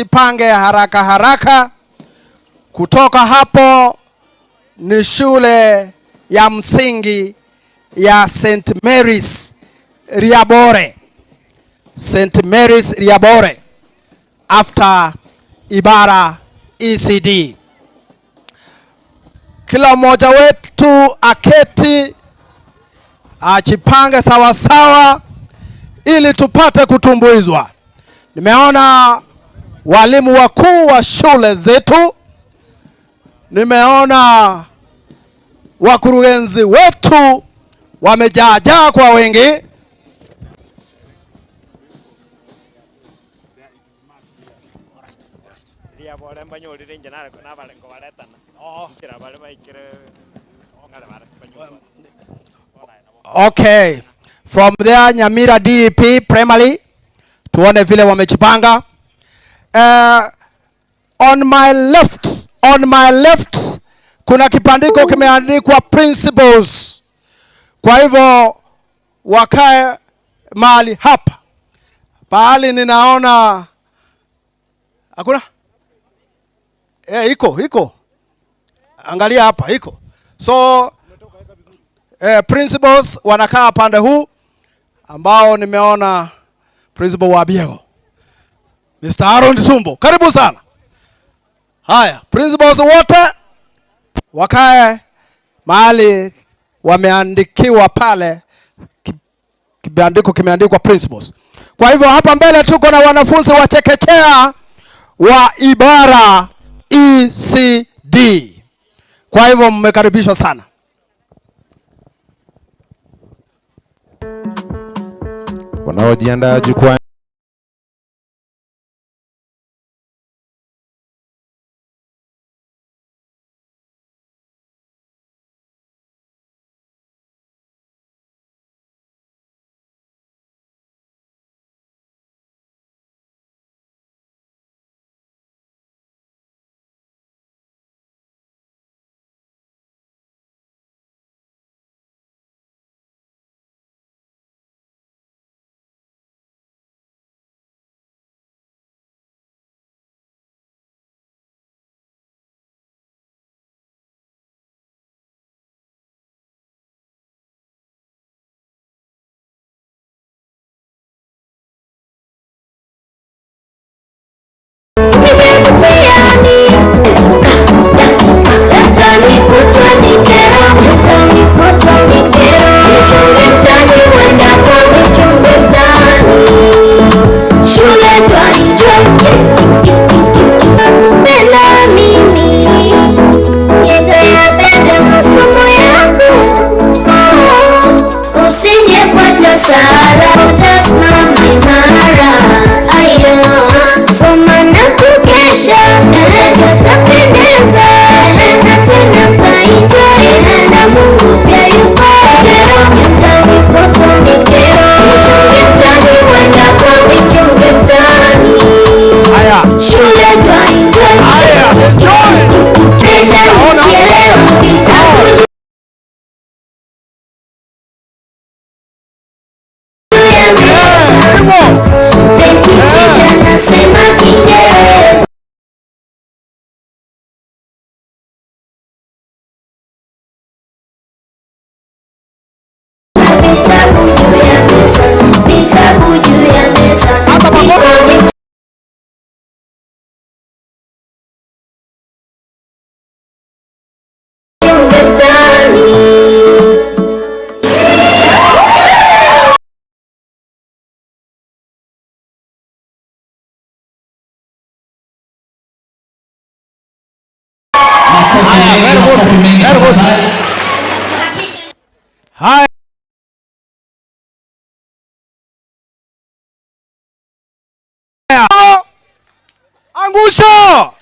Jipange haraka haraka. Kutoka hapo ni shule ya msingi ya St. Mary's Riabore. St. Mary's Riabore after Ibara ECD. Kila mmoja wetu aketi, ajipange sawa sawa ili tupate kutumbuizwa. Nimeona walimu wakuu wa shule zetu, nimeona wakurugenzi wetu wamejaa kwa wengi. Okay, from there Nyamira DEP Primary, tuone vile wamejipanga. On my left kuna kipandiko kimeandikwa principles. Kwa hivyo wakae mahali hapa. Pahali ninaona hakuna? Iko. Angalia hapa iko. So principles wanakaa pande huu ambao nimeona principal wa Biego. Mr. Aaron Sumbo, karibu sana. Haya, principals wote wakae mahali wameandikiwa pale, kibandiko kimeandikwa principles. Kwa hivyo hapa mbele tuko na wanafunzi wa chekechea wa Ibara ECD. Kwa hivyo mmekaribishwa sana. Wanaojiandaa jukwaa Hi. Angusho.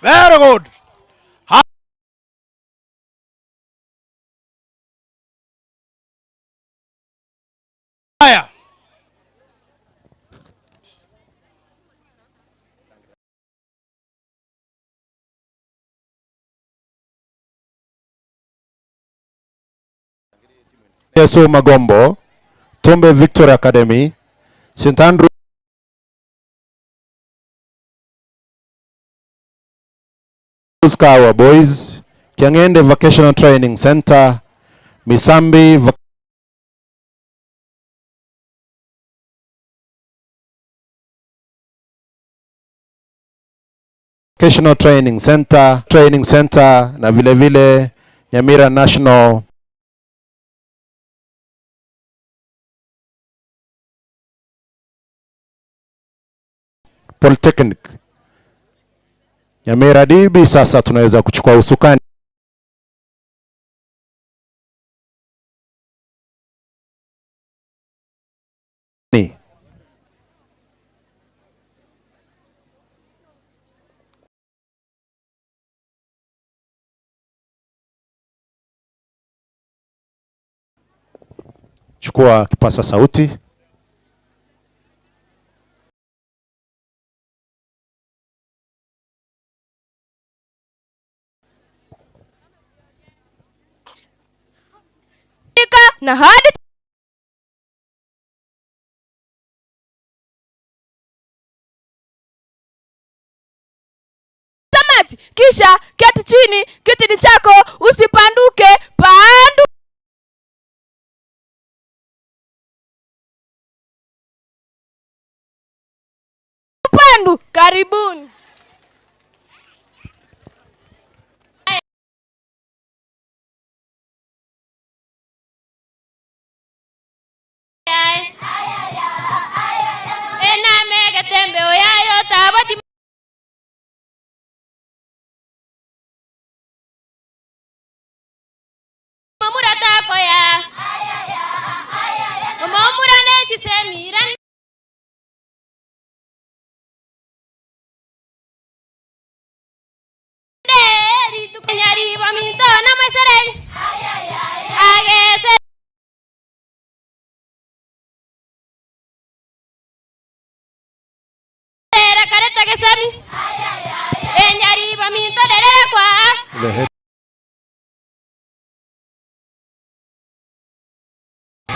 Very good. Haya. Yesu Magombo, Tumbe Victory Academy, St. Andrew Kawa Boys, Kiangende Vocational Training Center, Misambi Vocational Training Center na vile vile Nyamira National Polytechnic. Nyamira DB sasa tunaweza kuchukua usukani. Chukua kipasa sauti. Na hadi samati, kisha keti chini, kiti ni chako, usipanduke, pandu. Pandu, karibuni.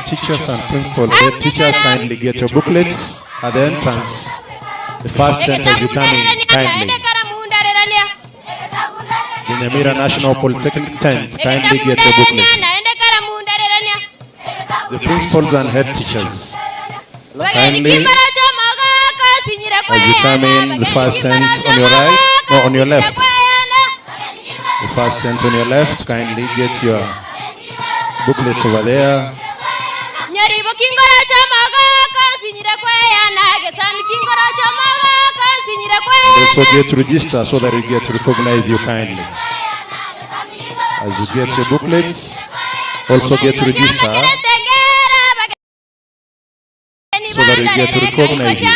Teachers and principal head teachers, kindly get your booklets at the entrance. The first tent as you come in, kindly. The Nyamira National Polytechnic tent, kindly get your booklets. The principals and head teachers, kindly, as you come in, the first tent on your right, no, on your left. The first tent on your left, kindly get your booklets over there. Also get register so that we get to recognize you kindly. As you get your booklets, also get register so that we get to recognize you.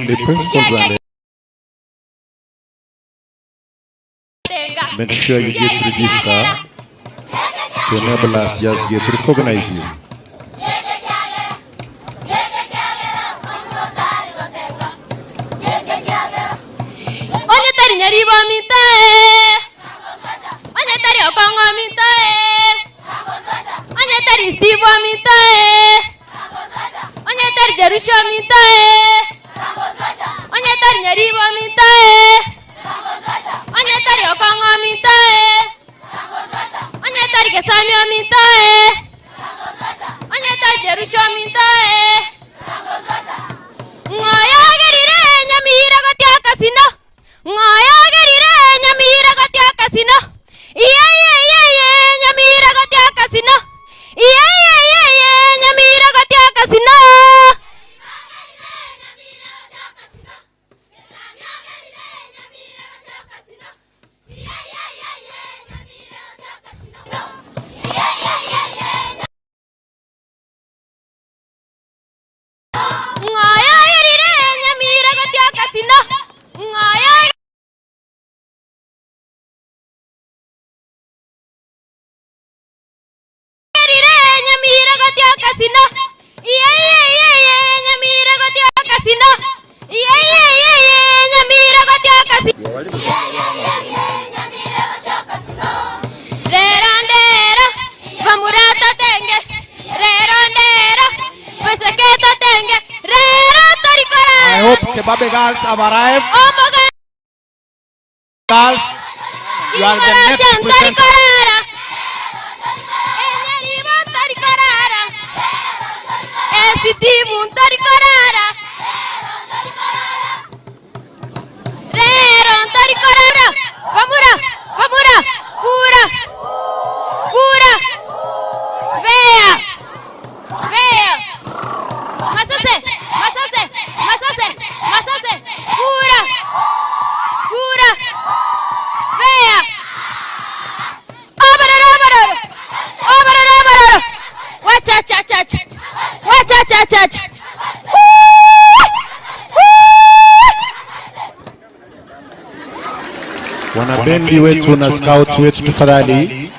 The principals and make sure you get register to enable us just get to recognize you. Kebabe girls have arrived. Girls, you are the next presenter. Wanabendi wetu na scouts wetu, tafadhali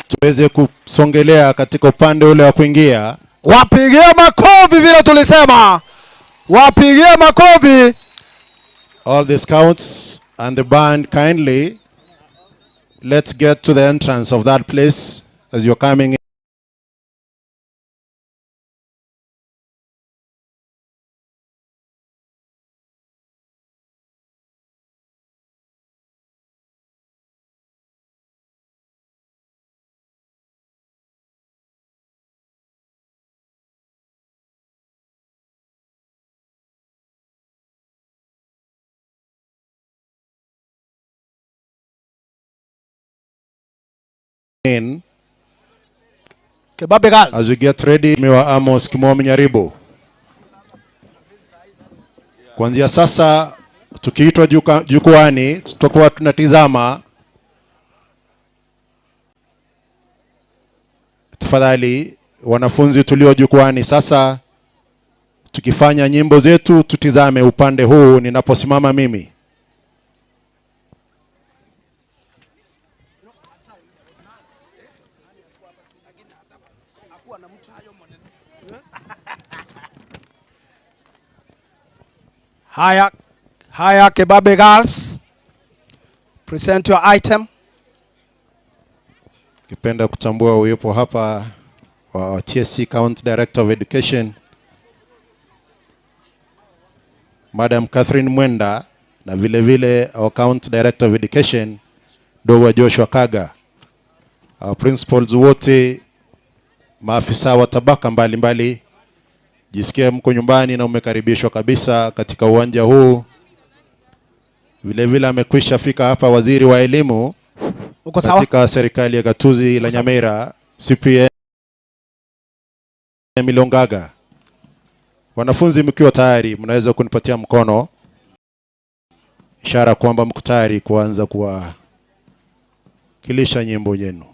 tuweze kusongelea katika upande ule wa kuingia. Wapigie makofi vile tulisema. Wapigie makofi. All the scouts and the band, kindly let's get to the entrance of that place as you're coming in. Kebabe girls, as we get ready, Mewa Amos Kimomi Nyaribo. Kuanzia sasa tukiitwa jukwani tutakuwa tunatizama. Tafadhali wanafunzi tulio jukwani sasa, tukifanya nyimbo zetu tutizame upande huu ninaposimama mimi. Haya Kebabe girls, present your item. Kipenda kutambua uwepo hapa wa TSC County Director of Education Madam Catherine Mwenda, na vile vile our County Director of Education Dr. Joshua Kaga, our principals wote, maafisa wa tabaka mbalimbali. Jisikia mko nyumbani na umekaribishwa kabisa katika uwanja huu. Vile vile amekwisha fika hapa waziri wa elimu katika serikali ya gatuzi la Nyamira, CPM Milongaga. Wanafunzi mkiwa tayari mnaweza kunipatia mkono, ishara kwamba mko tayari kuanza kuwakilisha nyimbo yenu.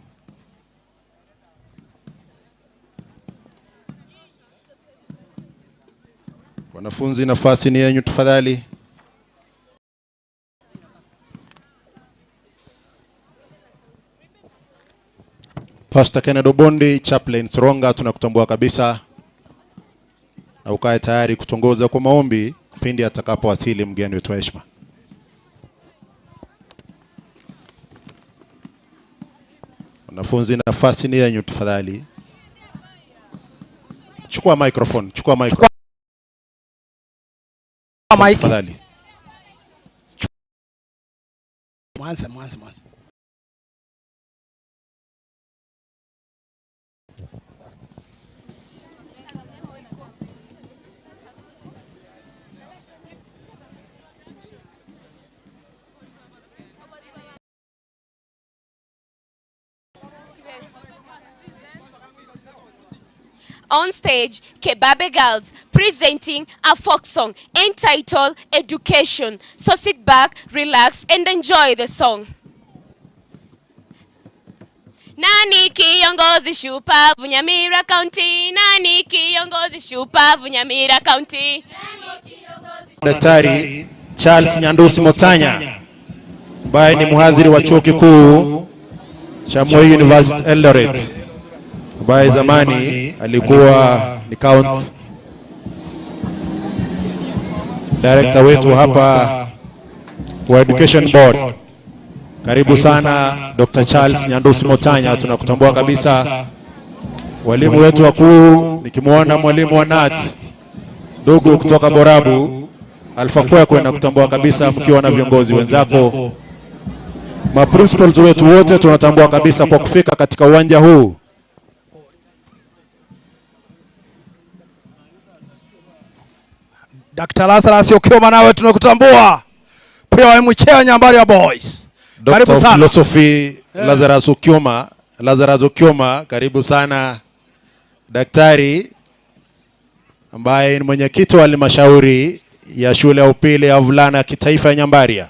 Wanafunzi, nafasi ni yenu tafadhali. Pastor Kennedy Bondi, Chaplain Soronga, tunakutambua kabisa na ukae tayari kutongoza kwa maombi pindi atakapowasili mgeni wetu wa heshima. Wanafunzi, nafasi ni yenu tafadhali. Chukua microphone, chukua microphone. Tafadhali. Mwanza. On stage, Kebabe Girls presenting a folk song entitled Education. So sit back, relax, and enjoy the song. Nani kiongozi shupavu Nyamira County? Nani kiongozi shupavu Nyamira County? Daktari Charles Nyandusi Motanya, ambaye ni mhadhiri wa chuo kikuu cha Moi University Eldoret, ambaye zamani alikuwa ni county director wetu hapa wa Education Board. Karibu sana Dr. Charles Nyandusi Motanya, tunakutambua kabisa. Walimu wetu wakuu, nikimuona mwalimu wa NAT ndugu kutoka Borabu Alpha Kwekwe, na kutambua kabisa mkiwa na viongozi wenzako. Ma principals wetu wote tunatambua kabisa kwa kufika katika uwanja huu. Dr. Lazarus Okioma, nawe tunakutambua. Pia wa mchea Nyambari ya boys. Dr. Philosophy Lazarus Okioma, karibu sana. Daktari ambaye ni mwenyekiti wa halmashauri ya shule ya upili ya wavulana kitaifa ya Nyambaria.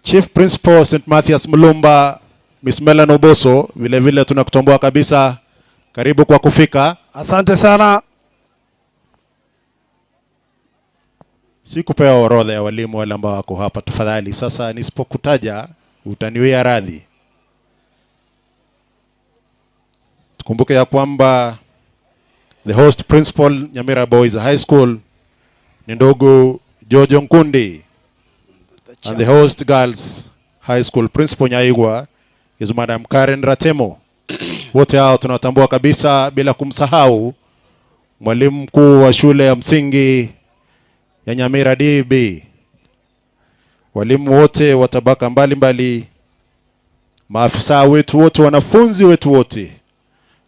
Chief Principal St. Mathias Mulumba, Miss Melanie Oboso, vile vile tunakutambua kabisa. Karibu kwa kufika. Asante sana. Sikupewa orodha ya walimu wale ambao wako hapa, tafadhali. Sasa nisipokutaja utaniwia radhi. Tukumbuke ya kwamba the host principal Nyamira Boys High School ni ndugu Jojo Nkundi, and the host girls high school principal Nyaigwa is Madam Karen Ratemo. Wote hao tunatambua kabisa, bila kumsahau mwalimu mkuu wa shule ya msingi ya Nyamira DB, walimu wote wa tabaka mbalimbali, maafisa wetu wote, wanafunzi wetu wote.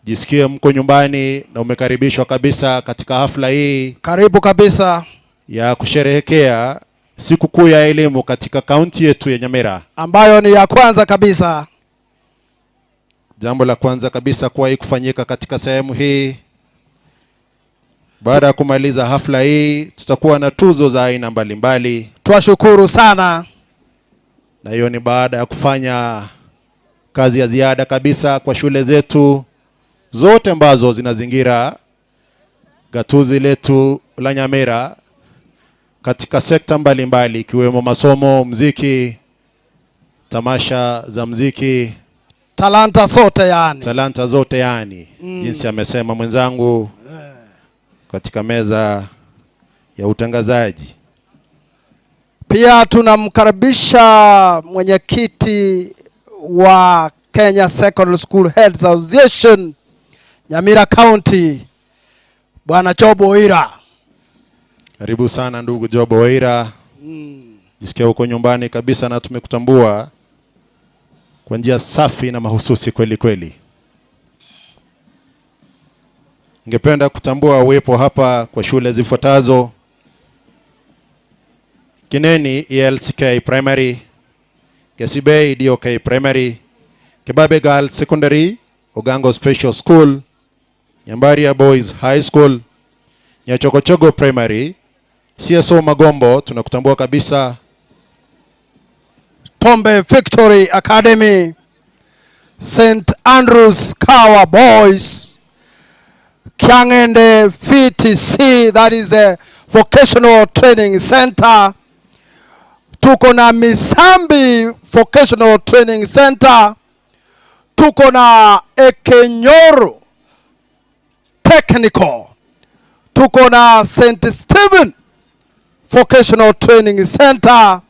Jisikie mko nyumbani na umekaribishwa kabisa katika hafla hii. Karibu kabisa ya kusherehekea siku kuu ya elimu katika kaunti yetu ya Nyamira, ambayo ni ya kwanza kabisa. Jambo la kwanza kabisa kwa kufanyika katika sehemu hii. Baada ya kumaliza hafla hii, tutakuwa na tuzo za aina mbalimbali. Twashukuru sana. Na hiyo ni baada ya kufanya kazi ya ziada kabisa kwa shule zetu zote ambazo zinazingira gatuzi letu la Nyamira katika sekta mbalimbali, ikiwemo masomo, muziki, tamasha za muziki, talanta zote yani. Jinsi amesema mwenzangu katika meza ya utangazaji. Pia tunamkaribisha mwenyekiti wa Kenya Secondary School Heads Association Nyamira County, Bwana Job Oira. Karibu sana ndugu Job Oira. Jisikia uko nyumbani kabisa, na tumekutambua kwa njia safi na mahususi kweli kweli. Ningependa kutambua uwepo hapa kwa shule zifuatazo: Kineni ELCK Primary, Kesibei DOK Primary, Kebabe Girls Secondary, Ogango Special School, Nyambaria Boys High School, Nyachokochogo Primary, CSO Magombo, tunakutambua kabisa. Tombe Victory Academy, St. Andrews Kawa Boys, Kiangende VTC, that is a vocational training center. Tuko na Misambi Vocational Training Center, tuko na Ekenyoro Technical, tuko na St. Stephen Vocational Training Center,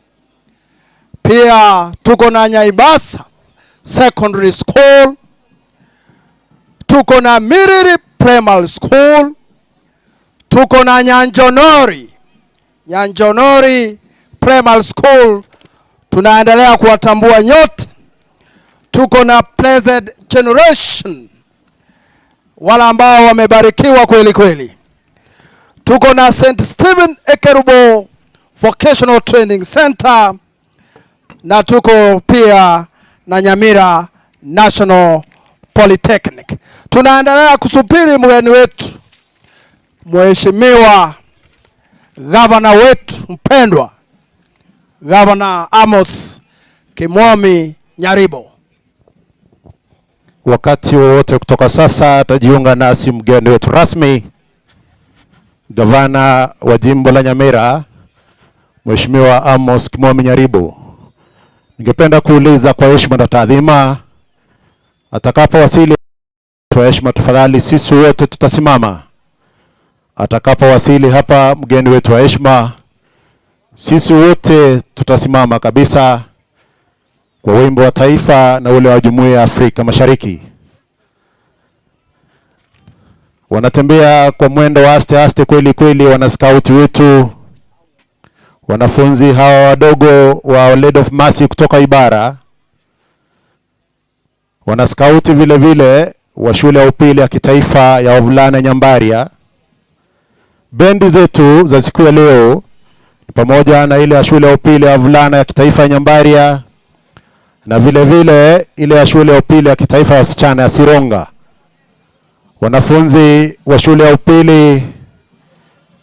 pia tuko na Nyaibasa Secondary School, tuko na Miriri Primary School, tuko na Nyanjonori Primary School. Tunaendelea kuwatambua nyote. Tuko na Blessed Generation, wala ambao wamebarikiwa kweli kweli. Tuko na St. Stephen Ekerubo Vocational Training Center, na tuko pia na Nyamira National Polytechnic. Tunaendelea kusubiri mgeni wetu, Mheshimiwa Gavana wetu mpendwa, Gavana Amos Kimomi Nyaribo. Wakati wowote kutoka sasa atajiunga nasi mgeni wetu rasmi, Gavana wa jimbo la Nyamira, Mheshimiwa Amos Kimomi Nyaribo. Ningependa kuuliza kwa heshima na taadhima, atakapowasili kwa heshima tafadhali sisi wote tutasimama. Atakapowasili hapa mgeni wetu wa heshima, sisi wote tutasimama kabisa kwa wimbo wa taifa na ule wa Jumuiya ya Afrika Mashariki. Wanatembea kwa mwendo wa aste aste kweli kweli wana scout wetu, wanafunzi hawa wadogo wa Lady of Mercy kutoka Ibara, wana scout vile vile wa shule ya upili ya kitaifa ya wavulana Nyambaria. Bendi zetu za siku ya leo pamoja na ile ya shule ya upili ya wavulana ya kitaifa ya Nyambaria, na vile vile ile ya shule ya upili ya kitaifa ya wasichana ya Sironga. Wanafunzi wa shule ya upili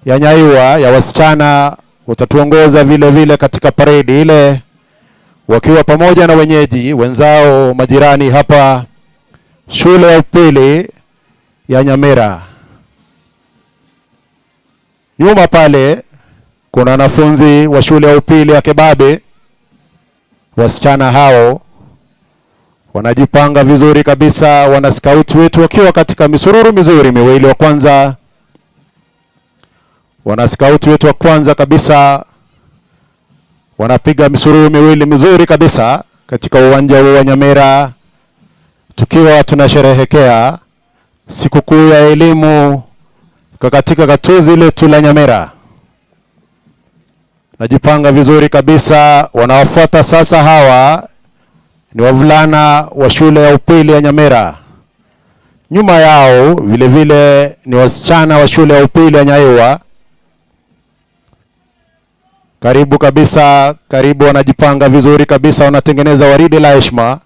ya Nyaiwa ya wasichana watatuongoza vile vile katika parade ile, wakiwa pamoja na wenyeji wenzao majirani hapa shule ya upili ya Nyamira. Nyuma pale kuna wanafunzi wa shule ya upili ya Kebabe. Wasichana hao wanajipanga vizuri kabisa, wana scout wetu wakiwa katika misururu mizuri miwili. Wa kwanza, wana scout wetu wa kwanza kabisa wanapiga misururu miwili mizuri kabisa katika uwanja wa Nyamira, tukiwa tunasherehekea sikukuu ya elimu katika gatuzi letu la Nyamira. Najipanga vizuri kabisa. Wanaofuata sasa hawa ni wavulana wa shule ya upili ya Nyamira. Nyuma yao vile vile ni wasichana wa shule ya upili ya Nyaiwa. Karibu kabisa, karibu. Wanajipanga vizuri kabisa, wanatengeneza waridi la heshima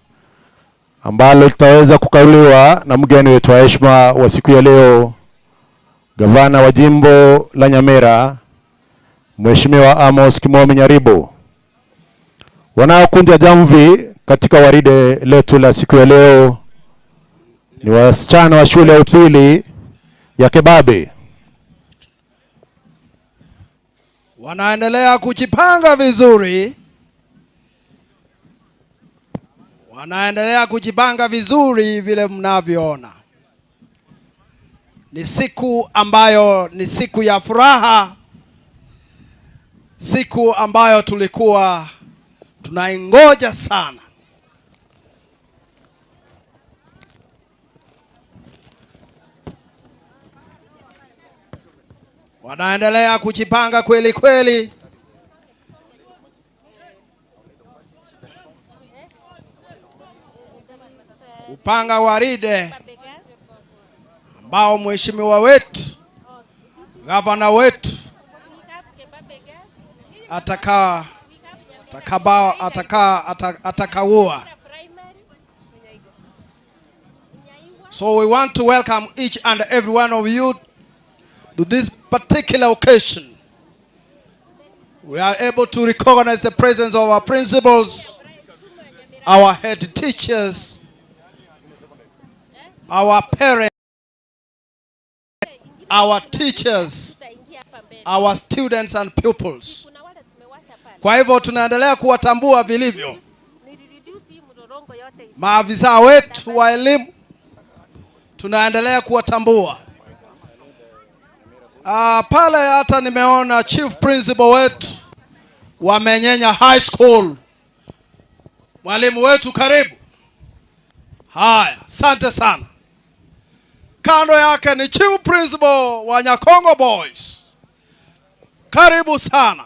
ambalo litaweza kukauliwa na mgeni wetu wa heshima wa siku ya leo, Gavana wa jimbo la Nyamira, Mheshimiwa Amos Kimomi Nyaribo. Wanaokunja jamvi katika waride letu la siku ya leo ni wasichana wa shule ya upili ya Kebabe. Wanaendelea kujipanga vizuri. Wanaendelea kujipanga vizuri vile mnavyoona. Ni siku ambayo ni siku ya furaha. Siku ambayo tulikuwa tunaingoja sana. Wanaendelea kujipanga kweli kweli. Kupanga waride ambao mheshimiwa wetu, gavana wetu atakaua. So we want to welcome each and every one of you to this particular occasion. We are able to recognize the presence of our principals, our head teachers, our parents, our teachers, our students and pupils. Kwa hivyo tunaendelea kuwatambua vilivyo. maafisa wetu wa elimu tunaendelea kuwatambua. Pale hata nimeona chief principal wetu wa Menyenya High School. Mwalimu wetu karibu. Haya, asante sana. Kando yake ni chief principal wa Nyakongo Boys. Karibu sana.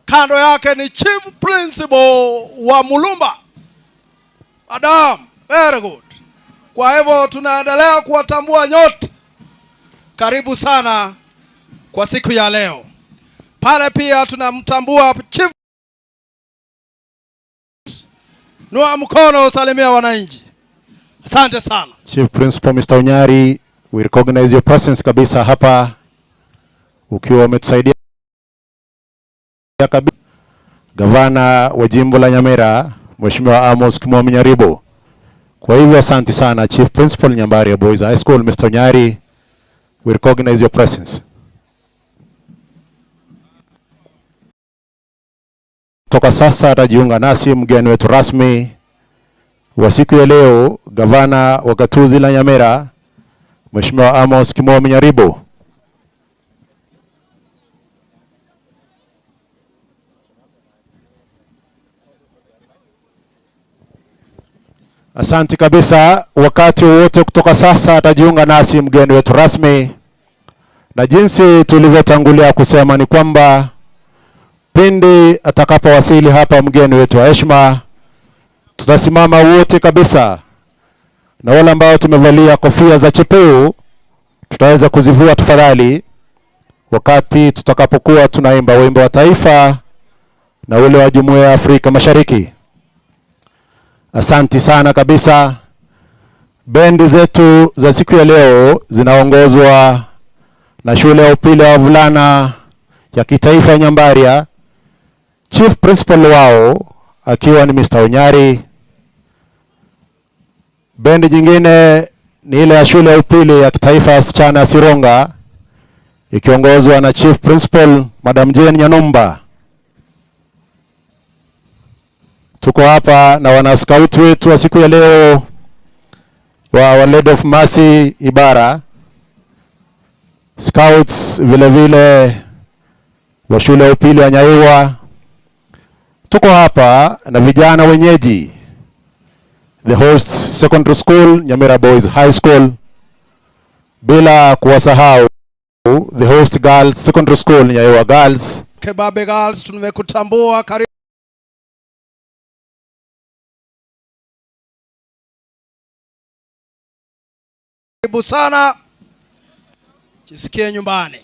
Kando yake ni chief principal wa Mulumba. Madam, very good. Kwa hivyo tunaendelea kuwatambua nyote. Karibu sana kwa siku ya leo. Pale pia tunamtambua chief. Nua mkono usalimia wananchi. Asante sana. Chief Principal Mr. Unyari, we recognize your presence kabisa hapa. Ukiwa umetusaidia kabisa. Gavana wa jimbo la Nyamira, Mheshimiwa Amos Kimwami Nyaribo. Kwa hivyo asante sana Chief Principal Nyambaria Boys High School Mr. Unyari. We recognize your presence. Toka sasa atajiunga nasi mgeni wetu rasmi wa siku ya leo, Gavana wa Gatuzi la Nyamira, Mheshimiwa Amos Kimwami Nyaribo. Asante kabisa. Wakati wote kutoka sasa atajiunga nasi mgeni wetu rasmi, na jinsi tulivyotangulia kusema ni kwamba pindi atakapowasili hapa mgeni wetu wa heshima, tutasimama wote kabisa, na wale ambao tumevalia kofia za chepeo tutaweza kuzivua tafadhali wakati tutakapokuwa tunaimba wimbo wa taifa na ule wa Jumuiya ya Afrika Mashariki. Asante sana kabisa. Bendi zetu za siku ya leo zinaongozwa na shule ya upili ya wavulana ya kitaifa ya Nyambaria, Chief Principal wao akiwa ni Mr. Unyari. Bendi jingine ni ile ya shule ya upili ya kitaifa ya wasichana Sironga ikiongozwa na Chief Principal Madam Jane Nyanumba. Tuko hapa na wana scout wetu wa siku ya leo wa Lady of Mercy Ibara, scouts vile vile wa shule ya upili ya Nyaiwa. Tuko hapa na vijana wenyeji, the host secondary school Nyamira Boys High School, bila kuwasahau the host girls secondary school Nyaiwa Girls. Kebabe Girls tumekutambua. Karibu sana. Jisikie nyumbani.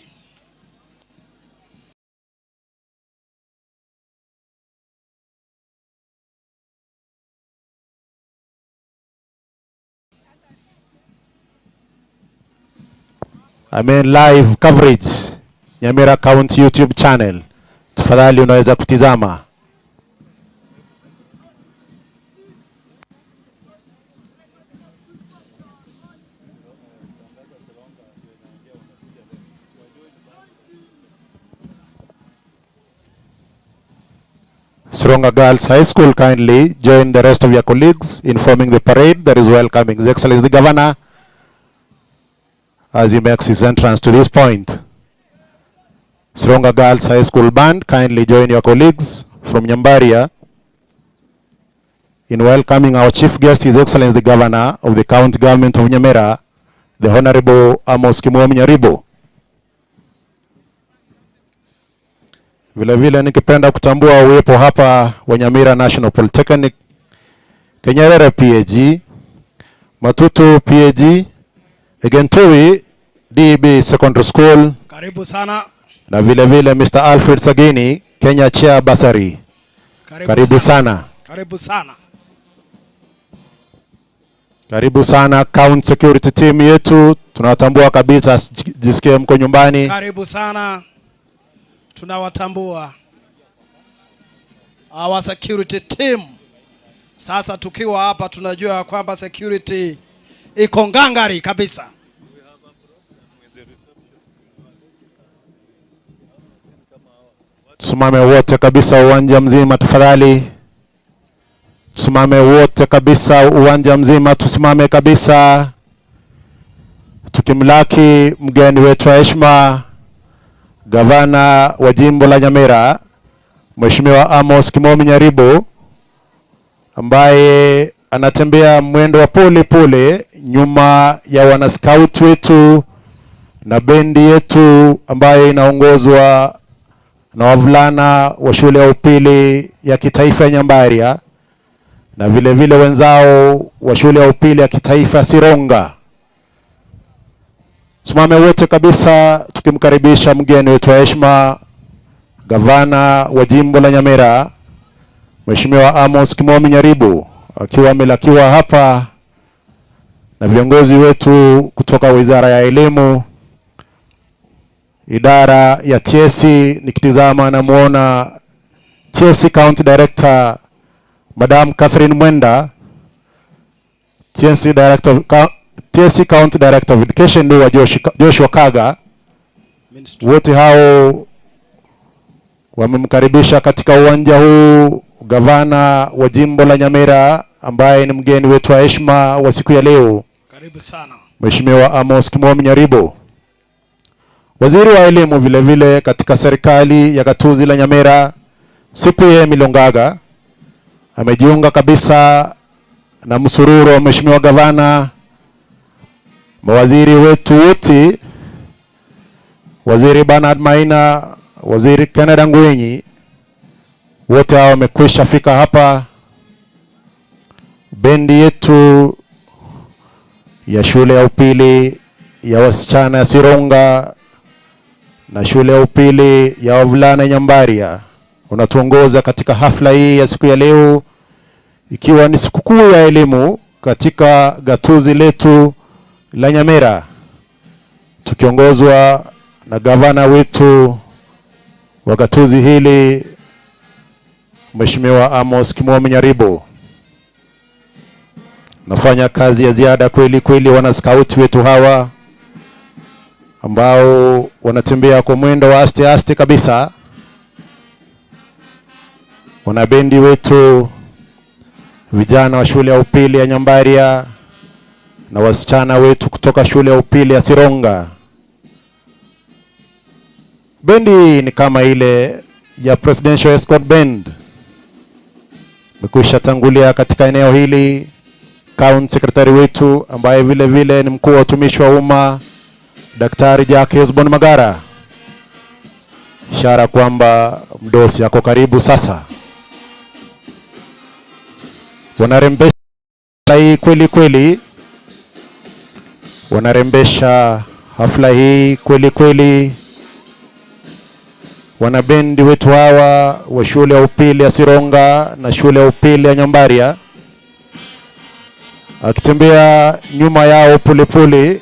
Live coverage Nyamira County YouTube channel. Tafadhali unaweza kutizama. Sironga Girls High School, kindly join the rest of your colleagues in forming the parade that is welcoming His Excellency the Governor as he makes his entrance to this point. Sironga Girls High School Band, kindly join your colleagues from Nyambaria in welcoming our chief guest, His Excellency the Governor of the County Government of Nyamira, the Honorable Amos Kimwami Nyaribo. Vile vile nikipenda kutambua uwepo hapa wa Nyamira National Polytechnic, Kenyerere PAG, Matutu PAG, Egentui DB Secondary School. Karibu sana. Na vile vile Mr. Alfred Sagini, Kenya Chair Basari. Karibu sana. Karibu sana. Karibu sana County Security Team yetu. Tunawatambua kabisa, jisikie mko nyumbani. Karibu sana. Tunawatambua our security team. Sasa tukiwa hapa tunajua kwamba security iko ngangari kabisa. Sumame wote kabisa uwanja mzima tafadhali. Tusimame wote kabisa, uwanja mzima tusimame kabisa, tukimlaki mgeni wetu wa heshima, gavana wa jimbo la Nyamira, Mheshimiwa Amos Kimomi Nyaribo, ambaye anatembea mwendo wa pole pole nyuma ya wanascout wetu na bendi yetu ambaye inaongozwa na wavulana wa shule ya upili ya kitaifa ya Nyambaria na vile vile wenzao wa shule ya upili ya kitaifa ya Sironga. Simame wote kabisa tukimkaribisha mgeni wetu wa heshima, gavana wa jimbo la Nyamira, Mheshimiwa Amos Kimomi Nyaribo, akiwa amelakiwa hapa na viongozi wetu kutoka Wizara ya Elimu, idara ya TSC. Nikitizama namuona TSC County Director Madam Catherine Mwenda, TSC County Director of Education ndio Joshua Kaga. Wote hao wamemkaribisha katika uwanja huu gavana wa jimbo la Nyamira ambaye ni mgeni wetu wa heshima wa siku ya leo. Karibu sana Mheshimiwa Amos Kimomi Nyaribo. Waziri wa elimu vile vile katika serikali ya gatuzi la Nyamira, CPA Milongaga, amejiunga kabisa na msururu wa Mheshimiwa gavana. Mawaziri wetu wote, Waziri Bernard Maina, Waziri Canada Ngwenyi, wote hao wamekwisha fika hapa. Bendi yetu ya shule ya upili ya wasichana ya Sironga na shule ya upili ya wavulana Nyambaria unatuongoza katika hafla hii ya siku ya leo, ikiwa ni sikukuu ya elimu katika gatuzi letu la Nyamira, tukiongozwa na gavana wetu wa gatuzi hili Mheshimiwa Amos Kimomi Nyaribo. Nafanya kazi ya ziada kweli kweli wana scout wetu hawa ambao wanatembea kwa mwendo wa aste aste kabisa. Wana bendi wetu, vijana wa shule ya upili ya Nyambaria na wasichana wetu kutoka shule ya upili ya Sironga. Bendi ni kama ile ya Presidential Escort Band. Mekwisha tangulia katika eneo hili County Secretary wetu ambaye vile vile ni mkuu wa utumishi wa umma Daktari Jacques Bon Magara. Ishara kwamba mdosi yako karibu sasa. Wanarembesha hii kweli kweli. Wanarembesha hafla hii kweli kweli. Wanabendi wetu hawa wa shule ya upili ya Sironga na shule ya upili ya Nyambaria, akitembea nyuma yao polepole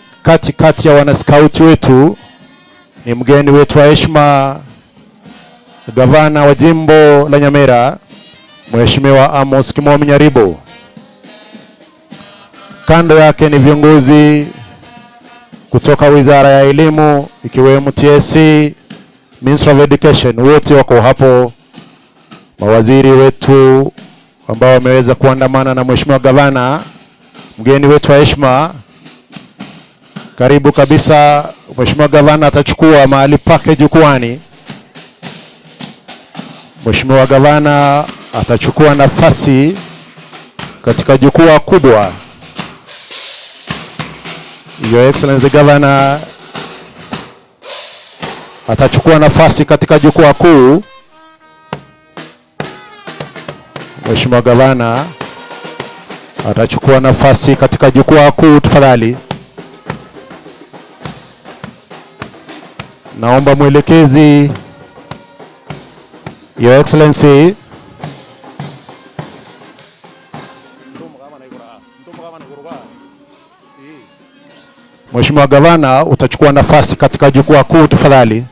kati ya wanascout wetu ni mgeni wetu wa heshima, gavana wa jimbo la Nyamira, Mheshimiwa Amos Kimomi Nyaribo. Kando yake ni viongozi kutoka Wizara ya Elimu ikiwemo TSC, Ministry of Education, wote wako hapo. Mawaziri wetu ambao wameweza kuandamana na Mheshimiwa gavana, mgeni wetu wa heshima, karibu kabisa. Mheshimiwa gavana atachukua mahali pake jukwani. Mheshimiwa gavana atachukua nafasi katika jukwaa kubwa. Your Excellency the Governor atachukua nafasi katika jukwaa kuu. Mheshimiwa gavana atachukua nafasi katika jukwaa kuu, tafadhali. Naomba mwelekezi, Your Excellency. Mheshimiwa gavana utachukua nafasi katika jukwaa kuu, tafadhali.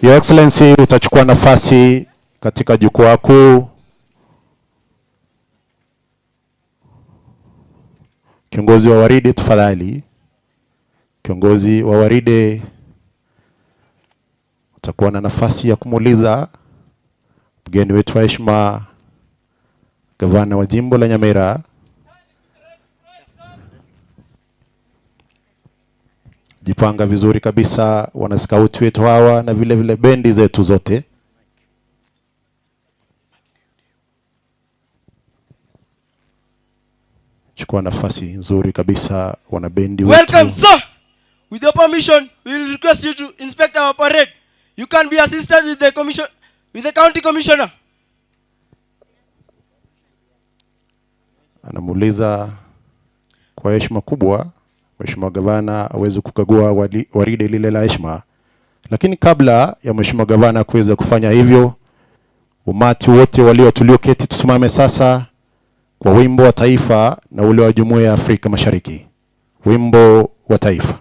Your Excellency utachukua nafasi katika jukwaa kuu. Kiongozi wa waridi, tafadhali. kiongozi wa waride utakuwa na nafasi ya kumuuliza mgeni wetu wa heshima, gavana wa jimbo la Nyamira. Jipanga vizuri kabisa wana scout wetu hawa na vile vile bendi zetu zote. Chukua nafasi nzuri kabisa wana bendi wetu. Welcome sir. With your permission, we will request you to inspect our parade. You can be assisted with the county commissioner. Anamuuliza kwa heshima kubwa Mheshimiwa Gavana aweze kukagua waride lile la heshima. Lakini kabla ya Mheshimiwa Gavana kuweza kufanya hivyo, umati wote tulioketi tusimame sasa kwa wimbo wa taifa na ule wa Jumuiya ya Afrika Mashariki. Wimbo wa taifa.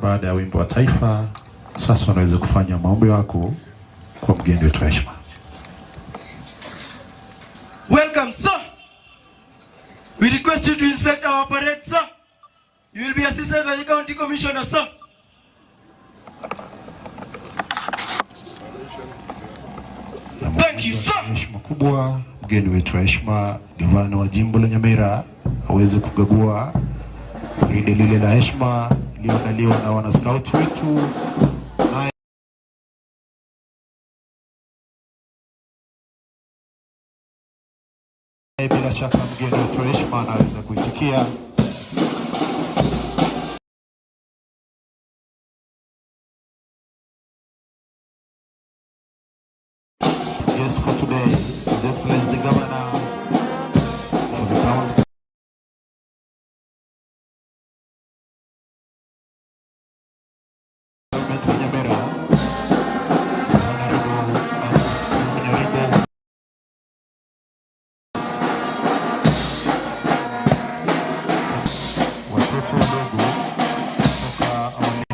Baada ya wimbo wa taifa, sasa unaweza kufanya maombi yako kwa mgeni wetu wa heshima. Welcome sir. We request you to inspect our parade sir. You will be assisted by the county commissioner sir. Thank you sir. Heshima kubwa mgeni wetu wa heshima, gavana wa jimbo la Nyamira aweze kukagua waride lile la heshima iliyoandaliwa na wana scout wetu. Bila shaka mgeni wetu wa heshima anaweza kuitikia. Yes, for today, His Excellency the Governor of the county.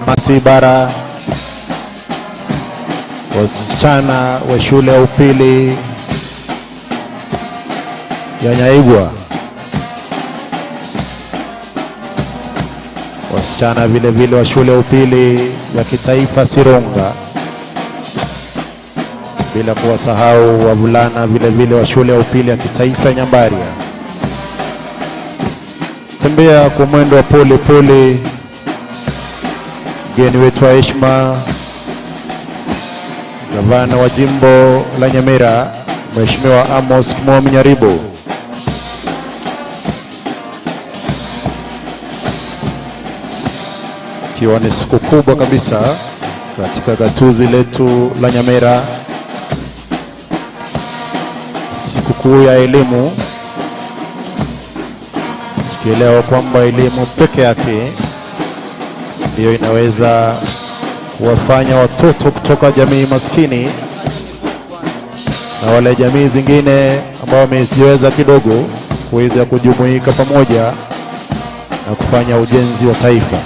Masibara, wasichana wa shule ya upili ya Nyaigwa, wasichana vile vile wa shule ya upili ya kitaifa Sironga, bila kuwasahau wavulana vile vile wa shule ya upili ya kitaifa Nyambaria. Tembea kwa mwendo wa pole pole mgeni wetu wa heshima, gavana wa jimbo la Nyamira, Mheshimiwa Amos Kimomi Nyaribo. Ikiwa ni siku kubwa kabisa katika gatuzi letu la Nyamira, siku kuu ya elimu, tukielewa kwamba elimu peke yake ndiyo inaweza kuwafanya watoto kutoka jamii maskini na wale jamii zingine ambao wamejiweza kidogo kuweza kujumuika pamoja na kufanya ujenzi wa taifa.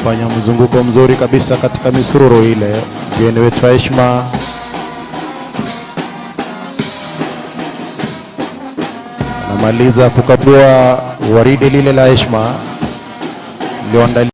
Fanya mzunguko mzuri kabisa katika misururu ile. Mgeni wetu wa heshima anamaliza kukabua waridi lile la heshima lilioandaliwa.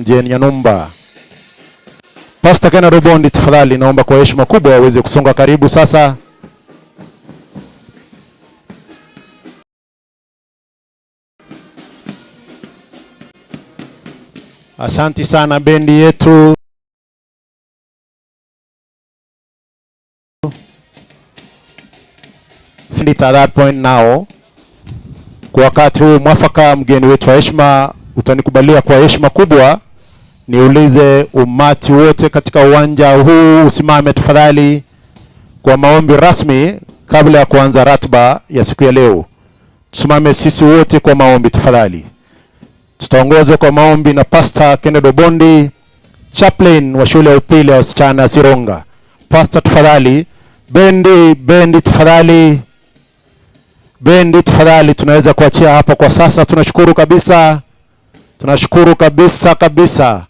Jane Yanumba. Pastor Kena Robondi, tafadhali naomba kwa heshima kubwa waweze kusonga karibu sasa. Asante sana bendi yetu. At that point now, kwa wakati huu mwafaka, mgeni wetu wa heshima, utanikubalia kwa heshima kubwa niulize umati wote katika uwanja huu usimame tafadhali kwa maombi rasmi kabla ya kuanza ratiba ya siku ya leo. Tusimame sisi wote kwa maombi tafadhali. Tutaongozwa kwa maombi na Pastor Kennedy Bondi, chaplain wa shule ya upili ya wasichana Sironga. Pastor tafadhali, bendi tafadhali. Bendi tafadhali, tunaweza kuachia hapa kwa sasa. Tunashukuru kabisa. Tunashukuru kabisa.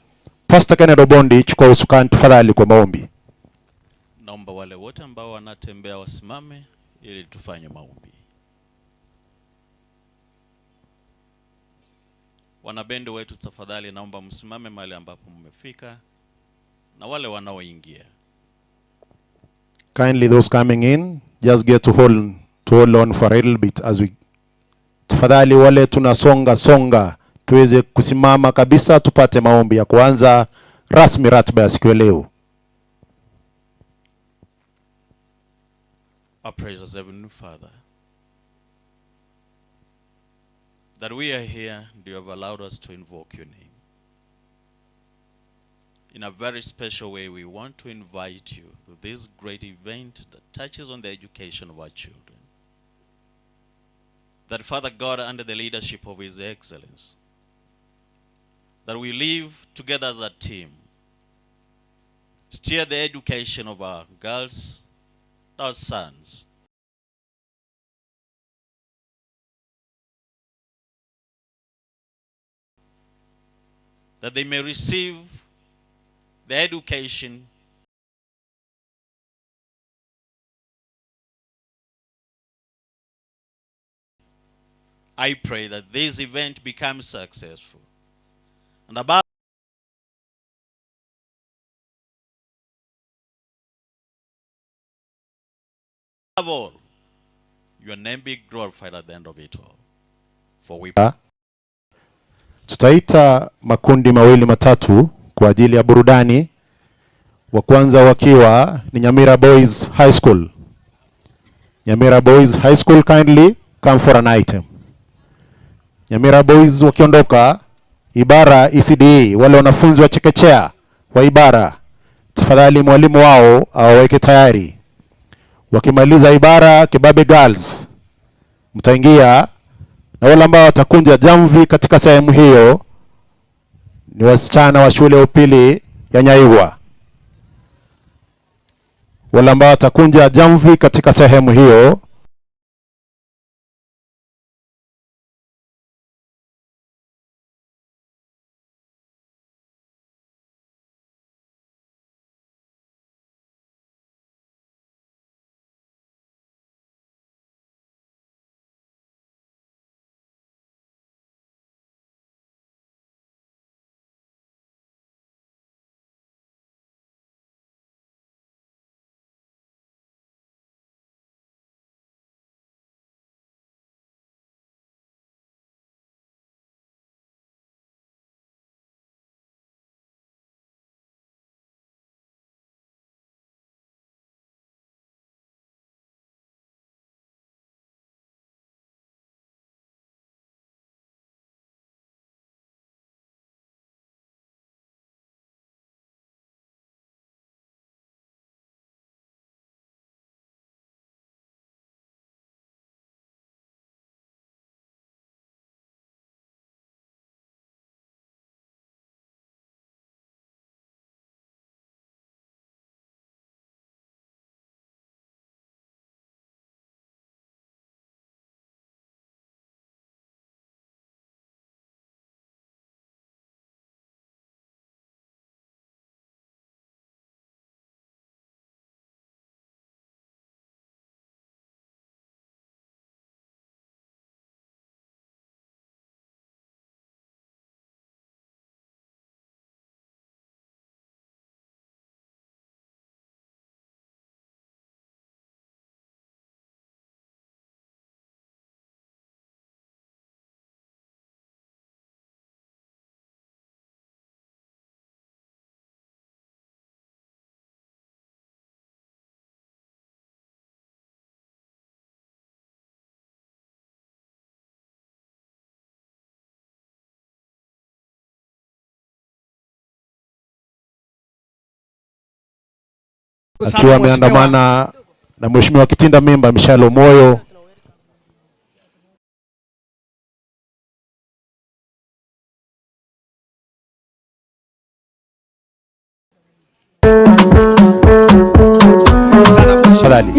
Pastor Kennedy Bondi, chukua usukani tafadhali kwa maombi. Naomba wale wote ambao wanatembea wasimame ili tufanye maombi. Wanabendi wetu tafadhali, naomba msimame mahali ambapo mmefika, na wale wanaoingia. Kindly those coming in, just get to hold on for a little bit as we. Tafadhali wale tunasonga tuweze kusimama kabisa tupate maombi ya kuanza rasmi ratiba ya siku ya leo. Our praises, Heavenly Father, that we are here and you have allowed us to invoke your name. In a very special way, we want to invite you to this great event that touches on the education of our children. That Father God, under the leadership of His Excellency, that we live together as a team, steer the education of our girls, our sons, that they may receive the education I pray that this event becomes successful. And above all, your name be glorified at the end of it all. For we Tutaita makundi mawili matatu kwa ajili ya burudani. Wa kwanza wakiwa ni Nyamira Boys High School. Nyamira Boys High School, kindly come for an item. Nyamira Boys wakiondoka, Ibara ECD, wale wanafunzi wa chekechea wa Ibara, tafadhali mwalimu wao awaweke tayari. Wakimaliza Ibara, Kibabe Girls mtaingia, na wale ambao watakunja jamvi katika sehemu hiyo ni wasichana wa shule ya upili ya Nyaiwa. Wale ambao watakunja jamvi katika sehemu hiyo akiwa ameandamana na Mheshimiwa Kitinda Memba Mishalo Moyo. Salali.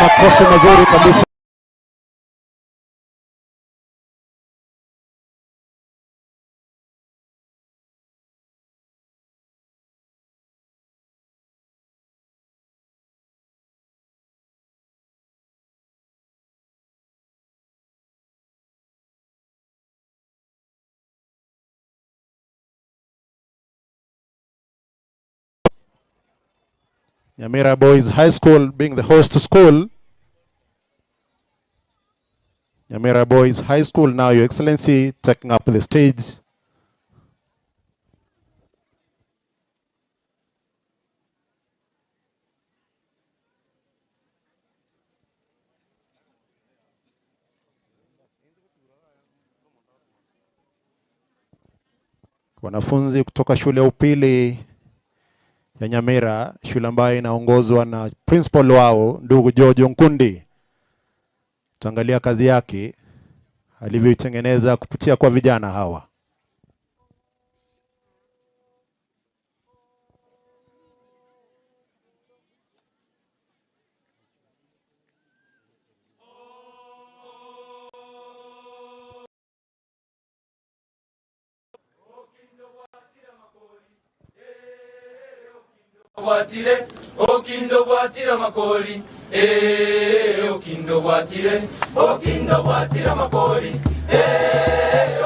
Makofi mazuri kabisa. Nyamira Boys High School being the host school. Nyamira Boys High School, now Your Excellency, taking up the stage. Wanafunzi kutoka shule ya upili ya Nyamira, shule ambayo inaongozwa na principal wao ndugu George Nkundi. Tuangalia kazi yake alivyoitengeneza kupitia kwa vijana hawa. Watire, okindo watira makoli, okindo watire, okindo watira makoli,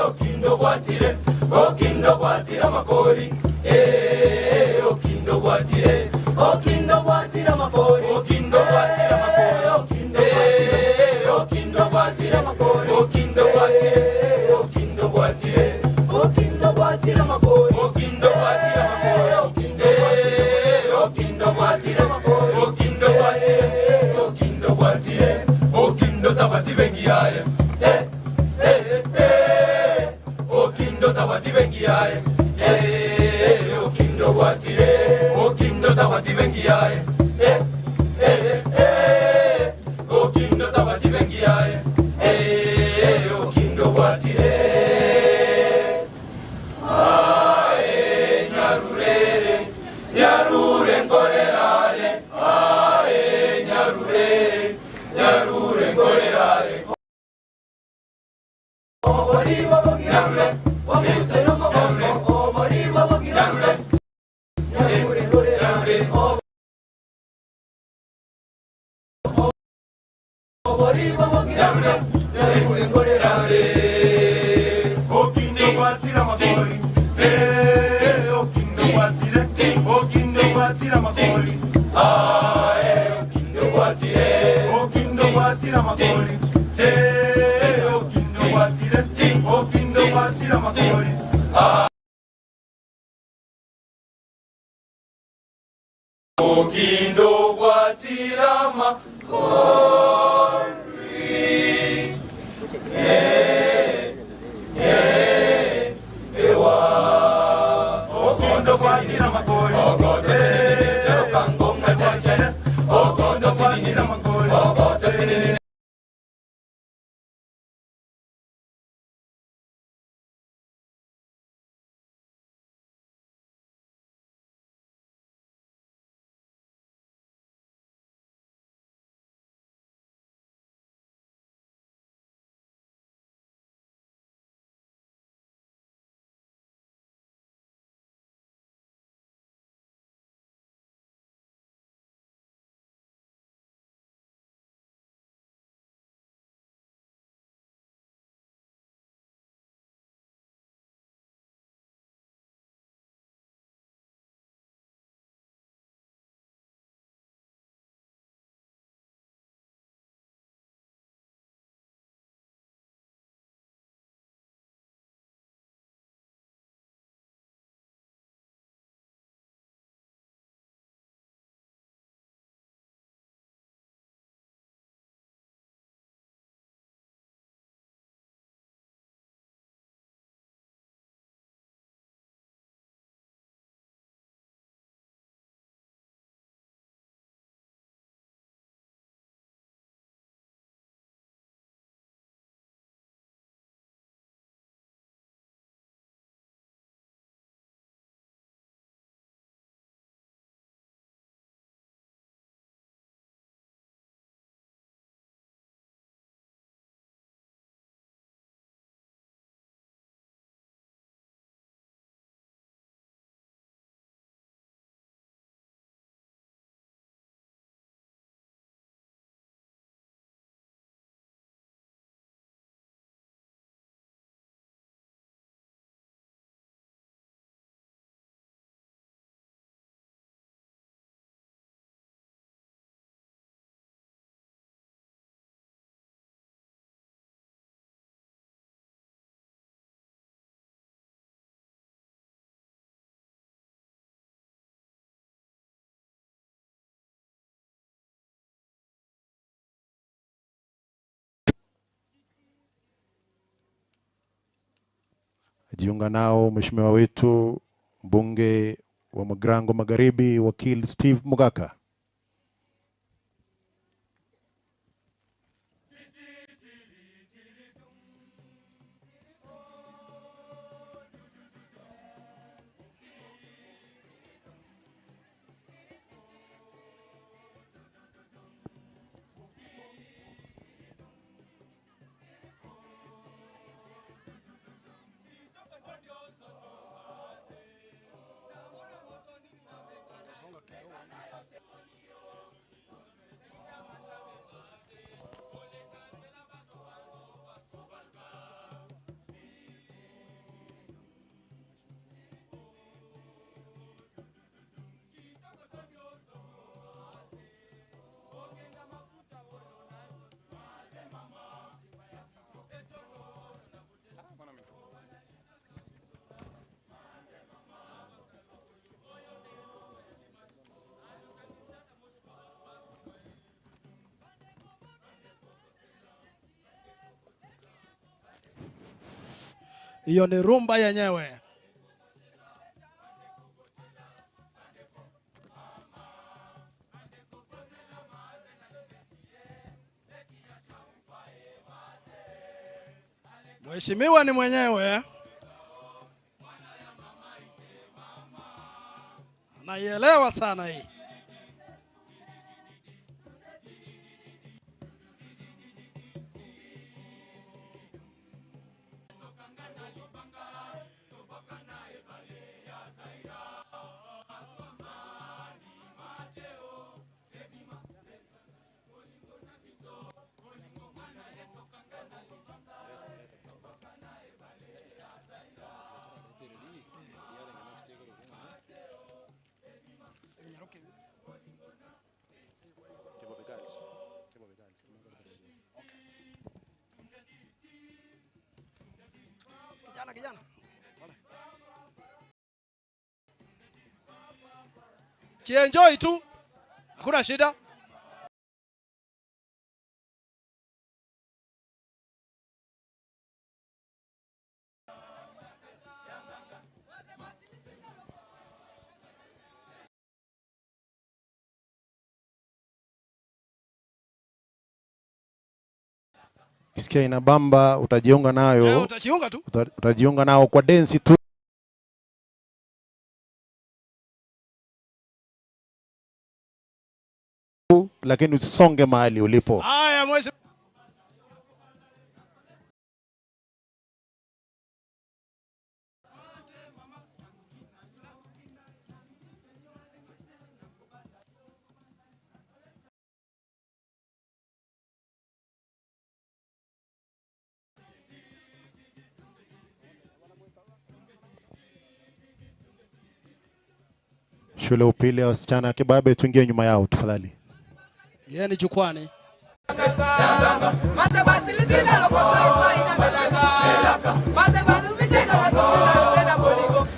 okindo watire, okindo watira makoli, okindo watire. Okindo watira makoli, okindo watira makoli, okindo watira makoli, okindo watira, okindo watira, okindo watira makoli, okindo watira makoli, okindo watira makoli, okindo watira, okindo watira, okindo tabati bengiaye, okindo tabati bengiaye, okindo watire, okindo tabati bengiaye, okindo tabati bengiaye, okindo watire, ae nyarurere, nyarure nkorerare, ae nyarurere, nyarure nkorerare, oboriwa bogirare, obutero mogongo, oboriwa bogirare, nyarure nkorerare, oboriwa bogirare, nyarure nkorerare, okindo watira makoli, okindo watire, okindo watira makoli, ae okindo watire, okindo watira makoli, okindo watire, okindo watira makoli, okindo watira makoli, ewa, okindo watira makoli, ogoto sinini charo kangonga chari chari, ogoto watira makoli, ogoto sinini. Jiunga nao mheshimiwa wetu mbunge wa Magrango Magharibi, wakili Steve Mugaka. Hiyo ni rumba yenyewe. Mheshimiwa ni mwenyewe. Naielewa sana hii. Kijana. Enjoy tu. Hakuna shida. Kisikia inabamba utajiunga nayo. Utajiunga tu. Utajiunga nao kwa dance tu. Lakini usisonge mahali ulipo. Haya mwezi. Shule upili ya wasichana Kibabe, tuingie nyuma yao tafadhali. Yeni jukwani.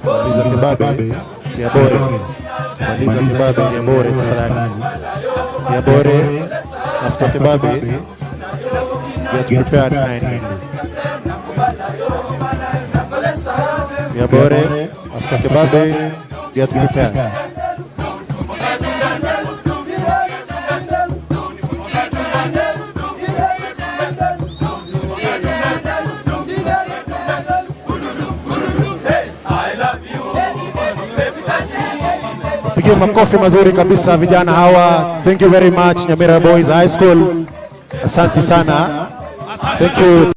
Maliza Kibabe ya bore. Maliza Kibabe ya bore tafadhali. Ya bore after Kibabe get prepared kindly. Ya bore after Kibabe get prepared. Pigie makofi mazuri kabisa vijana hawa. Thank you very much Nyamira Boys High School. Asante sana. Thank you.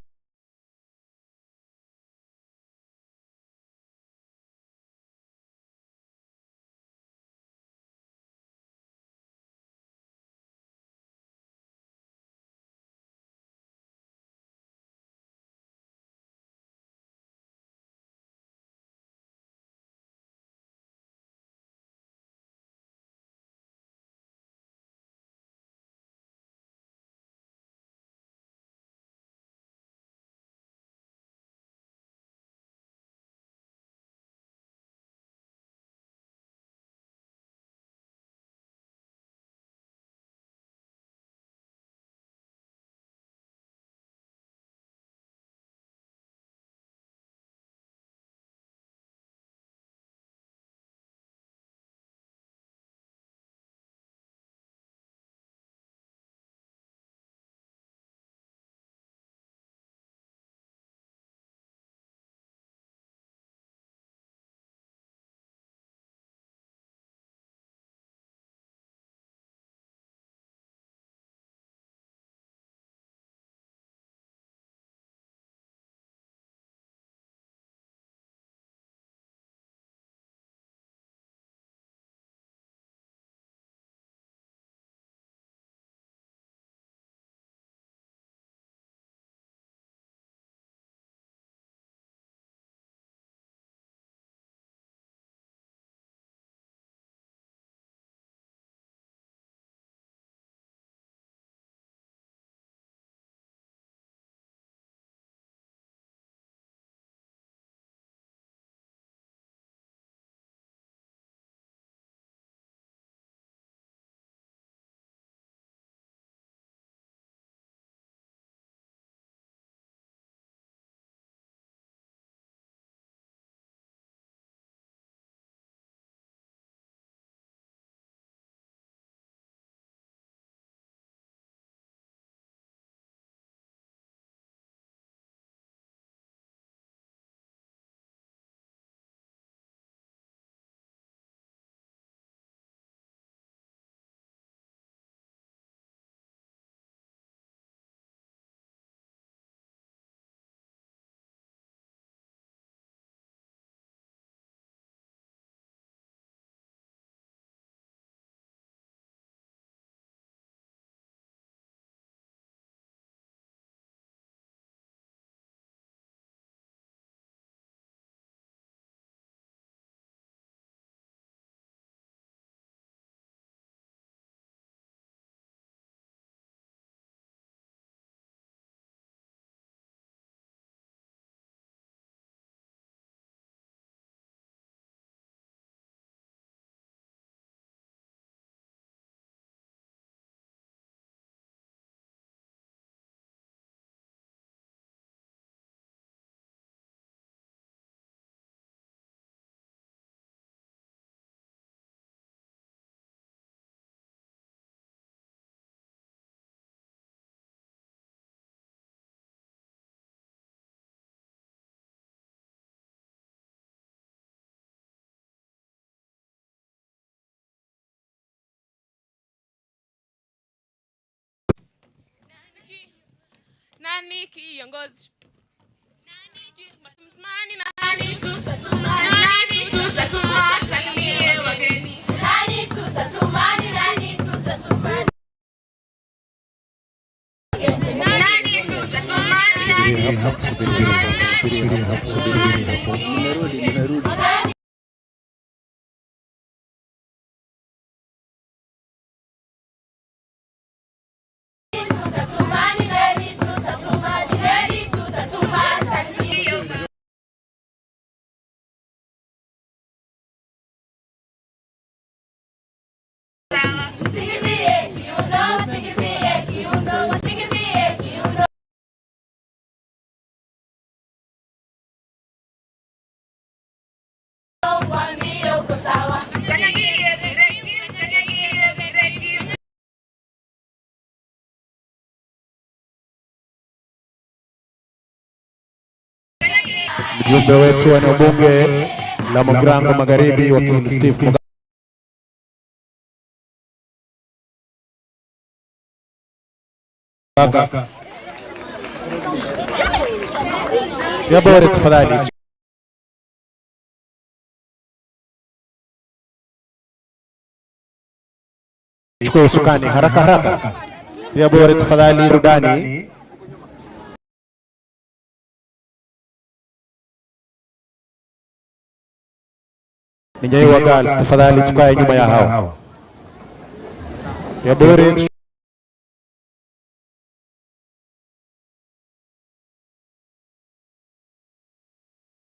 Nani kiongozi? Mjumbe wetu wa eneo bunge la Mugrango Magharibi, wakili Steve Mugaga. Ya bora tafadhali. Chukua usukani haraka haraka. Ya bora tafadhali rudani. Ninyi wa girls tafadhali tukae nyuma ya hao. Ya bora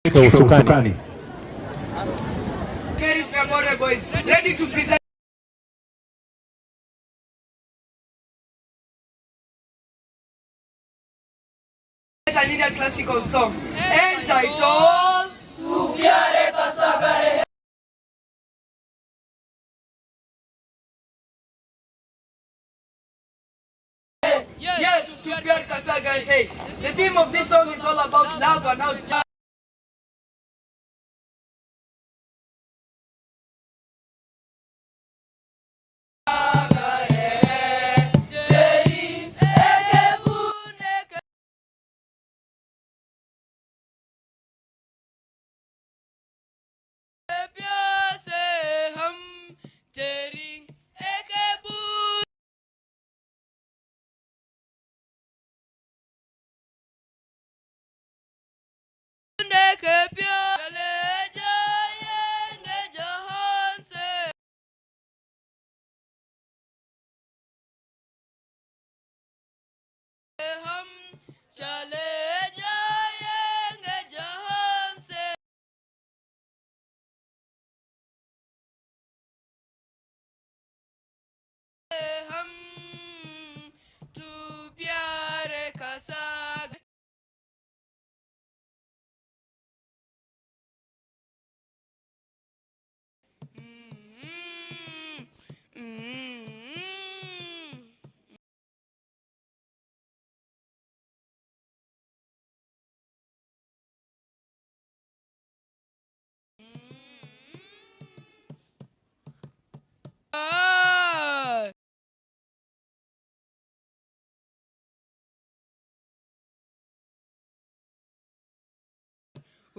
chukua usukani. Ready to present a Nigerian classical song entitled Tupiare Kasagare. Yes, Tupiare Kasagare. Hey, the theme of this song is all about love and how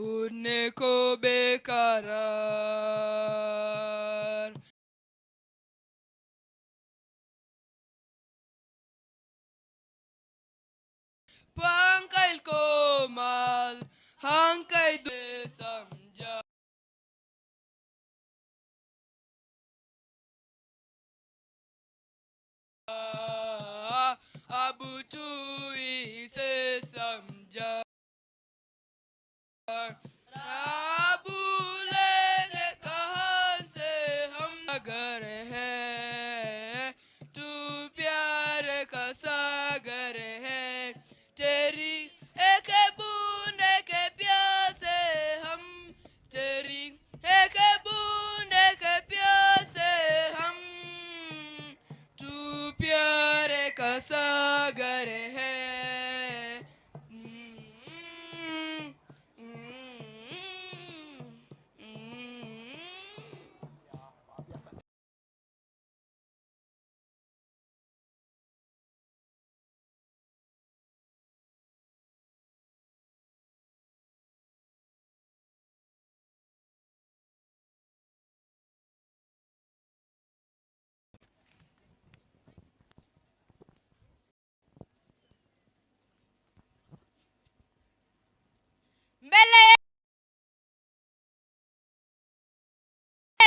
Uneko bekarar Panka il komal Hanka de samja Abutu ise samja Abulenge kahanse hum nagar hai tu pyare ka sagar hai teri ek boond ke pyase hum teri ek boond ke pyase hum tu pyare ka sagar hai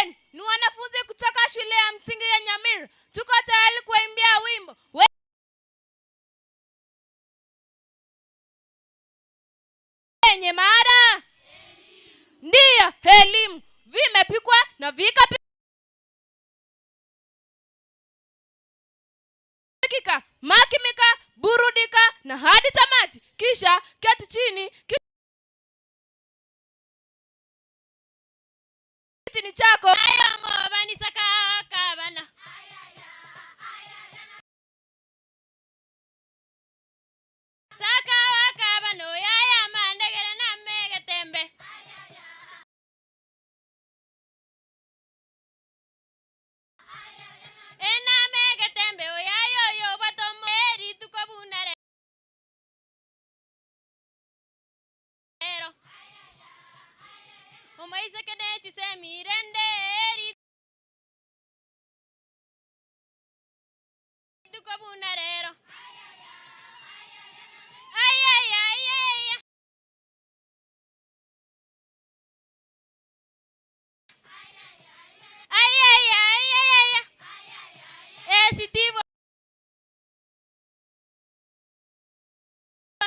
wenu ni wanafunzi kutoka shule ya msingi ya Nyamira. Tuko tayari kuimbia wimbo wenye mada ndiyo elimu. Vimepikwa na vikapikika, makimika, burudika na hadi tamati. Kisha keti chini kitini chako. Ayo mobani saka kabana. Saka wakabano yaya mandegere na megetembe. Ena megetembe oyayo yo batomo eri tukobunare. Umaise kede chise mirende eri tukobunarero. Sitivo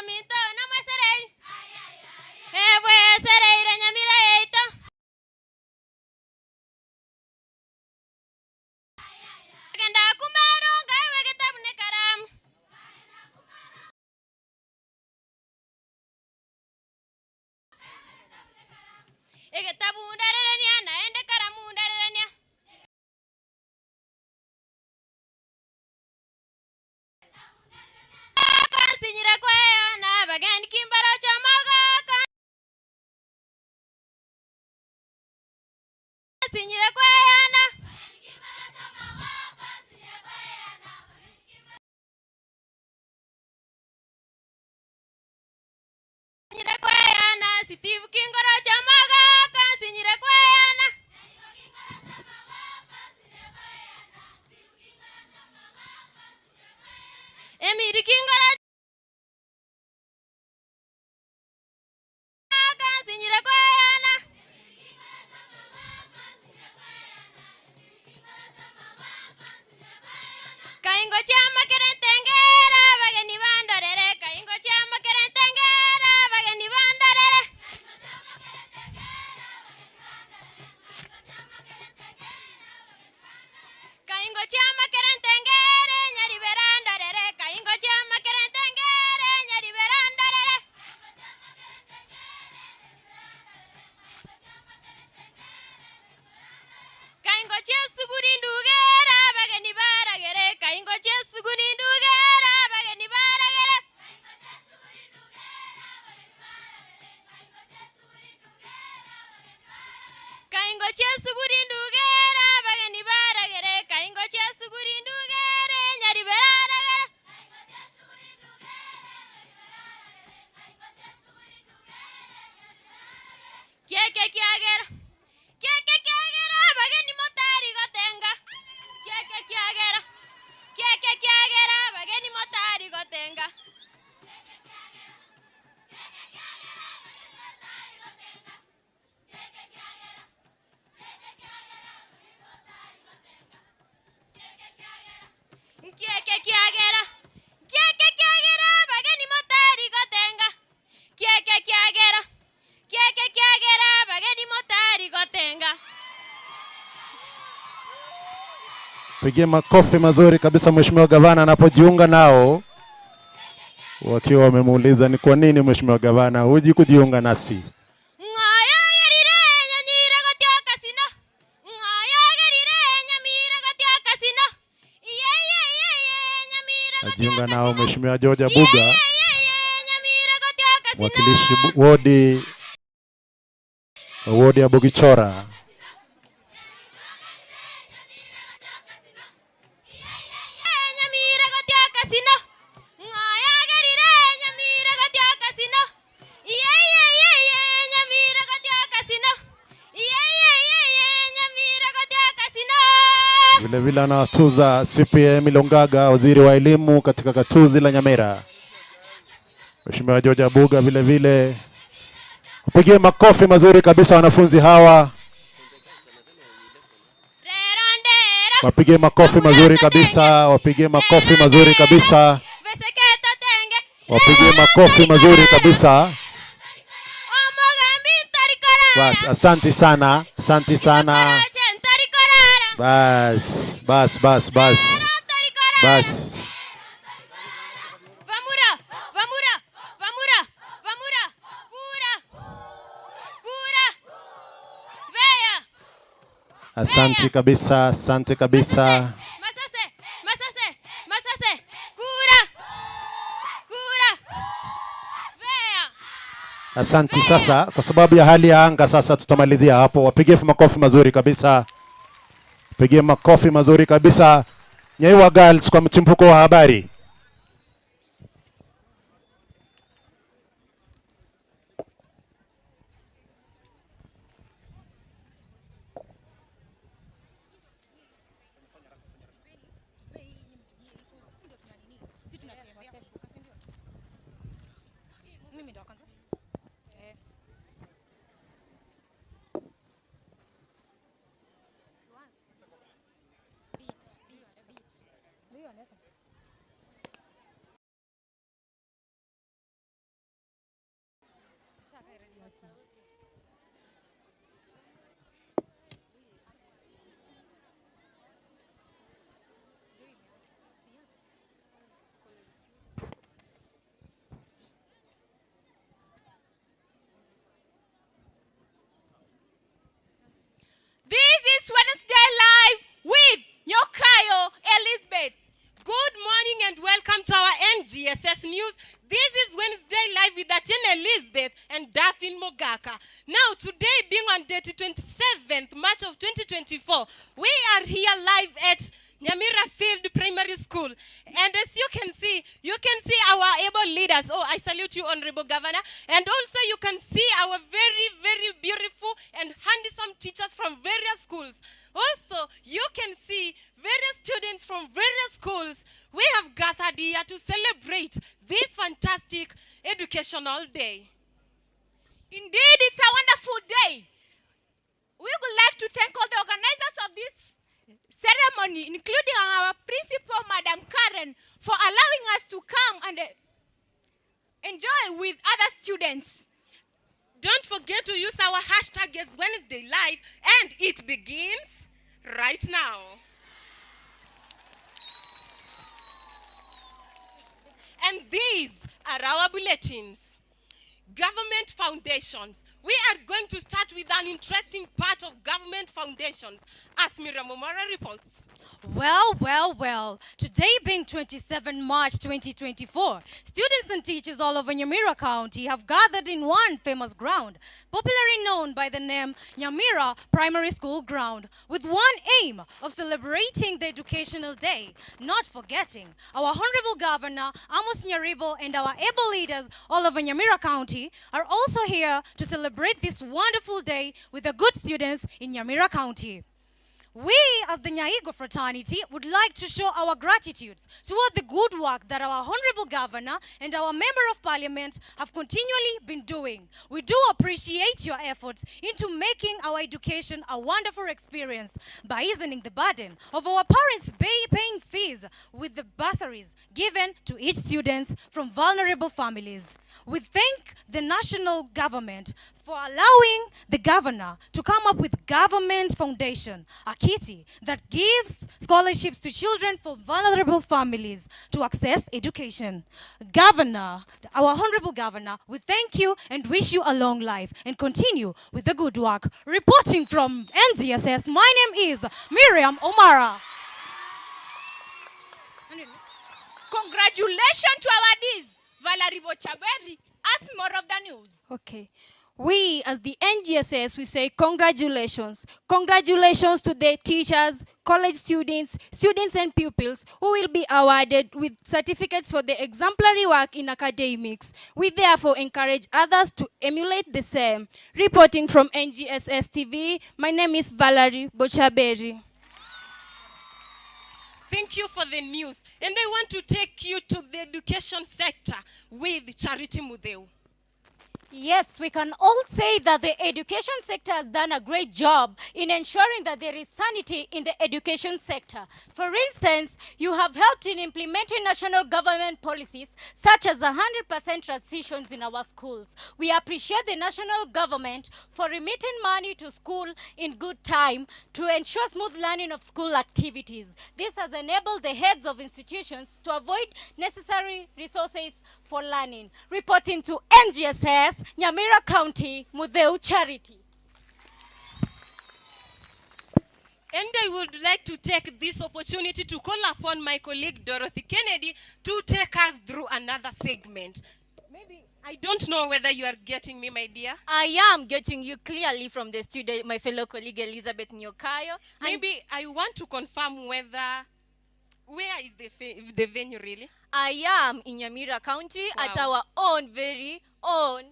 minto na maserei voy serei Nyamira eito kenda kumaro gawe kitabu ne karamu kitabu ndarania naende karamu ndarania sinyira kwa na bagani kimbaro chamaga sinyira kwa na sinyira kwa na Steve kingoro chamaga sinyira kwa na Emiri kingoro sinyira kwa na kaingo chama kerentengera bageni bandorere kaingo chama kerentengera bageni bandorere kaingo chama kerentengere nyari berandorere kaingo chama kerentengere nyari berandorere kaingo chesu gurindugera bageni baragere kaingo chesu gurindugera bageni baragere kaingo chesu gurindugera bageni baragere kaingo chesu gurindugere nyari baragere keke kiagera bageni motari gotenga keke kiagera bageni motari gotenga keke kiagera bageni motari gotenga keke kiagera bageni motari gotenga. Pigie makofi mazuri kabisa Mheshimiwa Gavana anapojiunga nao, wakiwa wamemuuliza ni kwa nini Mheshimiwa Gavana huji kujiunga nasi. Ajiunga nao Mheshimiwa George Buga, mwakilishi wodi ya Bogichora. Vile vile anatuza CPM Ilongaga, waziri wa elimu katika gatuzi la Nyamira. Mheshimiwa George Buga vile vile. Upigie makofi mazuri kabisa wanafunzi hawa. Wapige makofi mazuri kabisa, wapige makofi mazuri kabisa. Wapige makofi mazuri kabisa. Bas, asante sana, asante sana. Bas. Bas. Asante kabisa, asante kabisa. Asante. Sasa kwa sababu ya hali ya anga sasa tutamalizia hapo. Wapige makofi mazuri kabisa. Pige makofi mazuri kabisa. Nyaiwa Girls kwa mchimpuko wa habari. This is Wednesday Live with Nyokayo Elizabeth. Good morning and welcome to our NGSS News. This is Wednesday Live with Atiene Elizabeth and Daphne Mogaka. Now, today being on date 27th March of 2024, we are here live at Nyamira Field Primary School. And as you can see our able leaders. Oh, I salute you, Honorable Governor. And also you can see our very, very beautiful and handsome teachers from various schools. Also, you can see various students from various schools. We have gathered here to celebrate this fantastic educational day. Indeed, it's a wonderful day. We would like to thank all the organizers of this ceremony, including our principal, Madam Karen, for allowing us to come and enjoy with other students. Don't forget to use our hashtag as Wednesday Live, and it begins right now. And these are our bulletins. Government foundations. We are going to start with an interesting part of government foundations, as Miriam Omara reports. Well. Today being 27 March 2024, students and teachers all over Nyamira County have gathered in one famous ground, popularly known by the name Nyamira Primary School Ground, with one aim of celebrating the educational day, not forgetting our Honorable Governor Amos Nyaribo and our able leaders all over Nyamira County are also here to celebrate this wonderful day with the good students in Nyamira County. We, as the Nyaigo fraternity, would like to show our gratitude toward the good work that our Honorable Governor and our Member of Parliament have continually been doing. We do appreciate your efforts into making our education a wonderful experience by easing the burden of our parents paying fees with the bursaries given to each student from vulnerable families. We thank the national government for allowing the governor to come up with Government Foundation, a kitty that gives scholarships to children from vulnerable families to access education. Governor, our Honorable Governor, we thank you and wish you a long life and continue with the good work. Reporting from NGSS, my name is Miriam Omara. Congratulations to our Ds. Valerie Bochaberi, ask more of the news. Okay. We, as the NGSS, we say congratulations. Congratulations to the teachers, college students, students and pupils who will be awarded with certificates for the exemplary work in academics. We therefore encourage others to emulate the same. Reporting from NGSS TV, my name is Valerie Bochaberi. Thank you for the news. And I want to take you to the education sector with Charity Mudeu. Yes, we can all say that the education sector has done a great job in ensuring that there is sanity in the education sector. For instance, you have helped in implementing national government policies such as 100% transitions in our schools. We appreciate the national government for remitting money to school in good time to ensure smooth learning of school activities. This has enabled the heads of institutions to avoid necessary resources for learning. Reporting to NGSS, Nyamira County, Mudeu Charity. And I would like to take this opportunity to call upon my colleague Dorothy Kennedy to take us through another segment. Maybe, I don't know whether you are getting me, my dear. I am getting you clearly from the studio, my fellow colleague Elizabeth Nyokayo. Maybe I want to confirm where is the venue really? I am in Nyamira County at our own very own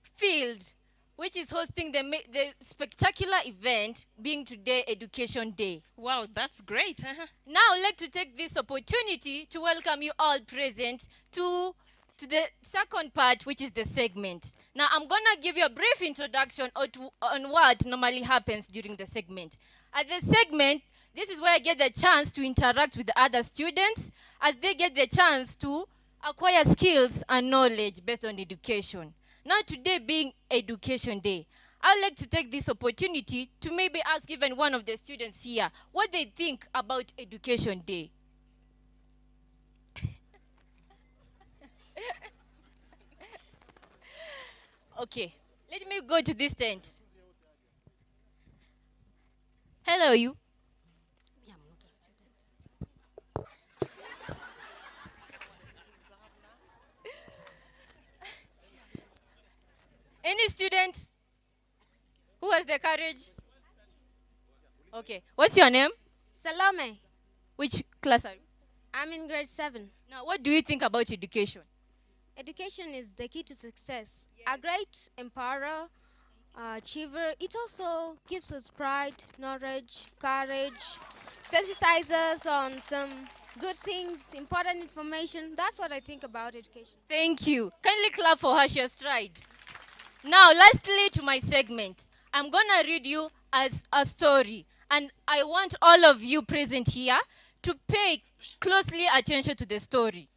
field, which is hosting the spectacular event being today Education Day. Wow, that's great. Now I'd like to take this opportunity to welcome you all present to the second part, which is the segment. Now I'm going to give you a brief introduction on what normally happens during the segment. At the segment, this is where I get the chance to interact with the other students as they get the chance to acquire skills and knowledge based on education. Now today being Education Day, I'd like to take this opportunity to maybe ask even one of the students here what they think about Education Day. Okay, let me go to this tent. Hello, you. Any student who has the courage? Okay. What's your name? Salome. Which class are you? I'm in grade 7. Now, what do you think about education? Education is the key to success. A great empowerer, achiever. It also gives us pride, knowledge, courage, sensitizes on some good things, important information. That's what I think about education. Thank you. Kindly clap for her. She has tried. Now, lastly to my segment, I'm going to read you a story. And I want all of you present here to pay closely attention to the story.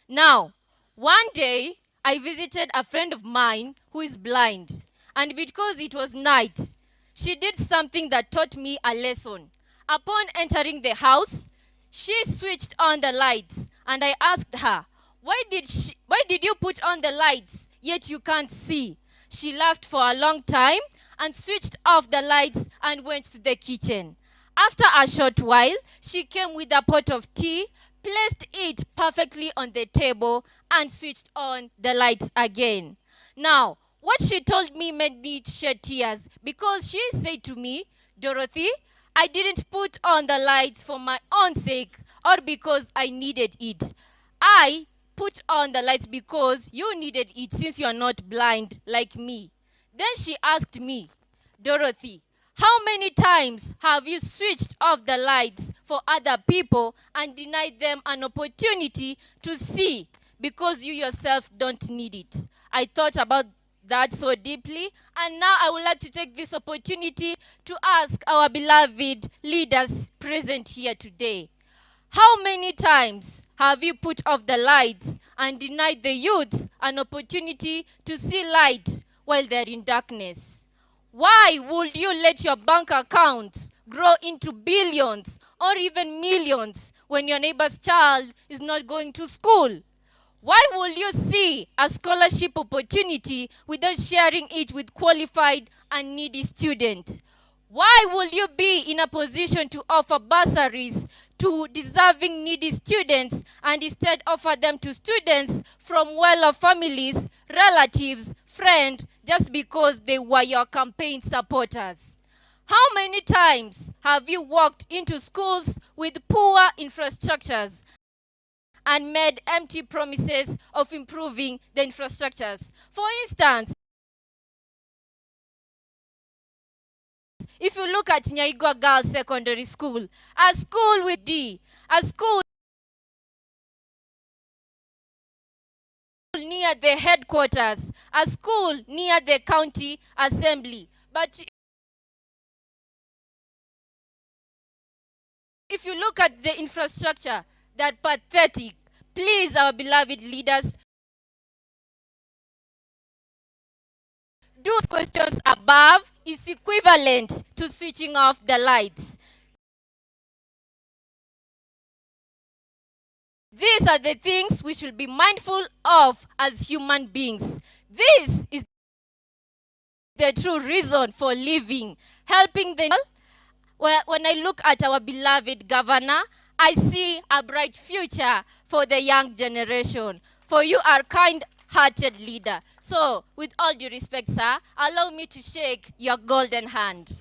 Now, one day, I visited a friend of mine who is blind. And because it was night, she did something that taught me a lesson. Upon entering the house, she switched on the lights. And I asked her, why did you put on the lights, yet you can't see? She laughed for a long time and switched off the lights and went to the kitchen. After a short while, she came with a pot of tea, placed it perfectly on the table, and switched on the lights again. Now, what she told me made me shed tears because she said to me, Dorothy, I didn't put on the lights for my own sake or because I needed it. I put on the lights because you needed it since you are not blind like me. Then she asked me, Dorothy, how many times have you switched off the lights for other people and denied them an opportunity to see because you yourself don't need it? I thought about that so deeply, and now I would like to take this opportunity to ask our beloved leaders present here today. How many times have you put off the lights and denied the youth an opportunity to see light while they're in darkness? Why would you let your bank accounts grow into billions or even millions when your neighbor's child is not going to school? Why will you see a scholarship opportunity without sharing it with qualified and needy students? Why will you be in a position to offer bursaries to deserving needy students and instead offer them to students from well-off families, relatives, friends, just because they were your campaign supporters? How many times have you walked into schools with poor infrastructures and made empty promises of improving the infrastructures? For instance, if you look at Nyaigwa Girls Secondary School, a school with D, a school near the headquarters, a school near the county assembly. But if you look at the infrastructure, that pathetic. Please, our beloved leaders, those questions above is equivalent to switching off the lights. These are the things we should be mindful of as human beings. This is the true reason for living, helping the. When I look at our beloved governor, I see a bright future for the young generation. For you are kind-hearted leader. So, with all due respect, sir, allow me to shake your golden hand.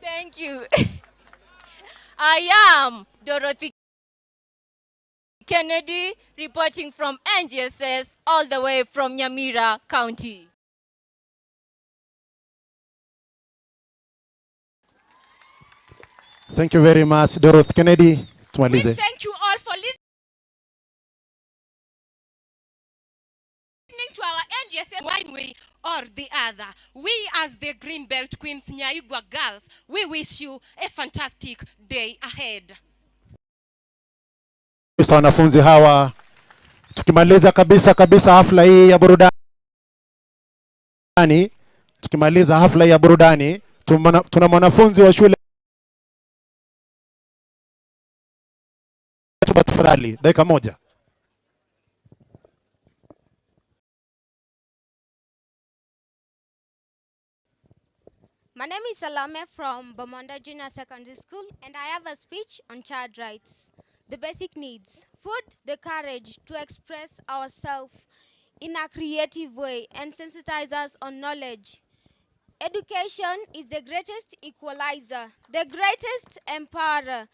Thank you. I am Dorothy Kennedy, reporting from NGSS, all the way from Nyamira County. Thank you very much, Dorothy Kennedy. Tumalize. Thank you all for listening to our NGSS. One way or the other, we as the Greenbelt Queens Nyaigwa girls, we wish you a fantastic day ahead. Wanafunzi hawa, tukimaliza kabisa hafla hii ya burudani, tuna mwanafunzi wa shule. Tafadhali, dakika moja. My name is Salame from Bamonda Junior Secondary School, and I have a speech on child rights. The basic needs: food, the courage to express ourselves in a creative way and sensitize us on knowledge. Education is the greatest equalizer, the greatest empowerer,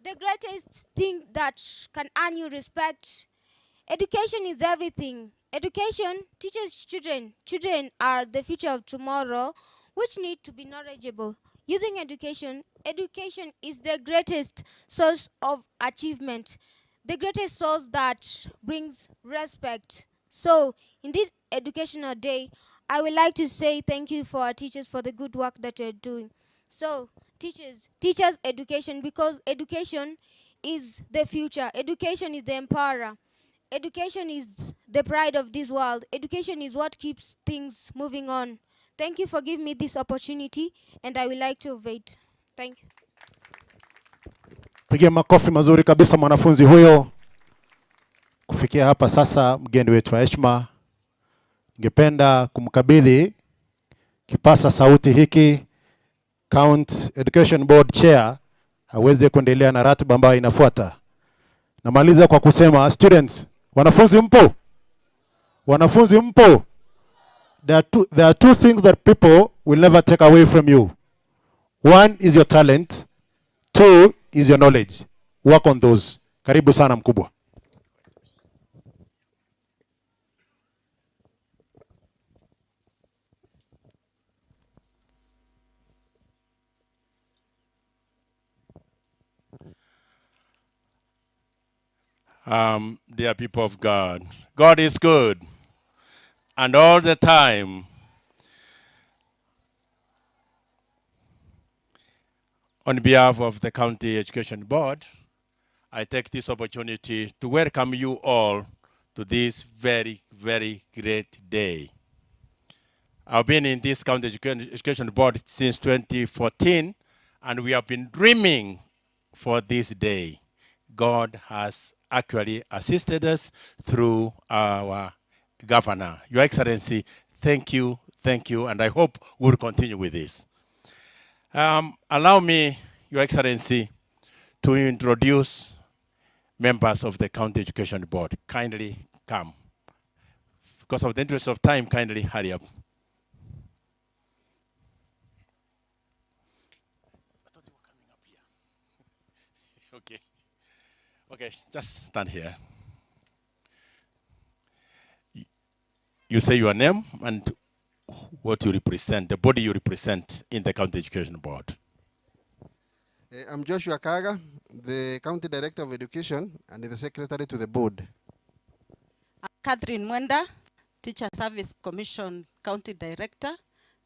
the greatest thing that can earn you respect. Education is everything. Education teaches children. Children are the future of tomorrow, which need to be knowledgeable. Using education, education is the greatest source of achievement, the greatest source that brings respect. So, in this educational day, I would like to say thank you for our teachers for the good work that you're doing. So, teachers education, because education is the future. Education is the empowerer. Education is the pride of this world. Education is what keeps things moving on. Thank you for giving me this opportunity, and I would like to wait. Thank you. Pigia makofi mazuri kabisa mwanafunzi huyo. Kufikia hapa sasa, mgeni wetu wa heshima, ningependa kumkabidhi kipasa sauti hiki County Education Board Chair aweze kuendelea na ratiba ambayo inafuata. Namaliza kwa kusema, students, wanafunzi mpo? Wanafunzi mpo? There are two things that people will never take away from you. One is your talent. Two is your knowledge. Work on those. Karibu sana mkubwa. Dear people of God, God is good. And all the time, on behalf of the County Education Board, I take this opportunity to welcome you all to this very, very great day. I've been in this County Education Board since 2014, and we have been dreaming for this day. God has actually assisted us through our Governor. Your Excellency, thank you, and I hope we'll continue with this. Allow me, Your Excellency, to introduce members of the County Education Board. Kindly come. Because of the interest of time, kindly hurry up. I thought you were coming up here. Okay. Okay, just stand here. You say your name and what you represent, the body you represent in the County Education Board. I'm Joshua Kaga, the County Director of Education and the Secretary to the board. Catherine Mwenda, Teacher Service Commission County Director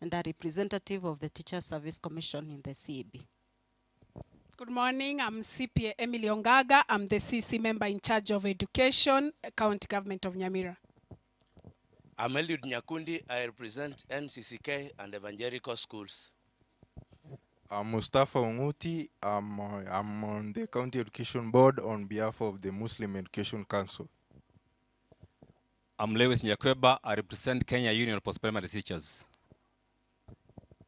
and a representative of the Teacher Service Commission in the CEB. Good morning, I'm CPA Emily Ongaga. I'm the CC member in charge of education, County Government of Nyamira. I'm Eliud Nyakundi. I represent NCCK and Evangelical Schools. I'm Mustafa Unguti. I'm on the County Education Board on behalf of the Muslim Education Council. I'm Lewis Nyakweba. I represent Kenya Union of Post-Primary Teachers.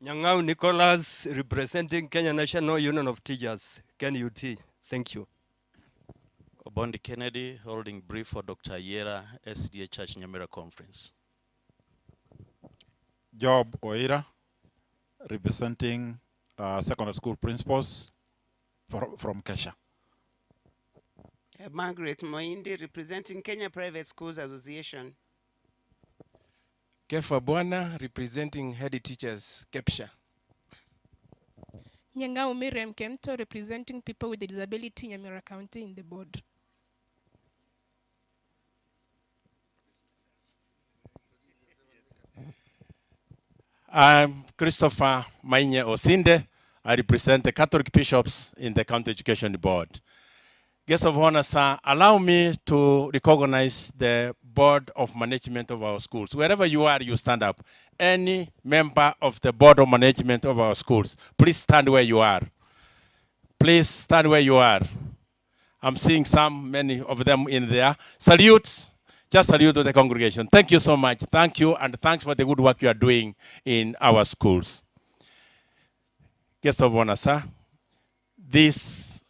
Nyangau Nicholas, representing Kenya National Union of Teachers, KNUT. Thank you. Obondi Kennedy, holding brief for Dr. Yera, SDA Church Nyamira Conference. Job Oira, representing secondary school principals from Kesha. Margaret Moindi, representing Kenya Private Schools Association. Kefa Bwana, representing head teachers, Kepsha. Nyangau Miriam Kemto, representing people with disability in Nyamira County in the board. I'm Christopher Mainye Osinde. I represent the Catholic bishops in the County Education Board. Guests of honor, sir, allow me to recognize the board of management of our schools. Wherever you are, you stand up. Any member of the board of management of our schools, please stand where you are. Please stand where you are. I'm seeing many of them in there. Salute. Just salute to the congregation. Thank you so much. Thank you, and thanks for the good work you are doing in our schools. Guests of honor, sir, this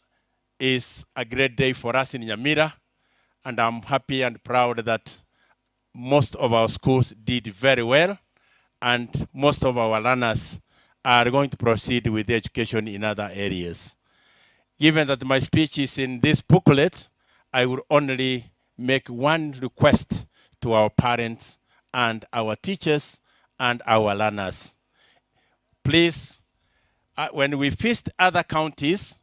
is a great day for us in Nyamira, and I'm happy and proud that most of our schools did very well, and most of our learners are going to proceed with education in other areas. Given that my speech is in this booklet, I will only make one request to our parents and our teachers and our learners. Please, when we visit other counties,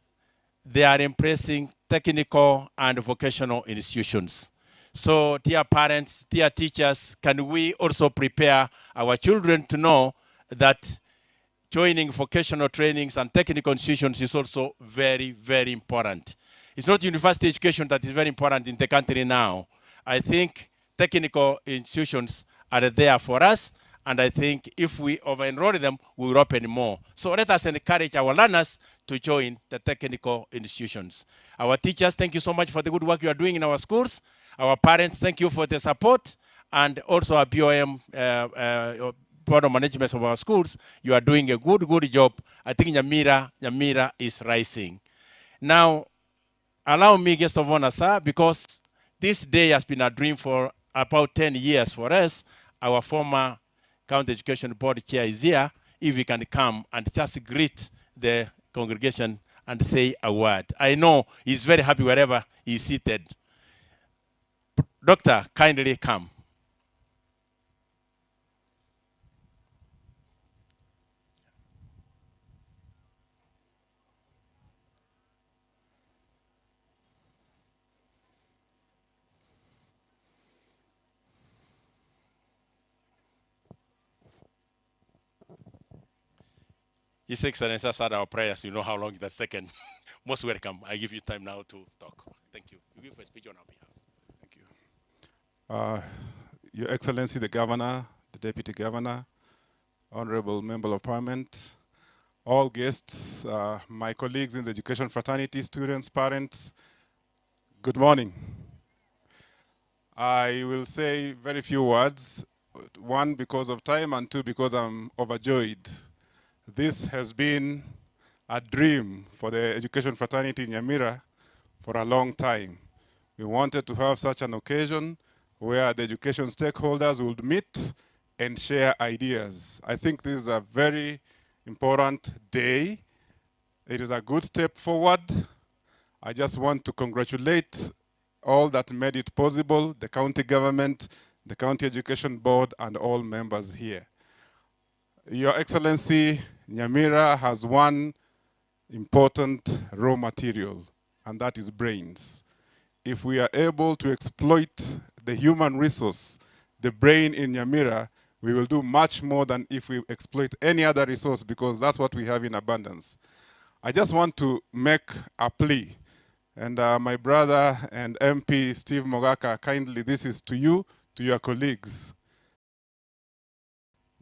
they are embracing technical and vocational institutions. So, dear parents, dear teachers, can we also prepare our children to know that joining vocational trainings and technical institutions is also very, very important. It's not university education that is very important in the country now. I think technical institutions are there for us, and I think if we over-enroll them, we will open more. So let us encourage our learners to join the technical institutions. Our teachers, thank you so much for the good work you are doing in our schools. Our parents, thank you for the support. And also our BOM, Board of Management of our schools, you are doing a good job. I think Nyamira is rising. Now, allow me, guest of honor, sir, because this day has been a dream for about 10 years for us. Our former County Education Board chair is here. If we can come and just greet the congregation and say a word. I know he's very happy wherever he's seated. Doctor, kindly come. His Excellency has had our prayers. You know how long is the second. Most welcome. I give you time now to talk. Thank you. You give a speech on our behalf. Thank you. Your Excellency, the Governor, the Deputy Governor, Honorable Member of Parliament, all guests, my colleagues in the education fraternity, students, parents, good morning. I will say very few words. One, because of time, and two, because I'm overjoyed. This has been a dream for the education fraternity in Nyamira for a long time. We wanted to have such an occasion where the education stakeholders would meet and share ideas. I think this is a very important day. It is a good step forward. I just want to congratulate all that made it possible, the county government, the county education board, and all members here. Your Excellency, Nyamira has one important raw material, and that is brains. If we are able to exploit the human resource, the brain in Nyamira, we will do much more than if we exploit any other resource, because that's what we have in abundance. I just want to make a plea, and my brother and MP Steve Mogaka, kindly, this is to you, to your colleagues.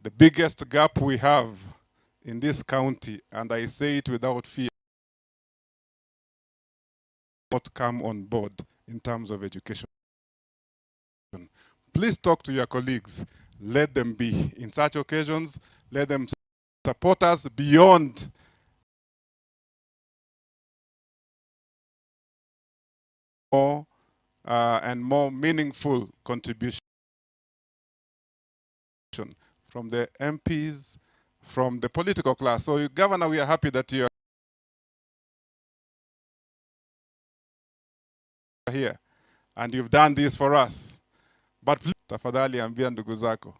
The biggest gap we have in this county, and I say it without fear, not come on board in terms of education. Please talk to your colleagues. Let them be. In such occasions, let them support us beyond more and more meaningful contribution from the MPs, from the political class. So, Governor, we are happy that you are here and you've done this for us. But please, tafadhali ambia ndugu zako.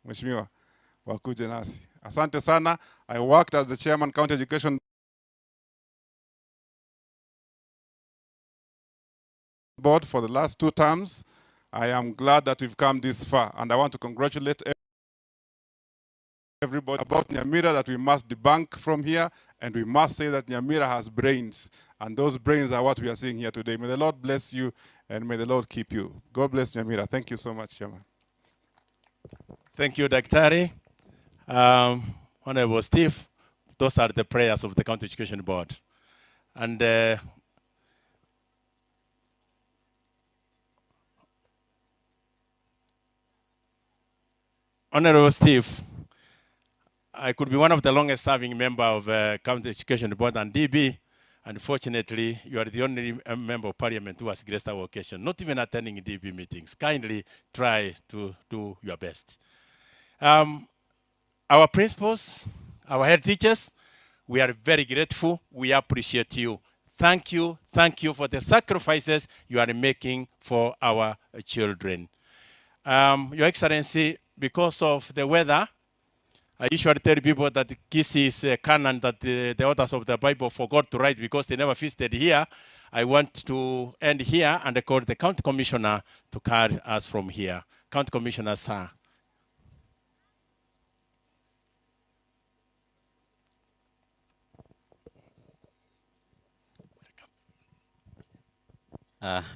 Mheshimiwa, wakuje nasi. Asante sana. I worked as the chairman county education board for the last 2 terms. I am glad that we've come this far, and I want to congratulate everybody about Nyamira, that we must debunk from here, and we must say that Nyamira has brains, and those brains are what we are seeing here today. May the Lord bless you, and may the Lord keep you. God bless Nyamira. Thank you so much, Chairman. Thank you, Daktari. Honorable Steve, those are the prayers of the County Education Board. And Honorable Steve, I could be one of the longest serving member of County Education Board and DB. Unfortunately, you are the only member of Parliament who has graced our occasion, not even attending DB meetings. Kindly try to do your best. Our principals, our head teachers, we are very grateful. We appreciate you. Thank you for the sacrifices you are making for our children. Your Excellency, because of the weather, I usually tell people that this is a canon that the authors of the Bible forgot to write because they never feasted here. I want to end here and call the County Commissioner to carry us from here. County Commissioner, sir.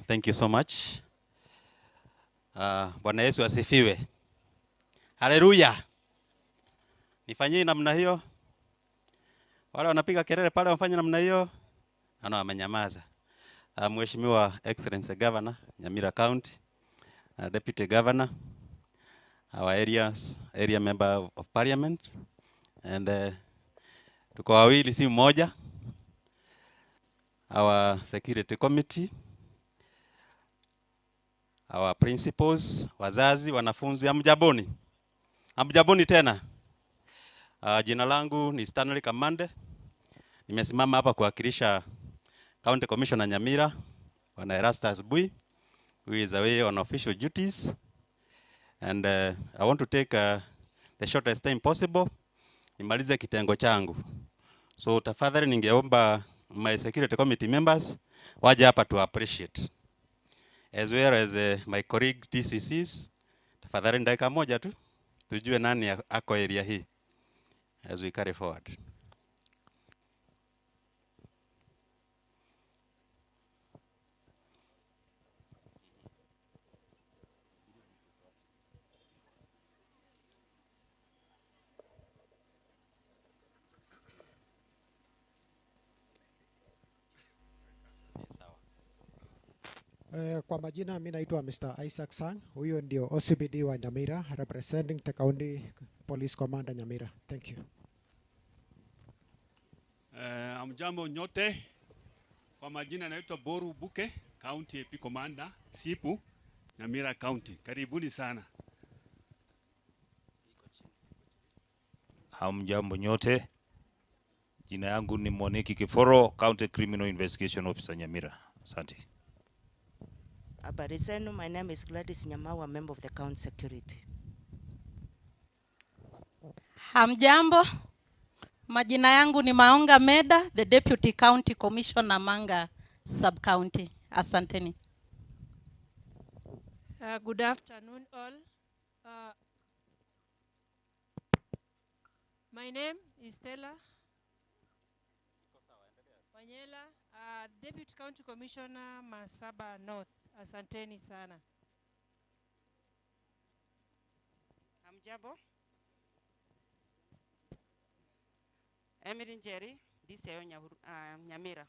Thank you so much. Bwana Yesu asifiwe. Haleluya. Nifanyie namna hiyo. Wale wanapiga kelele pale wafanye namna hiyo. Naona wamenyamaza. Mheshimiwa Excellency Governor, Nyamira County, Deputy Governor, our area member of Parliament, and tuko wawili si mmoja. Our security committee, our principals, wazazi, wanafunzi, hamjaboni. Hamjaboni tena. Jina langu ni Stanley Kamande. Nimesimama hapa kuwakilisha County Commissioner Nyamira, Bwana Erastus Bui, who is away on official duties. And I want to take the shortest time possible nimalize kitengo changu. So tafadhali ningeomba my security committee members waje hapa to appreciate, as well as my colleague TCCs. Tafadhali dakika moja tu tujue nani ako area hii as we carry forward. Kwa majina mimi naitwa Mr. Isaac Sang. Huyo ndio OCPD wa Nyamira, representing the County Police Commander Nyamira. Thank you. Amjambo nyote. Kwa majina naitwa Boru Buke, County AP Commander, Sipu, Nyamira County. Karibuni sana. Hamjambo nyote. Jina yangu ni Moniki Kiforo, County Criminal Investigation Officer Nyamira. Asante. Habari zenu, my name is Gladys Nyamawa, member of the County Security. Hamjambo, majina yangu ni Maonga Meda, the Deputy County Commissioner Manga Sub-County. Asanteni. Good afternoon all. My name is Stella Wanyela, Deputy County Commissioner Masaba North. Asanteni sana. Hamjambo. Emily Njeri, DCIO Nyamira.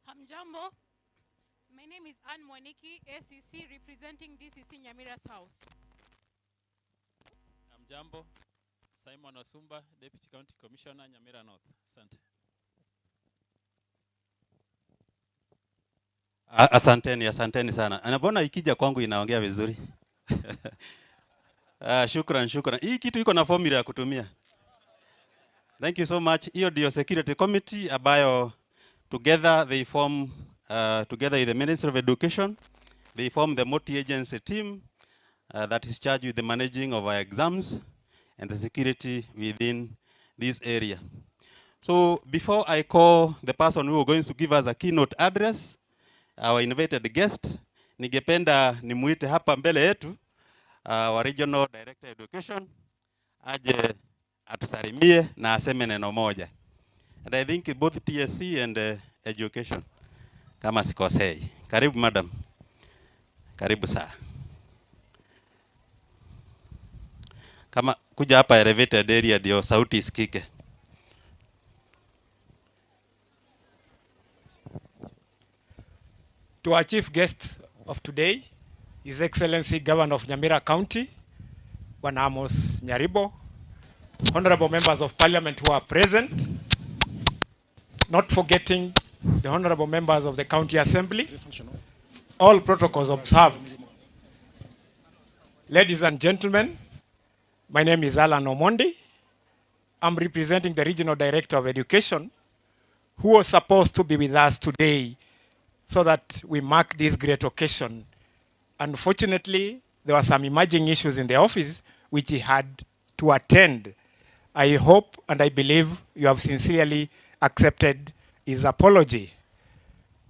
Hamjambo. My name is Anne Mwaniki, ACC, representing DCC Nyamira South. Hamjambo. Simon Osumba, Deputy County Commissioner Nyamira North. Asante. Asanteni sana. Anabona ikija kwangu inaongea vizuri. Shukran. Hii kitu iko na formula ya kutumia. Thank you so much. Hiyo ndio Security Committee ambayo together they form together with the Ministry of Education, they form the multi-agency team that is charged with the managing of our exams and the security within this area. So before I call the person who is going to give us a keynote address, our invited guest, ningependa nimuite hapa mbele yetu our Regional Director Education aje atusalimie na aseme neno moja. And I think both TSC and Education, kama sikosei. Karibu madam. Karibu saa. Kama kuja hapa elevated area ndio sauti isikike. To our chief guest of today, His Excellency Governor of Nyamira County, Bwana Amos Nyaribo, honorable members of Parliament who are present, not forgetting the honorable members of the County Assembly, all protocols observed. Ladies and gentlemen, my name is Alan Omondi. I'm representing the Regional Director of Education, who was supposed to be with us today so that we mark this great occasion. Unfortunately, there were some emerging issues in the office which he had to attend. I hope and I believe you have sincerely accepted his apology.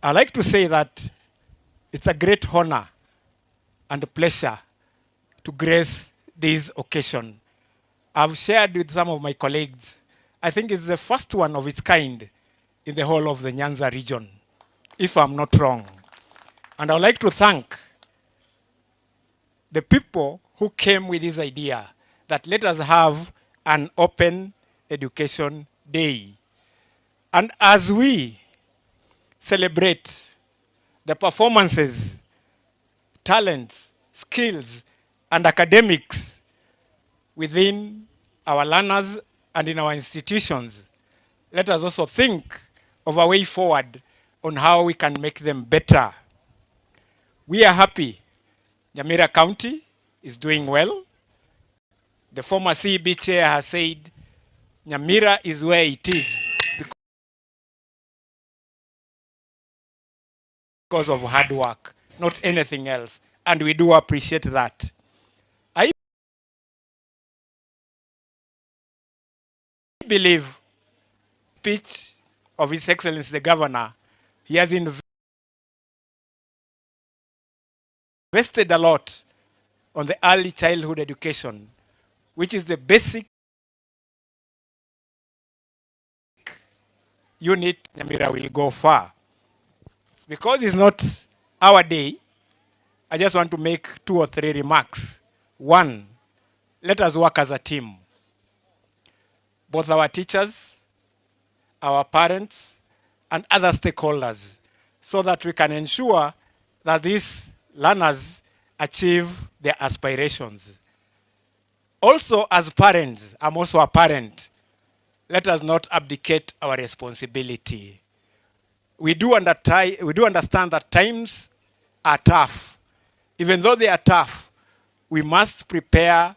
I'd like to say that it's a great honor and a pleasure to grace this occasion. I've shared with some of my colleagues, I think it's the first one of its kind in the whole of the Nyanza region, if I'm not wrong. And I would like to thank the people who came with this idea that let us have an open education day. And as we celebrate the performances, talents, skills, and academics within our learners and in our institutions, let us also think of a way forward on how we can make them better. We are happy Nyamira County is doing well. The former CEB chair has said Nyamira is where it is because of hard work, not anything else. And we do appreciate that. I believe speech of His Excellency the Governor, he has invested a lot on the early childhood education, which is the basic unit. Nyamira will go far. Because it's not our day, I just want to make 2 or 3 remarks. One, let us work as a team. Both our teachers, our parents, and other stakeholders, so that we can ensure that these learners achieve their aspirations. Also, as parents, I'm also a parent, let us not abdicate our responsibility. We do understand that times are tough. Even though they are tough, we must prepare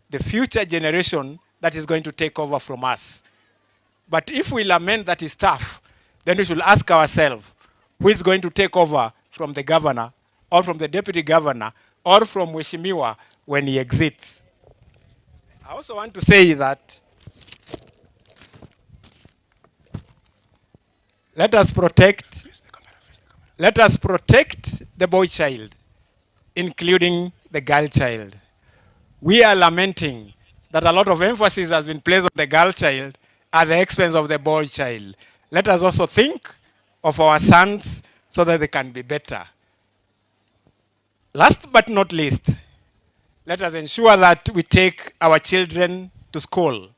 the future generation that is going to take over from us. But if we lament that is tough, then we should ask ourselves, who is going to take over from the governor, or from the deputy governor, or from Mheshimiwa when he exits? I also want to say that let us protect the boy child, including the girl child. We are lamenting that a lot of emphasis has been placed on the girl child at the expense of the boy child. Let us also think of our sons so that they can be better. Last but not least, let us ensure that we take our children to school.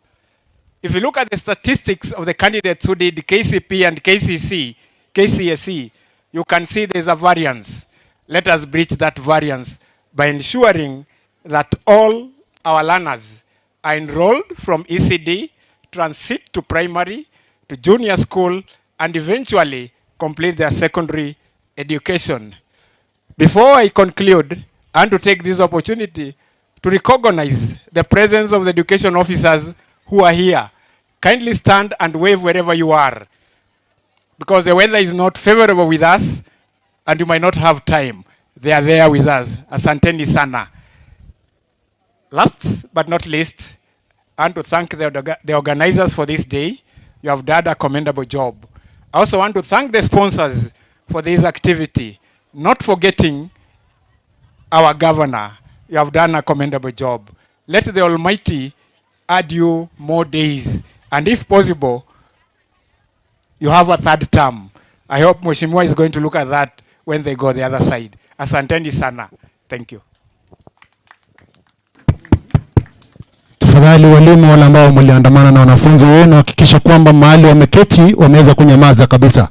If you look at the statistics of the candidates who did KCP and KCSE, you can see there's a variance. Let us breach that variance by ensuring that all our learners are enrolled from ECD, transit to primary, to junior school, and eventually complete their secondary education. Before I conclude, I want to take this opportunity to recognize the presence of the education officers who are here. Kindly stand and wave wherever you are, because the weather is not favorable with us and you might not have time. They are there with us. Asanteni sana. Last but not least, I want to thank the organizers for this day. You have done a commendable job. I also want to thank the sponsors for this activity, not forgetting our governor. You have done a commendable job. Let the Almighty add you more days, and if possible, you have a third term. I hope Mheshimiwa is going to look at that when they go the other side. Asanteni sana. Thank you. Tafadhali walimu wale ambao mliandamana na wanafunzi wenu, hakikisha kwamba mahali wameketi wameweza kunyamaza kabisa.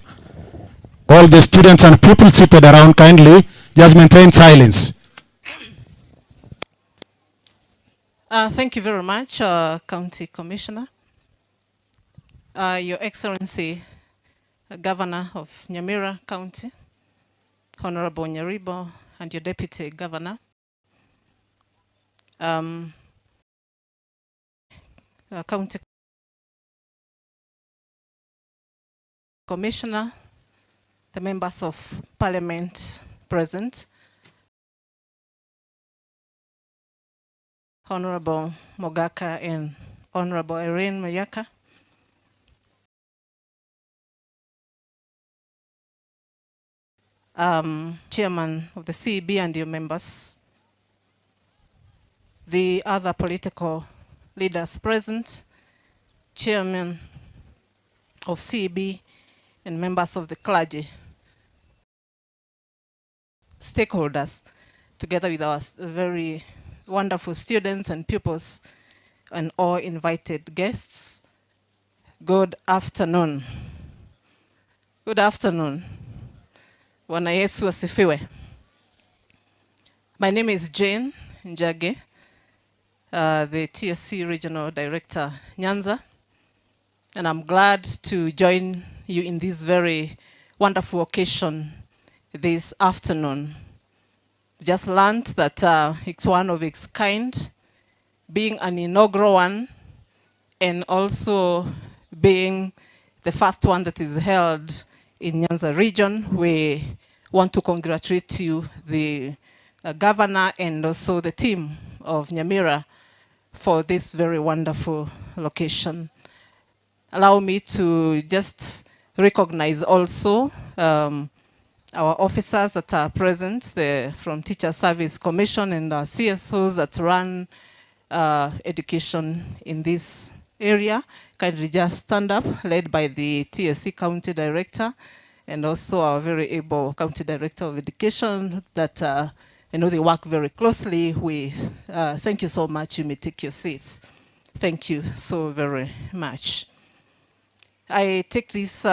All the students and people seated around, kindly just maintain silence. Thank you very much, County Commissioner. Your Excellency, Governor of Nyamira County, Honorable Nyaribo, and your Deputy Governor. County Commissioner, the members of Parliament present, Honorable Mogaka and Honorable Irene Mayaka, Chairman of the CEB and your members, the other political leaders present, Chairman of CEB and members of the clergy, stakeholders, together with our very wonderful students and pupils and all invited guests. Good afternoon. Good afternoon. Bwana Yesu asifiwe. My name is Jane Njage, the TSC Regional Director Nyanza, and I'm glad to join you in this very wonderful occasion this afternoon. Just learned that it's one of its kind, being an inaugural one, and also being the first one that is held in Nyanza region. We want to congratulate you, the governor, and also the team of Nyamira for this very wonderful location. Allow me to just recognize also our officers that are present from Teacher Service Commission and our CSOs that run education in this area. Kindly just stand up, led by the TSC County Director and also our very able County Director of Education that I know they work very closely with. Thank you so much. You may take your seats. Thank you so very much. I take this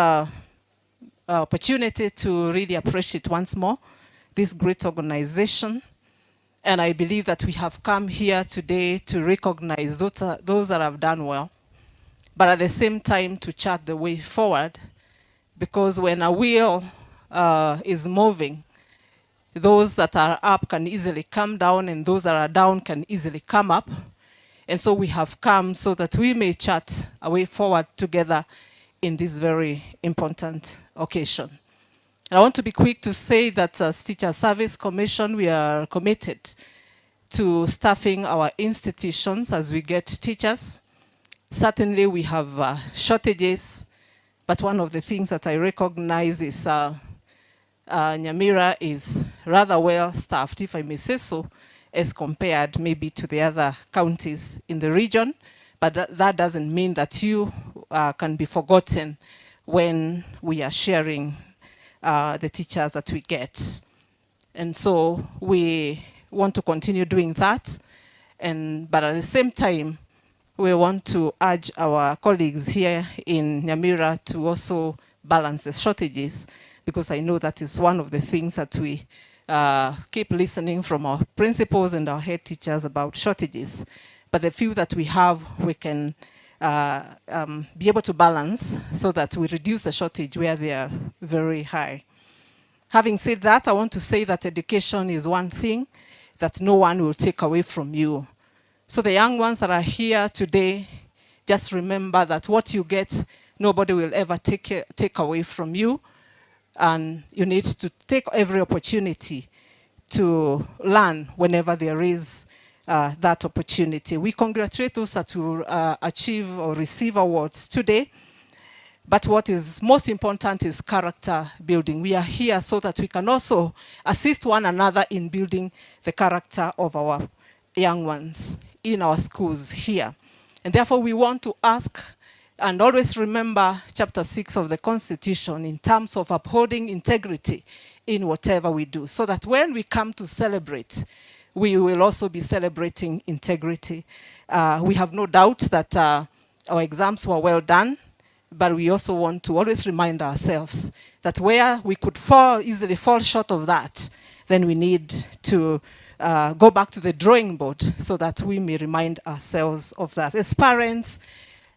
opportunity to really appreciate once more this great organization. And I believe that we have come here today to recognize those that have done well, but at the same time to chart the way forward, because when a wheel is moving, those that are up can easily come down and those that are down can easily come up. And so we have come so that we may chart a way forward together in this very important occasion. And I want to be quick to say that as Teacher Service Commission, we are committed to staffing our institutions as we get teachers. Certainly we have shortages, but one of the things that I recognize is Nyamira is rather well staffed, if I may say so, as compared maybe to the other counties in the region. But that doesn't mean that you can be forgotten when we are sharing the teachers that we get. And so we want to continue doing that. But at the same time, we want to urge our colleagues here in Nyamira to also balance the shortages, because I know that is one of the things that we keep listening from our principals and our head teachers about shortages. But the few that we have, we can be able to balance so that we reduce the shortage where they are very high. Having said that, I want to say that education is one thing that no one will take away from you. So the young ones that are here today, just remember that what you get, nobody will ever take away from you. And you need to take every opportunity to learn whenever there is that opportunity. We congratulate those that will achieve or receive awards today. But what is most important is character building. We are here so that we can also assist one another in building the character of our young ones in our schools here. And therefore we want to ask and always remember chapter 6 of the Constitution in terms of upholding integrity in whatever we do, so that when we come to celebrate, we will also be celebrating integrity. We have no doubt that our exams were well done, but we also want to always remind ourselves that where we could easily fall short of that, then we need to go back to the drawing board so that we may remind ourselves of that. As parents,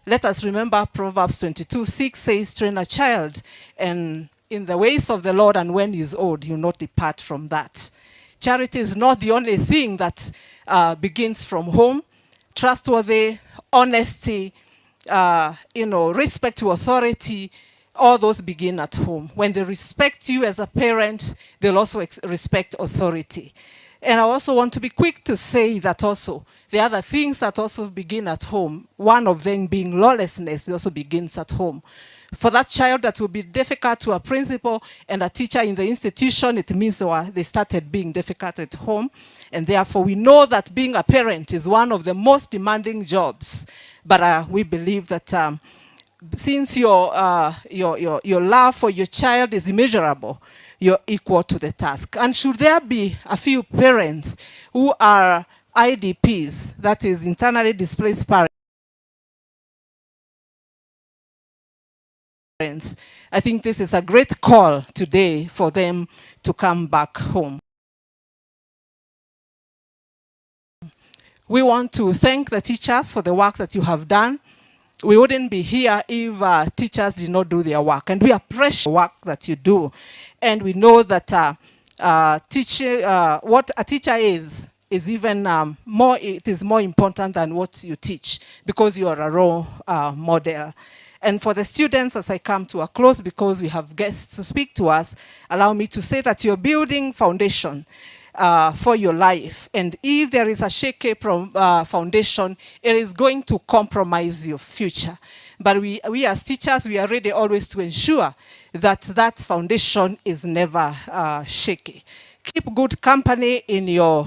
let us remember Proverbs 22:6 says, train a child and in the ways of the Lord, and when he is old, you will not depart from that. Charity is not the only thing that begins from home. Trustworthy, honesty, respect to authority, all those begin at home. When they respect you as a parent, they'll also respect authority. And I also want to be quick to say that also, the other things that also begin at home, one of them being lawlessness, also begins at home. For that child that will be difficult to a principal and a teacher in the institution, it means they started being difficult at home. And therefore we know that being a parent is one of the most demanding jobs. But we believe that since your love for your child is immeasurable, you're equal to the task. And should there be a few parents who are IDPs, that is internally displaced parents, I think this is a great call today for them to come back home. We want to thank the teachers for the work that you have done. We wouldn't be here if teachers did not do their work, and we appreciate the work that you do. And we know that what a teacher is even more, it is more important than what you teach, because you are a role model. And for the students, as I come to a close, because we have guests to speak to us, allow me to say that you're building foundation for your life. And if there is a shaky foundation, it is going to compromise your future. But we as teachers, we are ready always to ensure that that foundation is never shaky. Keep good company in your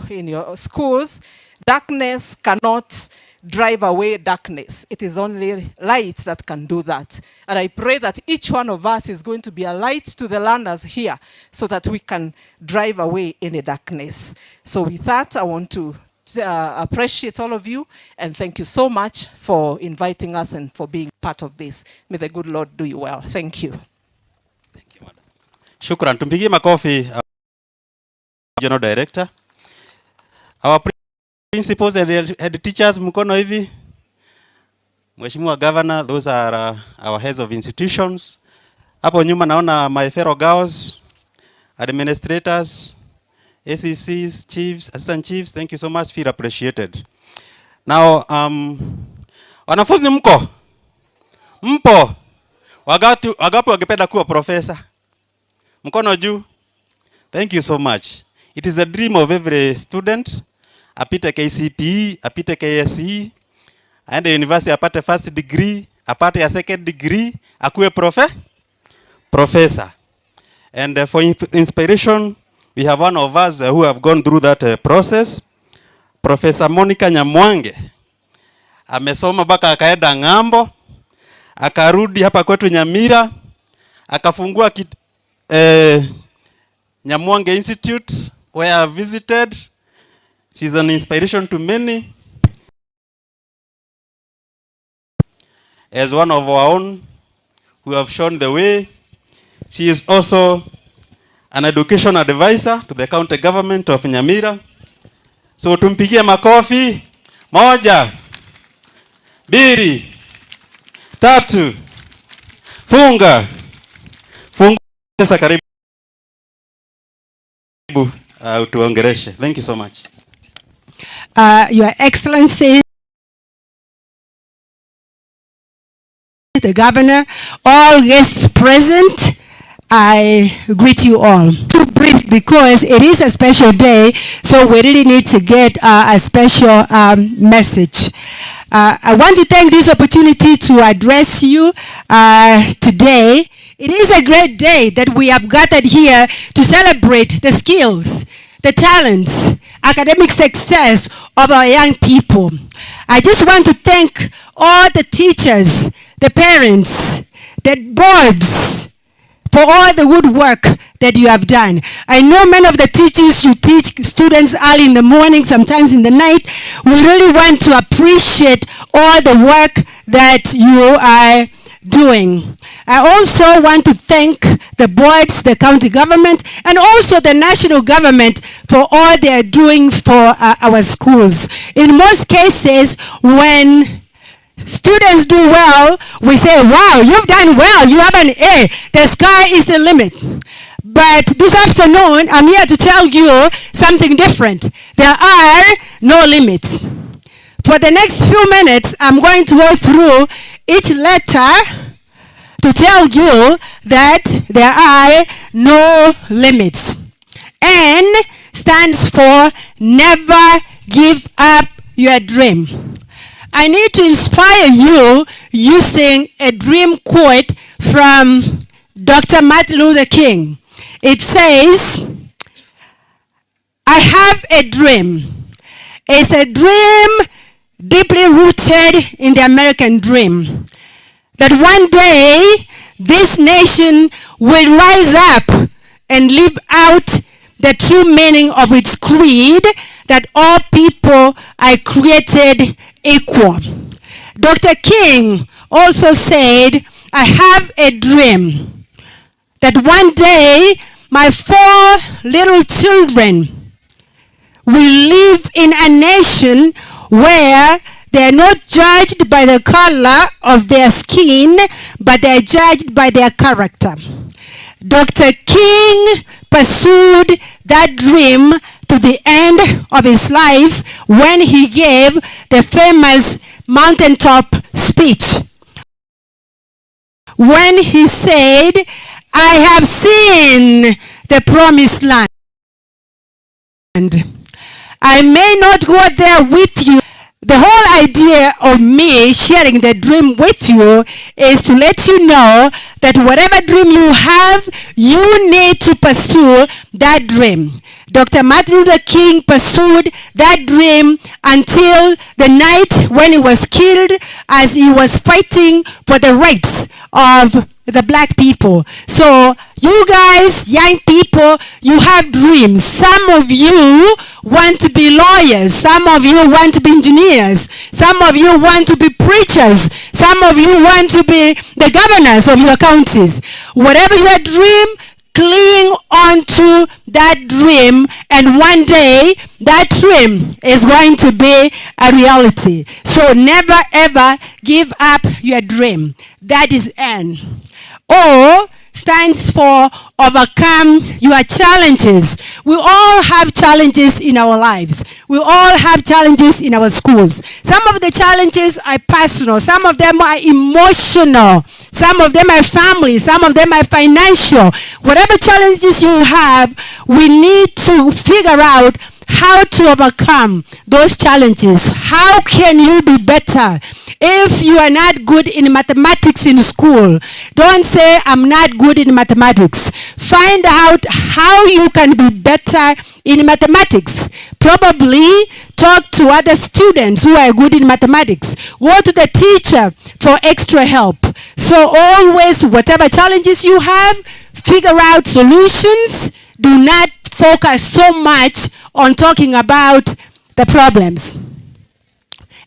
schools. Darkness cannot drive away darkness. It is only light that can do that. And I pray that each one of us is going to be a light to the learners here, so that we can drive away any darkness. So with that, I want to appreciate all of you, and thank you so much for inviting us and for being part of this. May the good Lord do you well. Thank you. Thank you, madam. Shukran. Tumpigie makofi Regional Director. Our principals and head teachers, mkono hivi. Mheshimiwa Governor, those are our heads of institutions. Hapo nyuma naona my fellow girls, administrators, ACCs, chiefs, assistant chiefs, thank you so much, feel appreciated. Now, wanafunzi mko? Mpo? Wagapi wangependa kuwa professor? Mkono juu. Thank you so much. It is a dream of every student. Apite KCPE, apite KSE, aende university apate first degree, apate a second degree, akuwe professor. And for inspiration, we have one of us who have gone through that process. Professor Monica Nyamwange. Amesoma mpaka akaenda ng'ambo, akarudi hapa kwetu Nyamira, akafungua Nyamwange Institute, where I visited. She's an inspiration to many. As one of our own who have shown the way. She is also an education advisor to the county government of Nyamira. So tumpigie makofi. Moja, mbili, tatu. Funga. Pesa karibu. Tuongereshe. Thank you so much. Your Excellency, the Governor, all guests present, I greet you all. Too brief because it is a special day, so we really need to get a special message. I want to take this opportunity to address you today. It is a great day that we have gathered here to celebrate the skills, the talents, academic success of our young people. I just want to thank all the teachers, the parents, the boards, for all the good work that you have done. I know many of the teachers, you teach students early in the morning, sometimes in the night. We really want to appreciate all the work that you are doing. I also want to thank the boards, the county government, and also the national government for all they are doing for our schools. In most cases, when students do well, we say, wow, you've done well, you have an A, the sky is the limit. But this afternoon, I'm here to tell you something different. There are no limits. For the next few minutes, I'm going to go through each letter to tell you that there are no limits. N stands for never give up your dream. I need to inspire you using a dream quote from Dr. Martin Luther King. It says, I have a dream. It's a dream deeply rooted in the American dream. That one day, this nation will rise up and live out the true meaning of its creed, that all people are created equal. Dr. King also said, I have a dream that one day my 4 little children will live in a nation where they are not judged by the color of their skin, but they are judged by their character. Dr. King pursued that dream to the end of his life when he gave the famous mountaintop speech. When he said, I have seen the promised land. I may not go there with you. The whole idea of me sharing the dream with you is to let you know that whatever dream you have, you need to pursue that dream. Dr. Martin Luther King pursued that dream until the night when he was killed, as he was fighting for the rights of the black people. So you guys, young people, you have dreams. Some of you want to be lawyers. Some of you want to be engineers. Some of you want to be preachers. Some of you want to be the governors of your counties. Whatever your dream, cling on to that dream, and one day that dream is going to be a reality. So never ever give up your dream. That is N. O stands for overcome your challenges. We all have challenges in our lives. We all have challenges in our schools. Some of the challenges are personal. Some of them are emotional. Some of them are family. Some of them are financial. Whatever challenges you have, we need to figure out how to overcome those challenges. How can you be better? If you are not good in mathematics in school, don't say, I'm not good in mathematics. Find out how you can be better in mathematics. Probably talk to other students who are good in mathematics. Go to the teacher for extra help. So always, whatever challenges you have, figure out solutions. Do not focus so much on talking about the problems.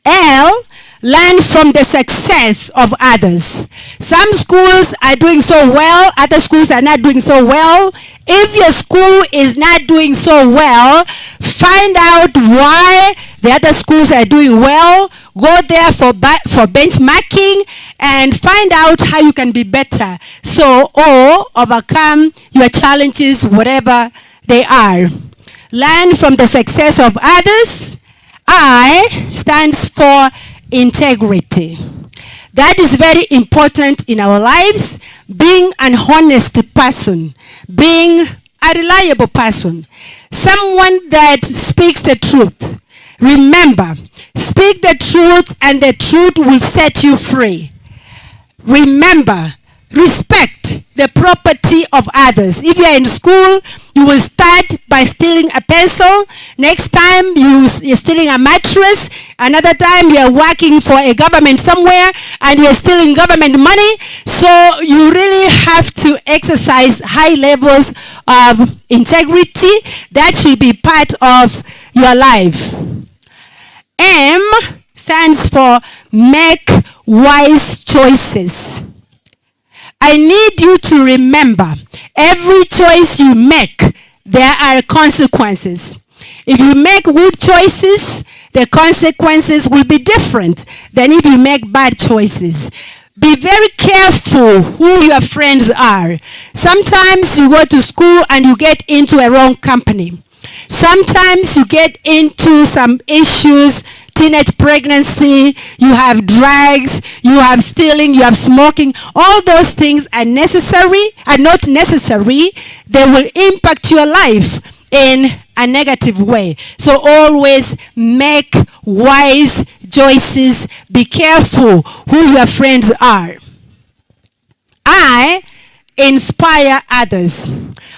L, learn from the success of others. Some schools are doing so well, other schools are not doing so well. If your school is not doing so well, find out why the other schools are doing well. Go there for benchmarking and find out how you can be better. So, O, overcome your challenges, whatever they are. Learn from the success of others. I stands for integrity. That is very important in our lives. Being an honest person. Being a reliable person. Someone that speaks the truth. Remember, speak the truth and the truth will set you free. Remember, respect the property of others. If you are in school, you will start by stealing a pencil. Next time, you're stealing a mattress. Another time, you're working for a government somewhere and you're stealing government money. So you really have to exercise high levels of integrity. That should be part of your life. M stands for make wise choices. I need you to remember, every choice you make, there are consequences. If you make good choices, the consequences will be different than if you make bad choices. Be very careful who your friends are. Sometimes you go to school and you get into a wrong company. Sometimes you get into some issues, teenage pregnancy, you have drugs, you have stealing, you have smoking. All those things are not necessary. They will impact your life in a negative way. So always make wise choices. Be careful who your friends are. I inspire others.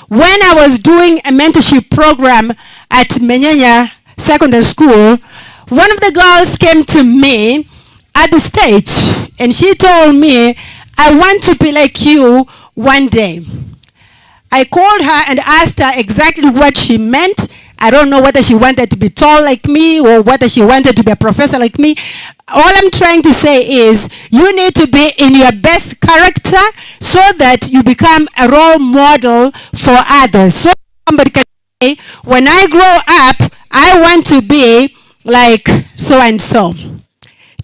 When I was doing a mentorship program at Menyenya Secondary School, one of the girls came to me at the stage and she told me, I want to be like you one day. I called her and asked her exactly what she meant. I don't know whether she wanted to be tall like me or whether she wanted to be a professor like me. All I'm trying to say is you need to be in your best character so that you become a role model for others. So somebody can say, when I grow up, I want to be like so and so.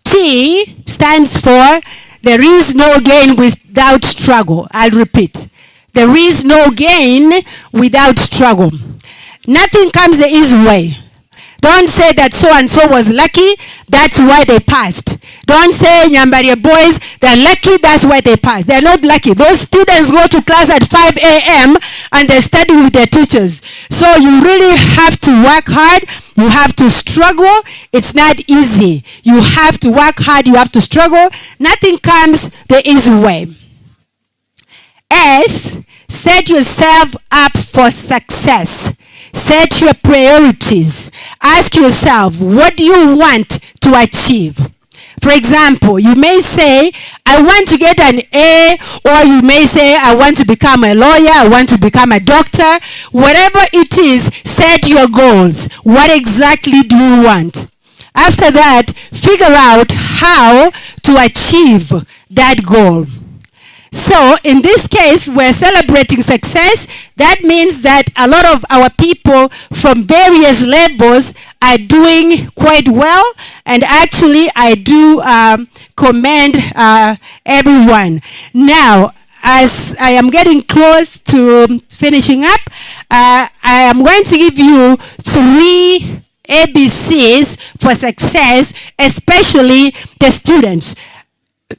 T stands for there is no gain without struggle. I'll repeat. There is no gain without struggle. Nothing comes the easy way. Don't say that so and so was lucky, that's why they passed. Don't say Nyamira boys, they're lucky, that's why they passed. They're not lucky. Those students go to class at 5 a.m. and they study with their teachers. So you really have to work hard. You have to struggle. It's not easy. You have to work hard. You have to struggle. Nothing comes the easy way. S, set yourself up for success. Set your priorities. Ask yourself, what do you want to achieve? For example, you may say, I want to get an A, or you may say, I want to become a lawyer, I want to become a doctor. Whatever it is, set your goals. What exactly do you want? After that, figure out how to achieve that goal. So in this case, we're celebrating success. That means that a lot of our people from various levels are doing quite well. And actually, I do commend everyone. Now, as I am getting close to finishing up, I am going to give you 3 ABCs for success, especially the students.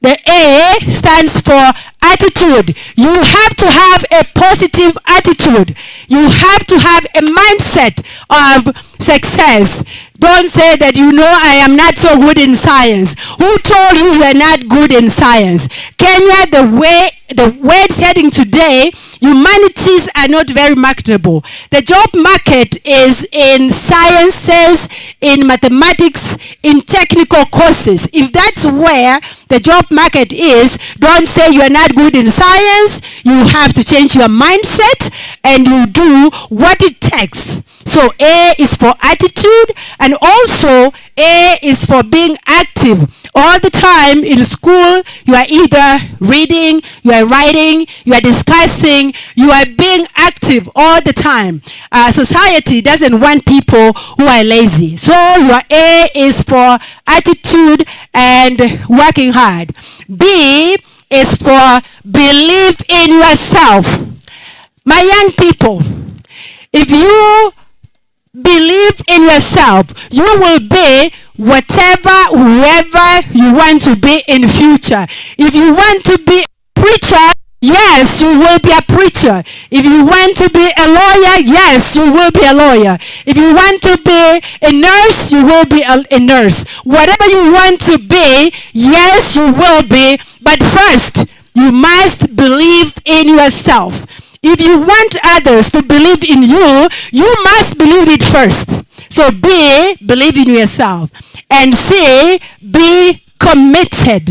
The A stands for attitude. You have to have a positive attitude. You have to have a mindset of success. Don't say that, I am not so good in science. Who told you are not good in science? Kenya, the way it's heading today, humanities are not very marketable. The job market is in sciences, in mathematics, in technical courses. If that's where the job market is, don't say you are not good in science. You have to change your mindset and you do what it takes. So A is for attitude, and also A is for being active. All the time in school, you are either reading, you are writing, you are discussing, you are being active all the time. Society doesn't want people who are lazy. So your A is for attitude and working hard. B is for believe in yourself. My young people, if you believe in yourself, you will be whoever you want to be in future. If you want to be a preacher, yes, you will be a preacher. If you want to be a lawyer, yes, you will be a lawyer. If you want to be a nurse, you will be a nurse. Whatever you want to be, yes, you will be. But first, you must believe in yourself. If you want others to believe in you, you must believe it first. So B, believe in yourself. And C, be committed.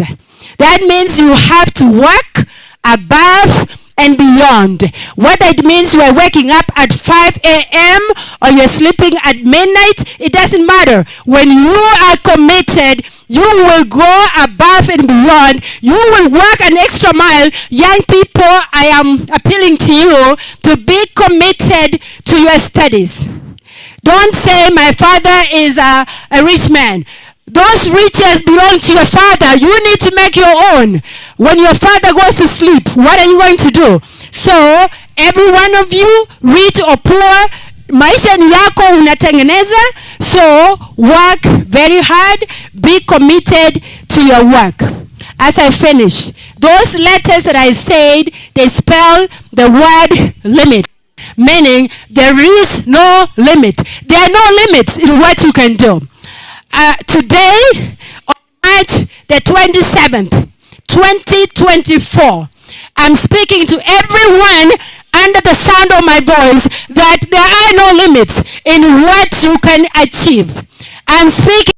That means you have to work above and beyond. Whether it means you are waking up at 5 a.m. or you're sleeping at midnight, it doesn't matter. When you are committed, you will go above and beyond. You will work an extra mile. Young people, I am appealing to you to be committed to your studies. Don't say my father is a rich man. Those riches belong to your father. You need to make your own. When your father goes to sleep, what are you going to do? So, every one of you, rich or poor, maisha ni yako unatengeneza. So, work very hard. Be committed to your work. As I finish, those letters that I said, they spell the word limit. Meaning, there is no limit. There are no limits in what you can do. Today, on March the 27th, 2024, I'm speaking to everyone under the sound of my voice that there are no limits in what you can achieve. I'm speaking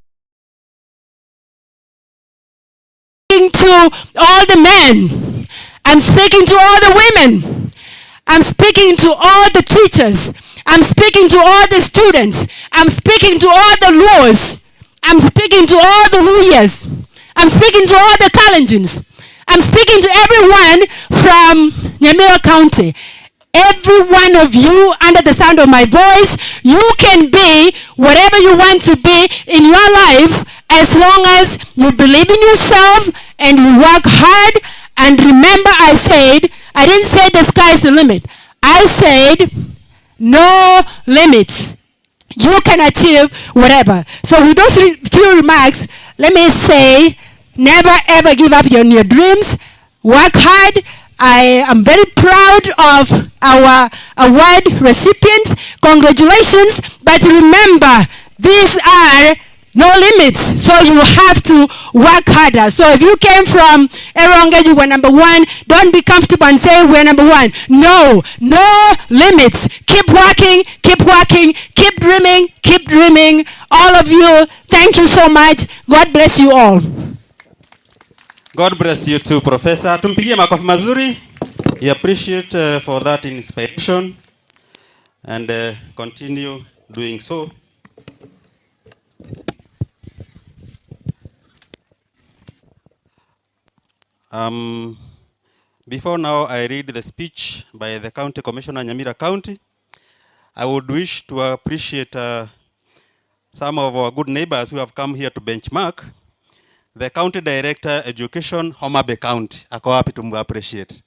to all the men. I'm speaking to all the women. I'm speaking to all the teachers. I'm speaking to all the students. I'm speaking to all the laws. I'm speaking to all the lawyers. I'm speaking to all the Kalenjins. I'm speaking to everyone from Nyamira County. Every one of you under the sound of my voice, you can be whatever you want to be in your life as long as you believe in yourself and you work hard. And remember, I didn't say the sky is the limit. I said no limits. You can achieve whatever. So with those few remarks, let me say, never ever give up on your dreams. Work hard. I am very proud of our award recipients. Congratulations. But remember, these are no limits. So you have to work harder. So if you came from Eronga, you were number 1, don't be comfortable and say we're number 1. No, no limits. Keep working, keep working, keep dreaming, keep dreaming. All of you, thank you so much. God bless you all. God bless you too, Professor. Tumpigie makofi mazuri. We appreciate for that inspiration and continue doing so. Before now I read the speech by the County Commissioner Nyamira County, I would wish to appreciate some of our good neighbors who have come here to benchmark. The County Director Education, Homa Bay County. Ako wapi tumu appreciate.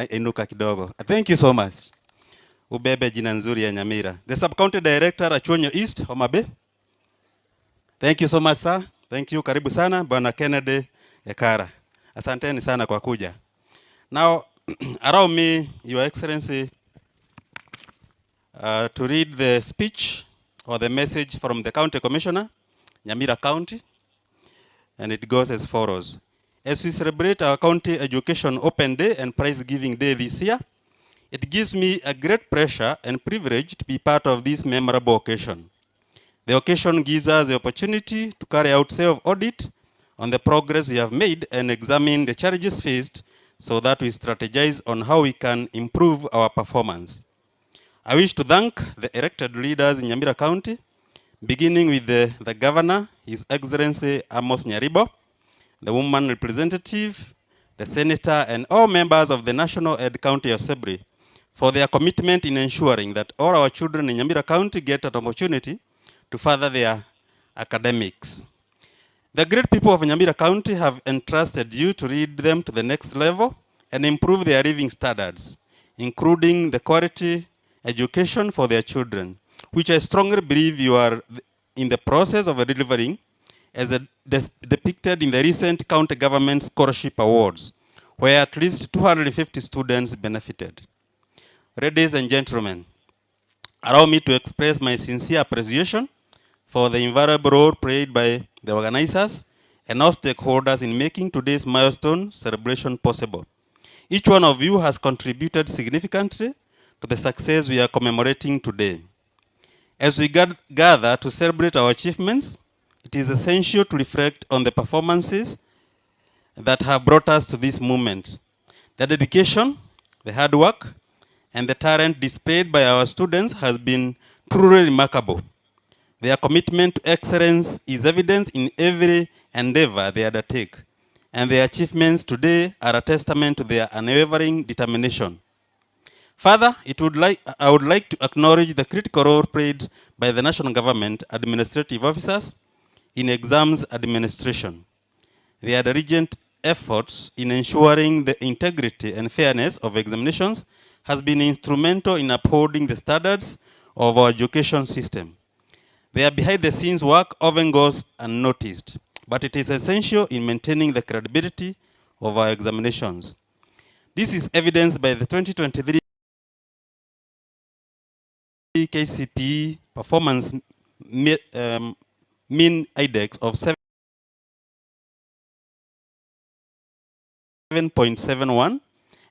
Inuka kidogo. Thank you so much. Ubebe jina nzuri ya Nyamira. The Sub-County Director Achonyo East, Homa Bay. Thank you so much, sir. Thank you. Karibu sana, Bwana Kennedy Ekara. Asanteni sana kwa kuja. Now, allow me, Your Excellency, to read the speech or the message from the County Commissioner, Nyamira County, and it goes as follows. As we celebrate our County Education Open Day and Prize Giving Day this year, it gives me a great pleasure and privilege to be part of this memorable occasion. The occasion gives us the opportunity to carry out self-audit on the progress we have made and examine the challenges faced so that we strategize on how we can improve our performance. I wish to thank the elected leaders in Nyamira County, beginning with the Governor, His Excellency Amos Nyaribo, the woman representative, the Senator, and all members of the National Ed County Assembly for their commitment in ensuring that all our children in Nyamira County get an opportunity to further their academics. The great people of Nyamira County have entrusted you to lead them to the next level and improve their living standards, including the quality education for their children, which I strongly believe you are in the process of delivering as depicted in the recent county government scholarship awards, where at least 250 students benefited. Ladies and gentlemen, allow me to express my sincere appreciation for the invaluable role played by the organizers and all stakeholders in making today's milestone celebration possible. Each one of you has contributed significantly to the success we are commemorating today. As we gather to celebrate our achievements, it is essential to reflect on the performances that have brought us to this moment. The dedication, the hard work, and the talent displayed by our students has been truly remarkable. Their commitment to excellence is evident in every endeavor they undertake, and their achievements today are a testament to their unwavering determination. Further, I would like to acknowledge the critical role played by the national government administrative officers in exams administration. Their diligent efforts in ensuring the integrity and fairness of examinations has been instrumental in upholding the standards of our education system. Their behind-the-scenes work often goes unnoticed, but it is essential in maintaining the credibility of our examinations. This is evidenced by the 2023 KCPE performance mean index of 7.71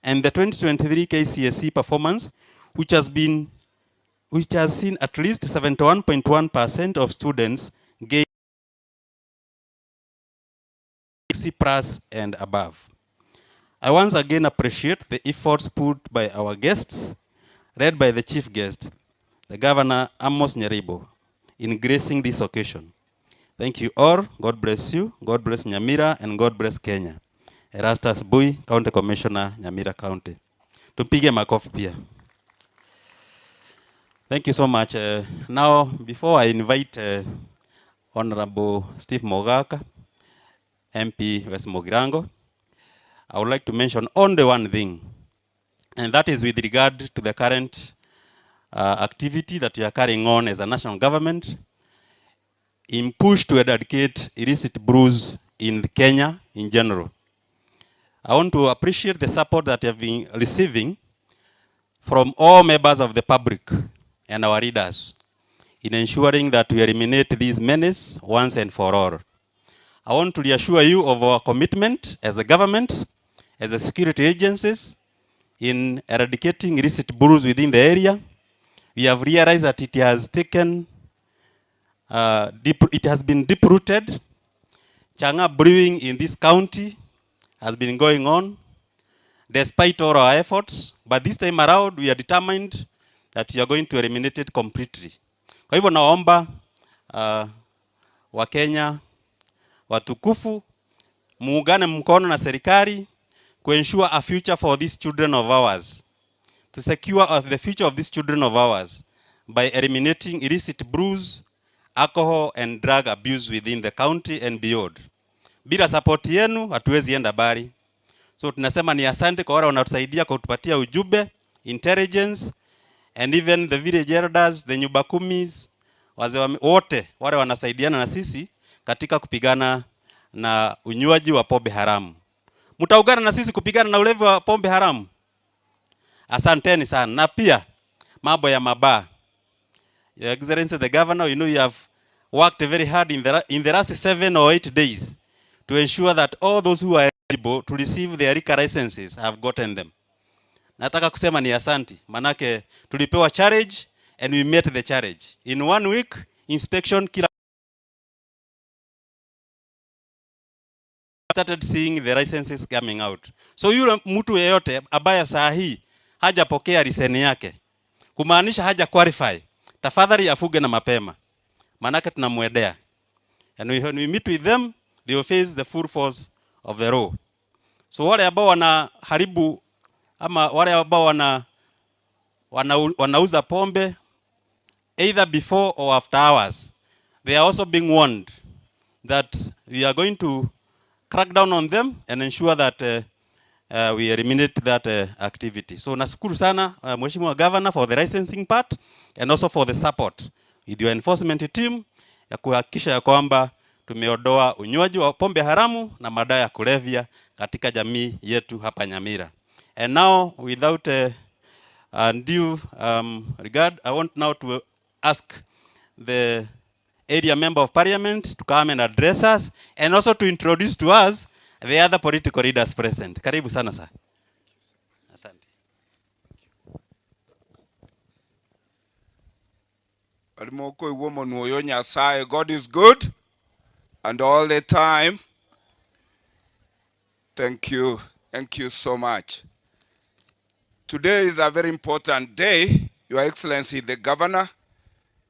and the 2023 KCSE performance, which has seen at least 71.1% of students gain C+ and above. I once again appreciate the efforts put by our guests, led by the chief guest, the Governor Amos Nyaribo, in gracing this occasion. Thank you all. God bless you. God bless Nyamira, and God bless Kenya. Erastus Bui, County Commissioner, Nyamira County. Tupige makofi pia. Thank you so much. Now, before I invite Honorable Steve Mogaka, MP West Mogirango, I would like to mention only one thing, and that is with regard to the current activity that we are carrying on as a national government in push to eradicate illicit brews in Kenya in general. I want to appreciate the support that you have been receiving from all members of the public and our leaders in ensuring that we eliminate these menaces once and for all. I want to reassure you of our commitment as a government, as a security agencies, in eradicating illicit brews within the area. We have realized that it has taken, it has been deep-rooted. Changa brewing in this county has been going on despite all our efforts, but this time around we are determined that we are going to eliminate it completely. Kwa hivyo naomba Wakenya watukufu muungane mkono na serikali to ensure a future for these children of ours, to secure the future of these children of ours by eliminating illicit brews, alcohol and drug abuse within the county and beyond. Bila support yenu hatuwezi enda bari. So tunasema ni asante kwa wale wanatusaidia kwa kutupatia ujumbe, intelligence, and even the village elders, the nyumba kumis, wazee wote wale wanasaidiana na sisi katika kupigana na unywaji wa pombe haramu. Mtaungana na sisi kupigana na ulevi wa pombe haramu? Asanteni sana. Na pia mambo ya mabaa. Your Excellency the Governor, you know you have worked very hard in the last 7 or 8 days to ensure that all those who are eligible to receive their liquor licenses have gotten them. Nataka kusema ni asanti, manake tulipewa challenge and we met the challenge. In 1 week inspection kila started seeing the licenses coming out. So yule mtu yeyote ambaye saa hii hajapokea leseni yake, kumaanisha haja qualify, tafadhali afuge na mapema, manake tunamwedea. And when we meet with them, they will face the full force of the law. So wale ambao wanaharibu ama wale ambao wanauza pombe either before or after hours, they are also being warned that we are going to crack down on them and ensure that we eliminate that activity. So nashukuru sana Mheshimiwa Governor for the licensing part and also for the support with your enforcement team ya kuhakikisha ya kwamba tumeondoa unywaji wa pombe haramu na madawa ya kulevya katika jamii yetu hapa Nyamira. And now without undue regard, I want now to ask the area member of Parliament to come and address us and also to introduce to us the other political leaders present. Karibu sana sir. Asante. God is good and all the time. Thank you. Thank you so much. Today is a very important day. Your Excellency the Governor,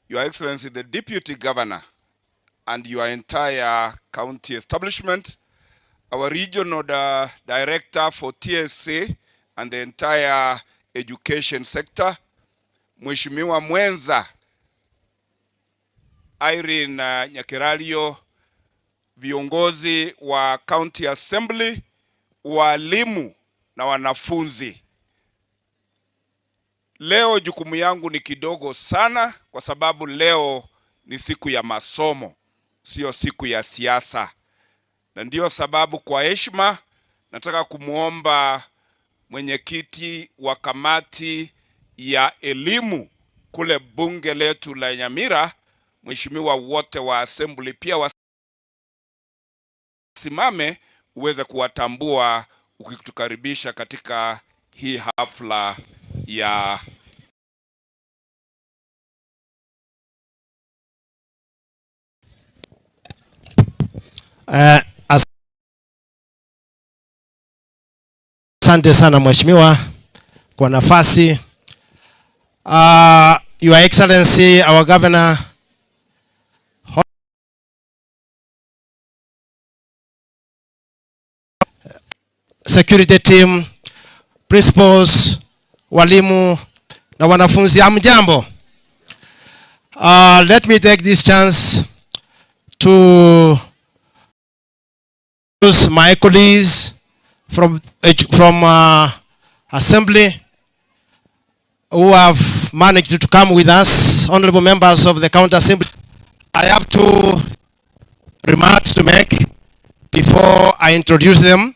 Your Excellency the Deputy Governor, and your entire county establishment, our regional director for TSC and the entire education sector, Mheshimiwa Mwenza, Irene Nyakirario, viongozi wa County Assembly, walimu na wanafunzi. Leo jukumu yangu ni kidogo sana kwa sababu leo ni siku ya masomo, sio siku ya siasa. Na ndio sababu kwa heshima nataka kumuomba mwenyekiti wa kamati ya elimu kule bunge letu la Nyamira, mheshimiwa wote wa assembly pia wasimame uweze kuwatambua ukitukaribisha katika hii hafla ya asante sana mheshimiwa kwa nafasi. Your Excellency, our Governor, security team, principals, walimu na wanafunzi, hamjambo. Let me take this chance to introduce my colleagues from assembly who have managed to come with us, honorable members of the county assembly. I have 2 remarks to make before I introduce them.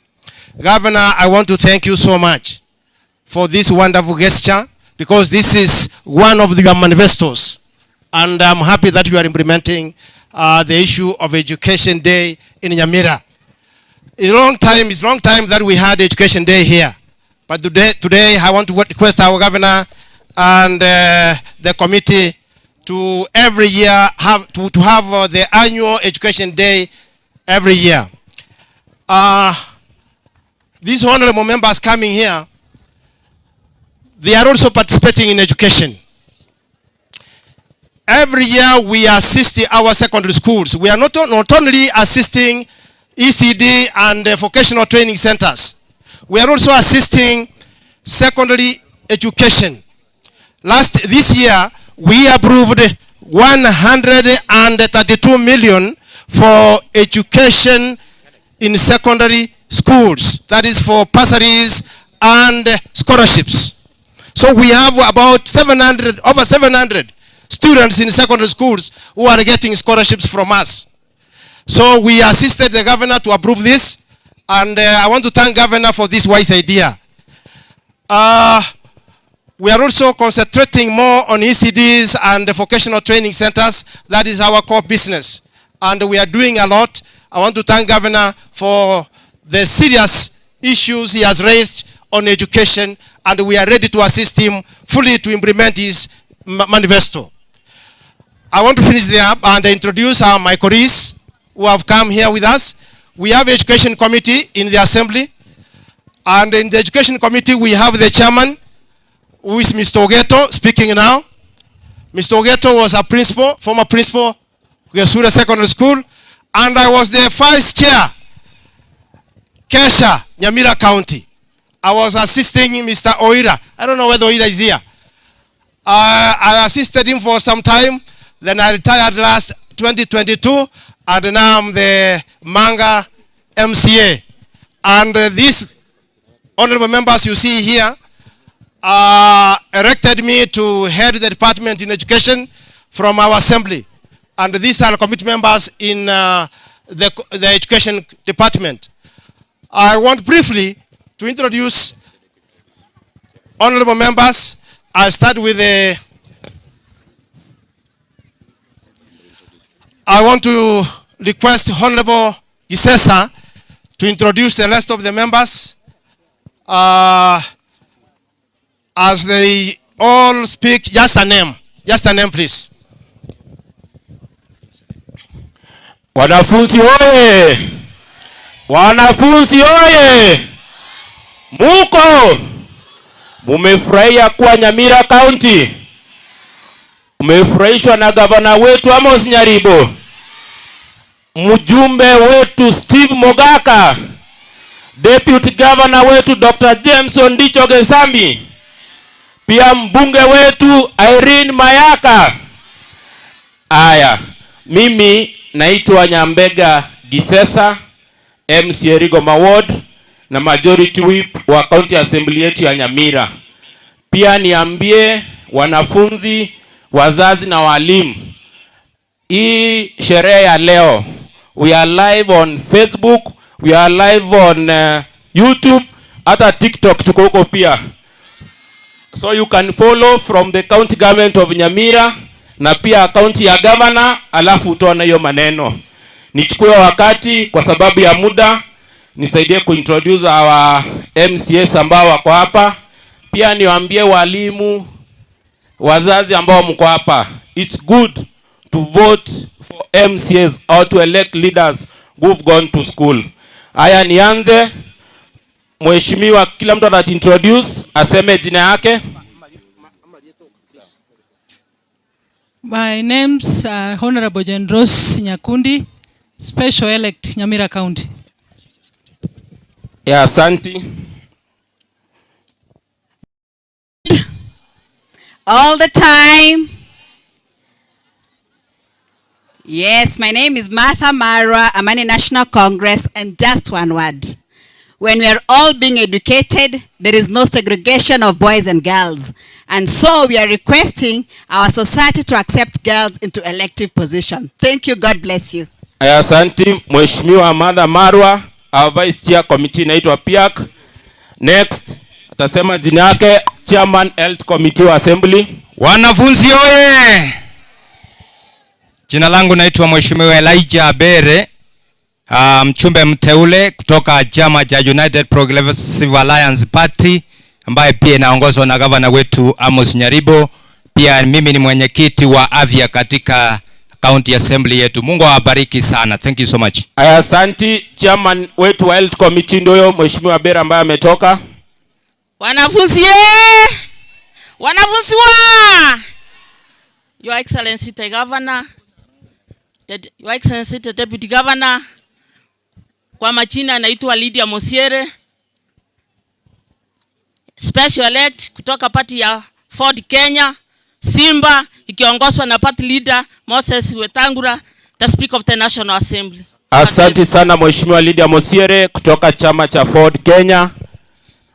Governor, I want to thank you so much for this wonderful gesture, because this is one of your manifestos, and I'm happy that you are implementing the issue of Education Day in Nyamira. It's long time that we had Education Day here, but today I want to request our governor and the committee to every year have the annual Education Day every year. These honorable members coming here, they are also participating in education. Every year we assist our secondary schools. We are not only assisting ECD and vocational training centers. We are also assisting secondary education. This year we approved 132 million for education in secondary schools, that is for bursaries and scholarships. So we have about 700, over 700 students in secondary schools who are getting scholarships from us. So we assisted the governor to approve this, and I want to thank governor for this wise idea. We are also concentrating more on ECDs and vocational training centers. That is our core business, and we are doing a lot. I want to thank governor for the serious issues he has raised on education, and we are ready to assist him fully to implement his manifesto. I want to finish there and introduce my colleagues who have come here with us. We have education committee in the assembly, and in the education committee we have the chairman, who is Mr. Ogeto, speaking now. Mr. Ogeto was a principal, former principal, Gesura Secondary School, and I was the vice chair, Kesha, Nyamira County. I was assisting Mr. Oira. I don't know whether Oira is here. I assisted him for some time. Then I retired last 2022, and now I'm the Manga MCA. And these honorable members you see here elected me to head the department in education from our assembly. And these are committee members in the education department. I want briefly to introduce honorable members. I start with I want to request Honorable Gisesa to introduce the rest of the members as they all speak. Just a name, please. Wanafunzi oye! Wanafunzi oye! Muko! Mumefurahia kuwa Nyamira County? Mumefurahishwa na gavana wetu Amos Nyaribo? Mjumbe wetu Steve Mogaka? Deputy Governor wetu Dr. James Ondicho Gesambi? Pia mbunge wetu Irene Mayaka? Aya, mimi naitwa Nyambega Gisesa, MCA Rigoma Ward na Majority Whip wa County Assembly yetu ya Nyamira. Pia niambie wanafunzi, wazazi na walimu, hii sherehe ya leo, we are live on Facebook, we are live on YouTube, hata TikTok tuko huko pia. So you can follow from the county government of Nyamira na pia county ya governor, alafu utaona hiyo maneno. Nichukue wakati kwa sababu ya muda, nisaidie kuintroduce our MCAs ambao wako hapa. Pia niwaambie walimu, wazazi ambao mko hapa, it's good to vote for MCAs or to elect leaders who've gone to school. Haya, nianze. Mheshimiwa, kila mtu ataintroduce, aseme jina yake. My name's Honorable Jendros Nyakundi, Special Elect Nyamira County. Yeah, Santi. All the time. Yes, my name is Martha Mara. I'm in National Congress, and just one word. When we are all being educated, there is no segregation of boys and girls. And so we are requesting our society to accept girls into elective position. Thank you. God bless you. Asante Mheshimiwa Martha Marwa, our Vice Chair Committee inaitwa PIAC. Next, atasema jina yake Chairman Health Committee wa Assembly. Wanafunzi oye! Jina langu naitwa Mheshimiwa Elijah Bere, mchumbe mteule kutoka chama cha United Progressive Alliance Party, ambaye pia inaongozwa na governor wetu Amos Nyaribo. Pia mimi ni mwenyekiti wa afya katika county assembly yetu. Mungu awabariki sana. Thank you so much. Asante. Chairman wetu wa Health Committee ndio Mheshimiwa Bere ambaye ametoka. Wanafunzi wanafunzi Your Excellency the Governor, Your Excellency the Deputy Governor, kwa majina anaitwa Lydia Mosiere, Special Elect kutoka party ya Ford Kenya, Simba, ikiongozwa na party leader Moses Wetangula, the Speaker of the National Assembly. Asante sana Mheshimiwa Lydia Mosiere kutoka chama cha Ford Kenya,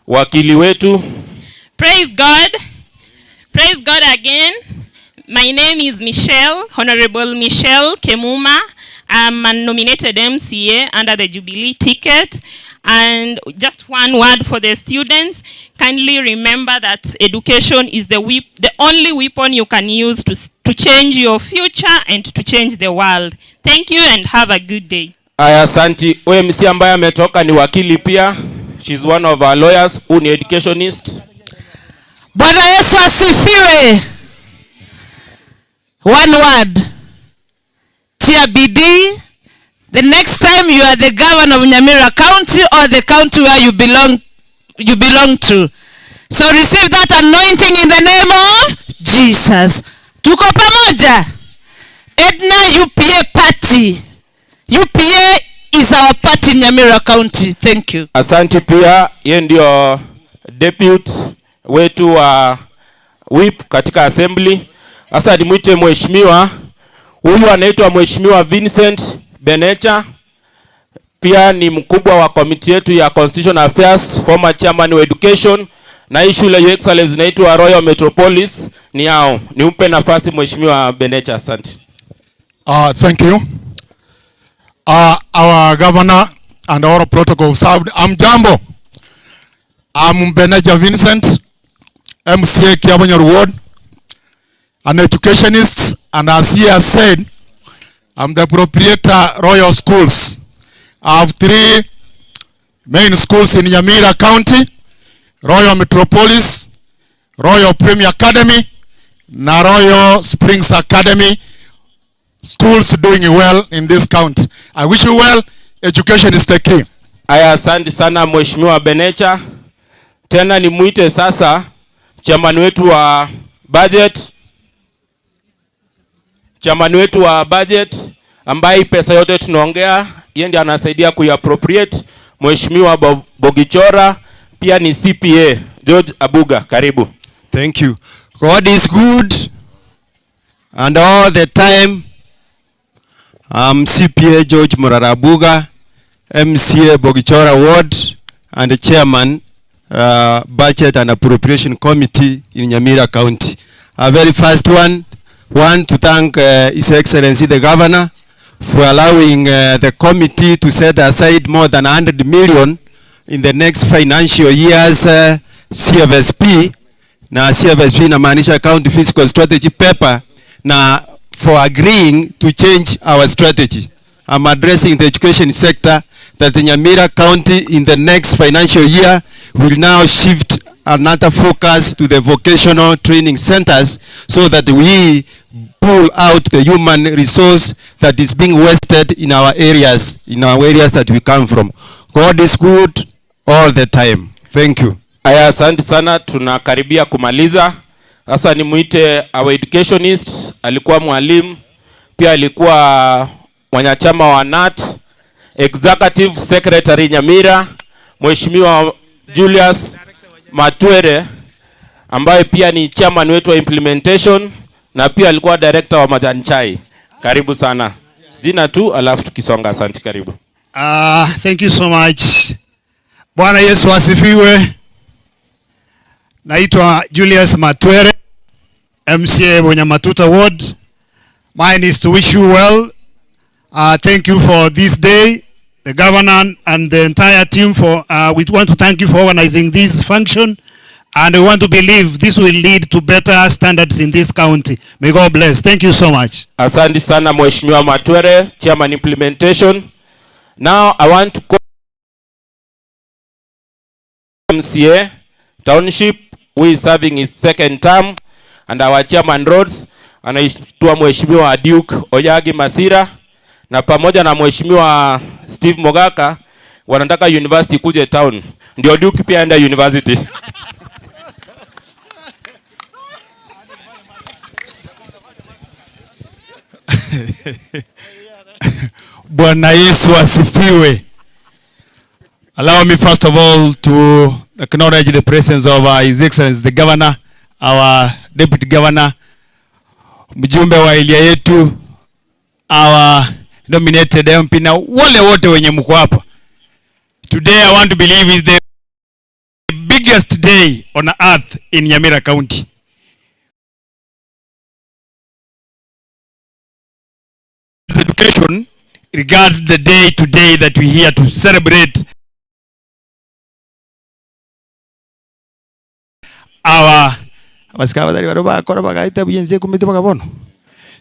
wakili wetu. Praise God. Praise God again. My name is Michelle, Honorable Michelle Kemuma. I'm a nominated MCA under the Jubilee ticket. And just one word for the students. Kindly remember that education is the only weapon you can use to change your future and to change the world. Thank you and have a good day. Asante. OMC ambaye ametoka ni wakili pia. She's one of our lawyers who ni educationist. Bwana Yesu asifiwe. One word. Tia bidii. The next time you are the governor of Nyamira County or the county where you belong to. So receive that anointing in the name of Jesus. Tuko pamoja. Edna UPA party. UPA is our party in Nyamira County. Thank you. Asante pia, yeye ndio deputy wetu wa whip katika assembly. Sasa nimwite mheshimiwa. Huyu anaitwa Mheshimiwa Vincent Benecha. Pia ni mkubwa wa komiti yetu ya Constitutional Affairs, former chairman wa education. Na hii shule ya excellence inaitwa Royal Metropolis ni yao. Nimpe nafasi Mheshimiwa Benecha, asante. Thank you. Our governor and our protocol served. Jambo. I'm Benecha Vincent, MCA Kiabonyor Ward, an educationist, and as he has said, I'm the proprietor Royal Schools. I have 3 main schools in Nyamira County: Royal Metropolis, Royal Premier Academy, na Royal Springs Academy. Schools doing well in this county. I wish you well. Education is the key. Asante sana Mheshimiwa Benecha. Tena nimuite sasa chairman wetu wa budget. Chairman wetu wa budget ambaye pesa yote tunaongea yeye ndiye anasaidia kuappropriate. Mheshimiwa Bogichora pia ni CPA. George Abuga, karibu. Thank you. God is good and all the time. I'm CPA George Morarabuga, MCA Bogichora Ward and the chairman Budget and Appropriation Committee in Nyamira County. A very first one to thank His Excellency the Governor for allowing the committee to set aside more than 100 million in the next financial year's CFSP. Na CFSP inamaanisha County Fiscal Strategy paper, na for agreeing to change our strategy. I'm addressing the education sector that the Nyamira County in the next financial year will now shift another focus to the vocational training centers so that we pull out the human resource that is being wasted in our areas that we come from. God is good all the time. Thank you. Asante sana, tunakaribia kumaliza. Sasa nimuite our educationist, alikuwa mwalimu, pia alikuwa mwanachama wa NAT, Executive Secretary Nyamira, Mheshimiwa Julius Matwere, ambaye pia ni chairman wetu wa implementation na pia alikuwa director wa majani chai. Karibu sana. Jina tu alafu tukisonga. Asante, karibu. Thank you so much. Bwana Yesu asifiwe. Naitwa Julius Matwere, MCA Bonyamatuta Ward. Mine is to wish you well. Thank you for this day. The governor and the entire team we want to thank you for organizing this function, and we want to believe this will lead to better standards in this county. May God bless. Thank you so much. Asante sana Mheshimiwa Matwere, chairman implementation. Now I want to call MCA Township, who is serving his second term, and our chairman roads anaitwa Mheshimiwa Duke Oyagi Masira, na pamoja na Mheshimiwa Steve Mogaka wanataka university kuje town. Ndio Duke pia aenda university. Bwana Yesu asifiwe. Allow me first of all to acknowledge the presence of His Excellency the Governor, our Deputy Governor, mjumbe wa ilia yetu, our nominated MP na wale wote wenye mko hapa. Today I want to believe is the biggest day on earth in Nyamira County. Education regards the day today that we here to celebrate our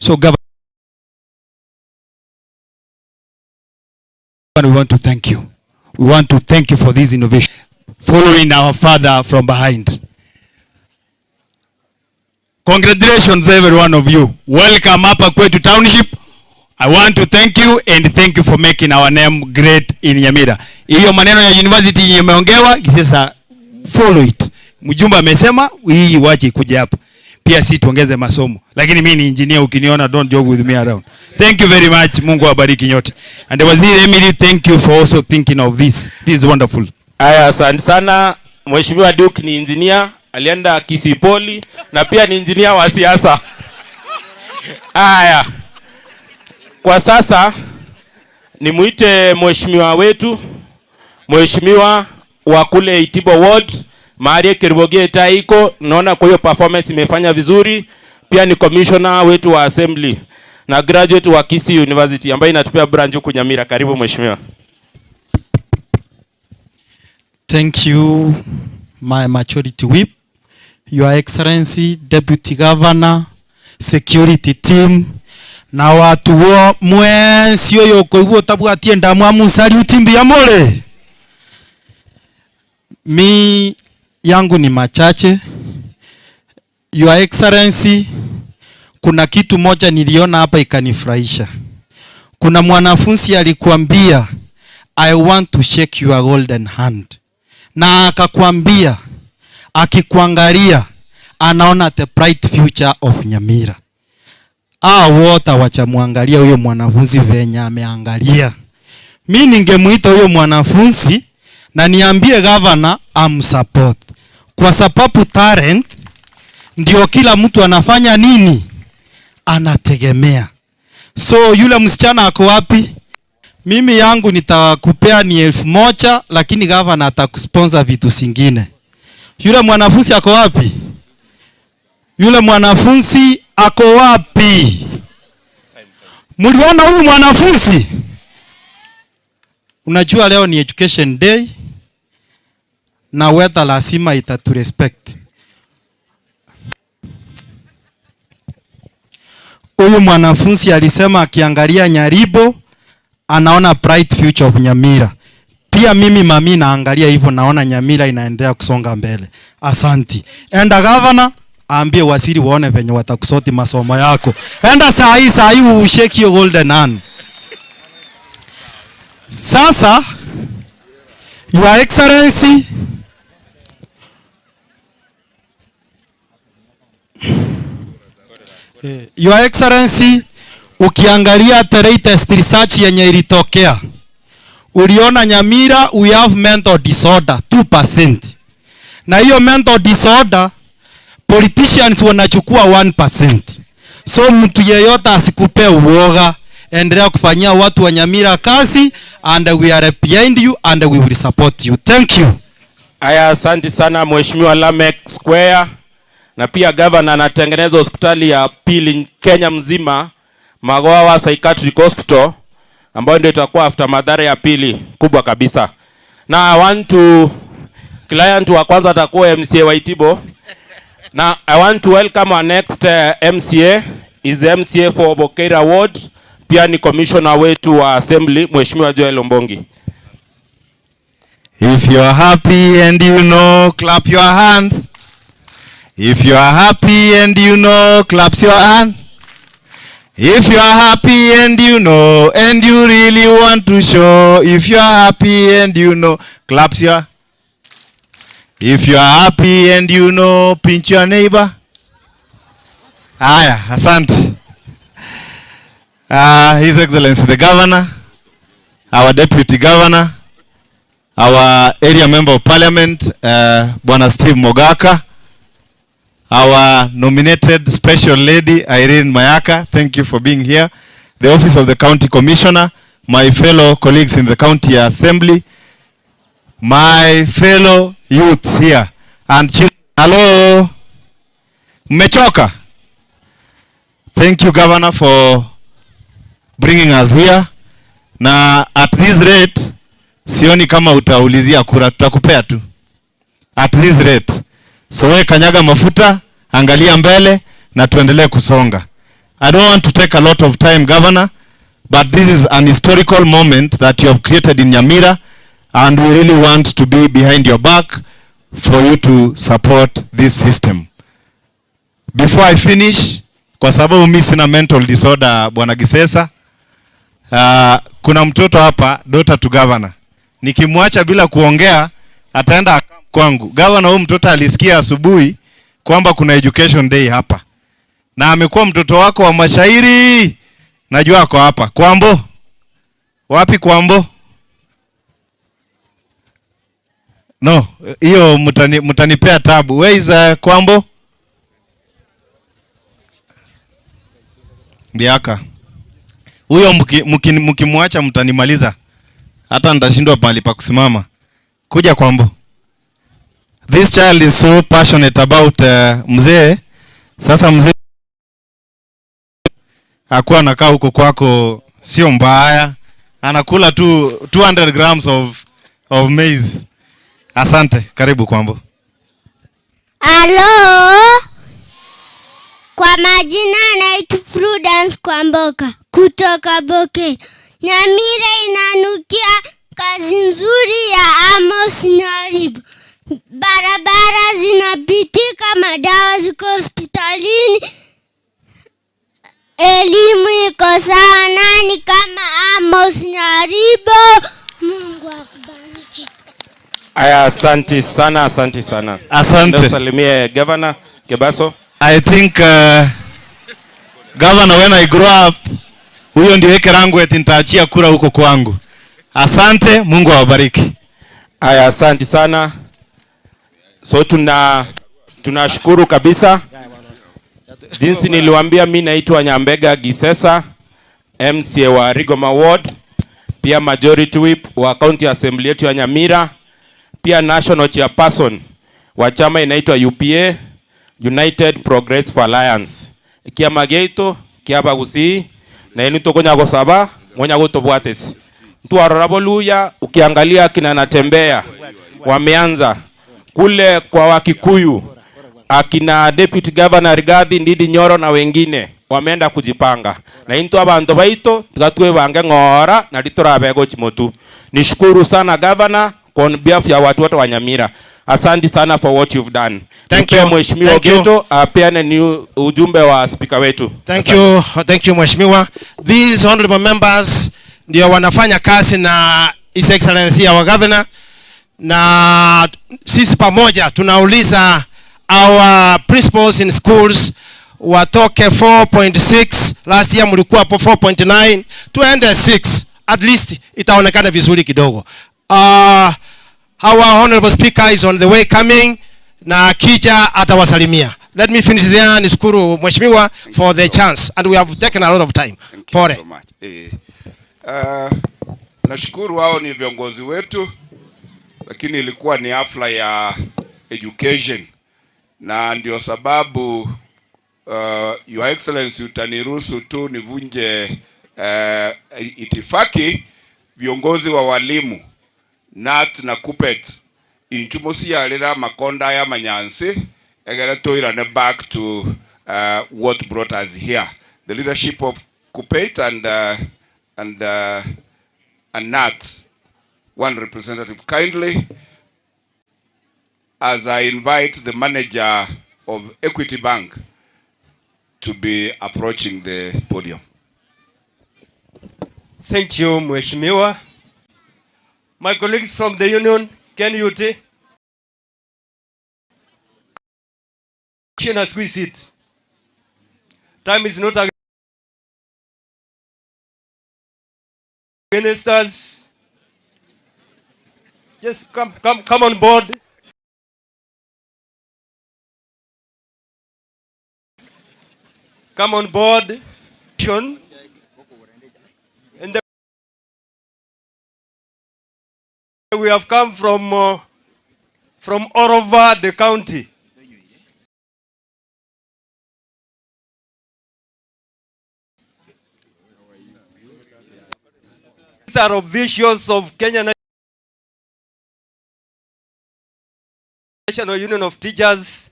so government, we want to thank you. We want to thank you for this innovation, following our father from behind. Congratulations every one of you. Welcome hapa kwetu township. I want to thank you and thank you for making our name great in Nyamira. Hiyo maneno ya university imeongewa, sasa follow it. Mjumba amesema hii wache kuja hapa. Pia si tuongeze masomo. Lakini mimi ni engineer, ukiniona don't joke with me around. Thank you very much. Mungu awabariki nyote. And the Waziri Emily, thank you for also thinking of this. This is wonderful. Aya, asante sana. Mheshimiwa Duke ni engineer, alienda Kisipoli na pia ni engineer wa siasa. Aya. Kwa sasa nimuite mheshimiwa wetu, mheshimiwa wa kule Itibo Ward, Maria Keribogie Taiko. Naona kwa hiyo performance imefanya vizuri. Pia ni commissioner wetu wa assembly na graduate wa Kisii University ambaye inatupea branch huko Nyamira. Karibu mheshimiwa. Thank you, my majority whip, Your Excellency, Deputy Governor, security team, na watu wa mwensi yoyo koiguo tabu atienda mwamu salute mbia mole. Mi yangu ni machache. Your Excellency, kuna kitu moja niliona hapa ikanifurahisha. Kuna mwanafunzi alikuambia I want to shake your golden hand. Na akakwambia akikuangalia anaona the bright future of Nyamira. Wote wachamwangalia huyo mwanafunzi venye ameangalia. Mimi ningemuita huyo mwanafunzi na niambie governor amsupport. Kwa sababu talent ndio kila mtu anafanya nini? Anategemea. So yule msichana ako wapi? Mimi yangu nitakupea ni 1,000 lakini governor atakusponsor vitu zingine. Yule mwanafunzi ako wapi? Yule mwanafunzi ako wapi? Mliona huyu mwanafunzi? Unajua leo ni education day na weather lazima itatu respect. Huyu mwanafunzi alisema akiangalia Nyaribo anaona bright future of Nyamira. Pia mimi mami naangalia hivyo, naona Nyamira inaendelea kusonga mbele. Asanti. Enda governor aambie waziri waone venye watakusoti masomo yako. Enda saa hii ushake your golden hand. Sasa Your Excellency, Your Excellency, ukiangalia the latest research yenye ilitokea, uliona Nyamira we have mental disorder 2%. Na hiyo mental disorder politicians wanachukua 1%. So mtu yeyote asikupe uoga, endelea kufanyia watu wa Nyamira kazi and we are behind you and we will support you. Thank you. Aya, asante sana mheshimiwa Lamek Square. Na pia governor anatengeneza hospitali ya pili Kenya mzima, Magawa Psychiatric Hospital, ambayo ndio itakuwa after madhara ya pili kubwa kabisa. Na I want to client wa kwanza atakuwa MCA wa Itibo. Now I want to welcome our next MCA is the MCA for Bokera Ward, pia ni commissioner wetu wa assembly mheshimiwa Joel Ombongi. If you are happy and you know, clap your hands. If you are happy and you know, clap your hand. If you are happy and you know, and you really want to show, if you are happy and you know, clap your. If you are happy and you know, pinch your neighbor. Aya, asante. His Excellency the Governor, our Deputy Governor, our Area Member of Parliament, Bwana Steve Mogaka, our nominated Special Lady Irene Mayaka, thank you for being here. the office of the county commissioner, my fellow colleagues in the county assembly, my fellow youths here, and children. Hello? Mmechoka? Thank you, Governor, for bringing us here. Na at this rate, sioni kama utaulizia kura, tutakupea tu. At this rate. So we kanyaga mafuta, angalia mbele, na tuendelee kusonga. I don't want to take a lot of time, Governor, but this is an historical moment that you have created in Nyamira, and we really want to be behind your back for you to support this system. Before I finish, kwa sababu mimi sina mental disorder, Bwana Gisesa, kuna mtoto hapa, daughter to governor. Nikimwacha bila kuongea, ataenda kwangu. Governor, huyu mtoto alisikia asubuhi kwamba kuna education day hapa. Na amekuwa mtoto wako wa mashairi. Najua ako hapa. Kwambo? Wapi Kwambo? No, hiyo mtanipea tabu. Where is Kwambo? Ndiaka. Huyo mkimwacha mtanimaliza. Hata ndashindwa pali pa kusimama. Kuja Kwambo. This child is so passionate about mzee. Sasa mzee hakuwa anakaa huko kwako, sio mbaya. Anakula tu 200 grams of maize. Asante, karibu Kwambo. Hello. Kwa majina naitwa Prudence Kwamboka kutoka Boke. Nyamira inanukia kazi nzuri ya Amos Nyaribo. Barabara zinapitika, madawa ziko hospitalini. Elimu iko sawa. Nani kama Amos Nyaribo? Mungu akubariki. Aya, asante sana, asante sana. Asante. Salimie Governor Kebaso. I think Governor, when I grow up, huyo ndio weke rangu eti nitaachia kura huko kwangu. Asante, Mungu awabariki. Aya, asante sana. So tunashukuru kabisa. Jinsi niliwaambia, mimi naitwa Nyambega Gisesa, MCA wa Rigoma Ward, pia majority whip wa county assembly yetu ya Nyamira, pia national chairperson wa chama inaitwa UPA, United Progress for Alliance. Kia mageito, kia bagusi, na inu toko nyago saba, mwenye goto buates. Mtu araboluya, ukiangalia kina natembea, wameanza. Kule kwa Wakikuyu, akina Deputy Governor Rigathi Ndidi Nyoro na wengine, wameenda kujipanga. Na into abantu baito, tukatue bange ngora, na ditora abego chimotu. Nishukuru sana Governor, on behalf ya watu wote wa Nyamira. Asante sana for what you've done. Thank you. Mheshimiwa Geto, apeane ni ujumbe wa speaker wetu. Thank you Mheshimiwa. These honorable members ndio wanafanya kazi na His Excellency our Governor, na sisi pamoja tunauliza our principals in schools watoke 4.6, last year mlikuwa hapo 4.9, tuende 6, at least itaonekana vizuri kidogo. Our honorable speaker is on the way coming, na kija atawasalimia. Let me finish there. Nishukuru Mheshimiwa for the chance, and we have taken a lot of time. Thank you so much. Nashukuru hao ni viongozi wetu, lakini ilikuwa ni hafla ya education, na ndio sababu Your Excellency utaniruhusu tu nivunje itifaki. Viongozi wa walimu Nat na Kupet inchumosi ya lera makonda ya manyansi egera toirane back to what brought us here. The leadership of Kupet and Nat, one representative kindly, as I invite the manager of Equity Bank to be approaching the podium. Thank you, Mheshimiwa. My colleagues from the union, can you take? Squeeze it. Time is not against ministers. Just come on board. Come on board. We have come from all over the county. These are officials of Kenya National Union of Teachers,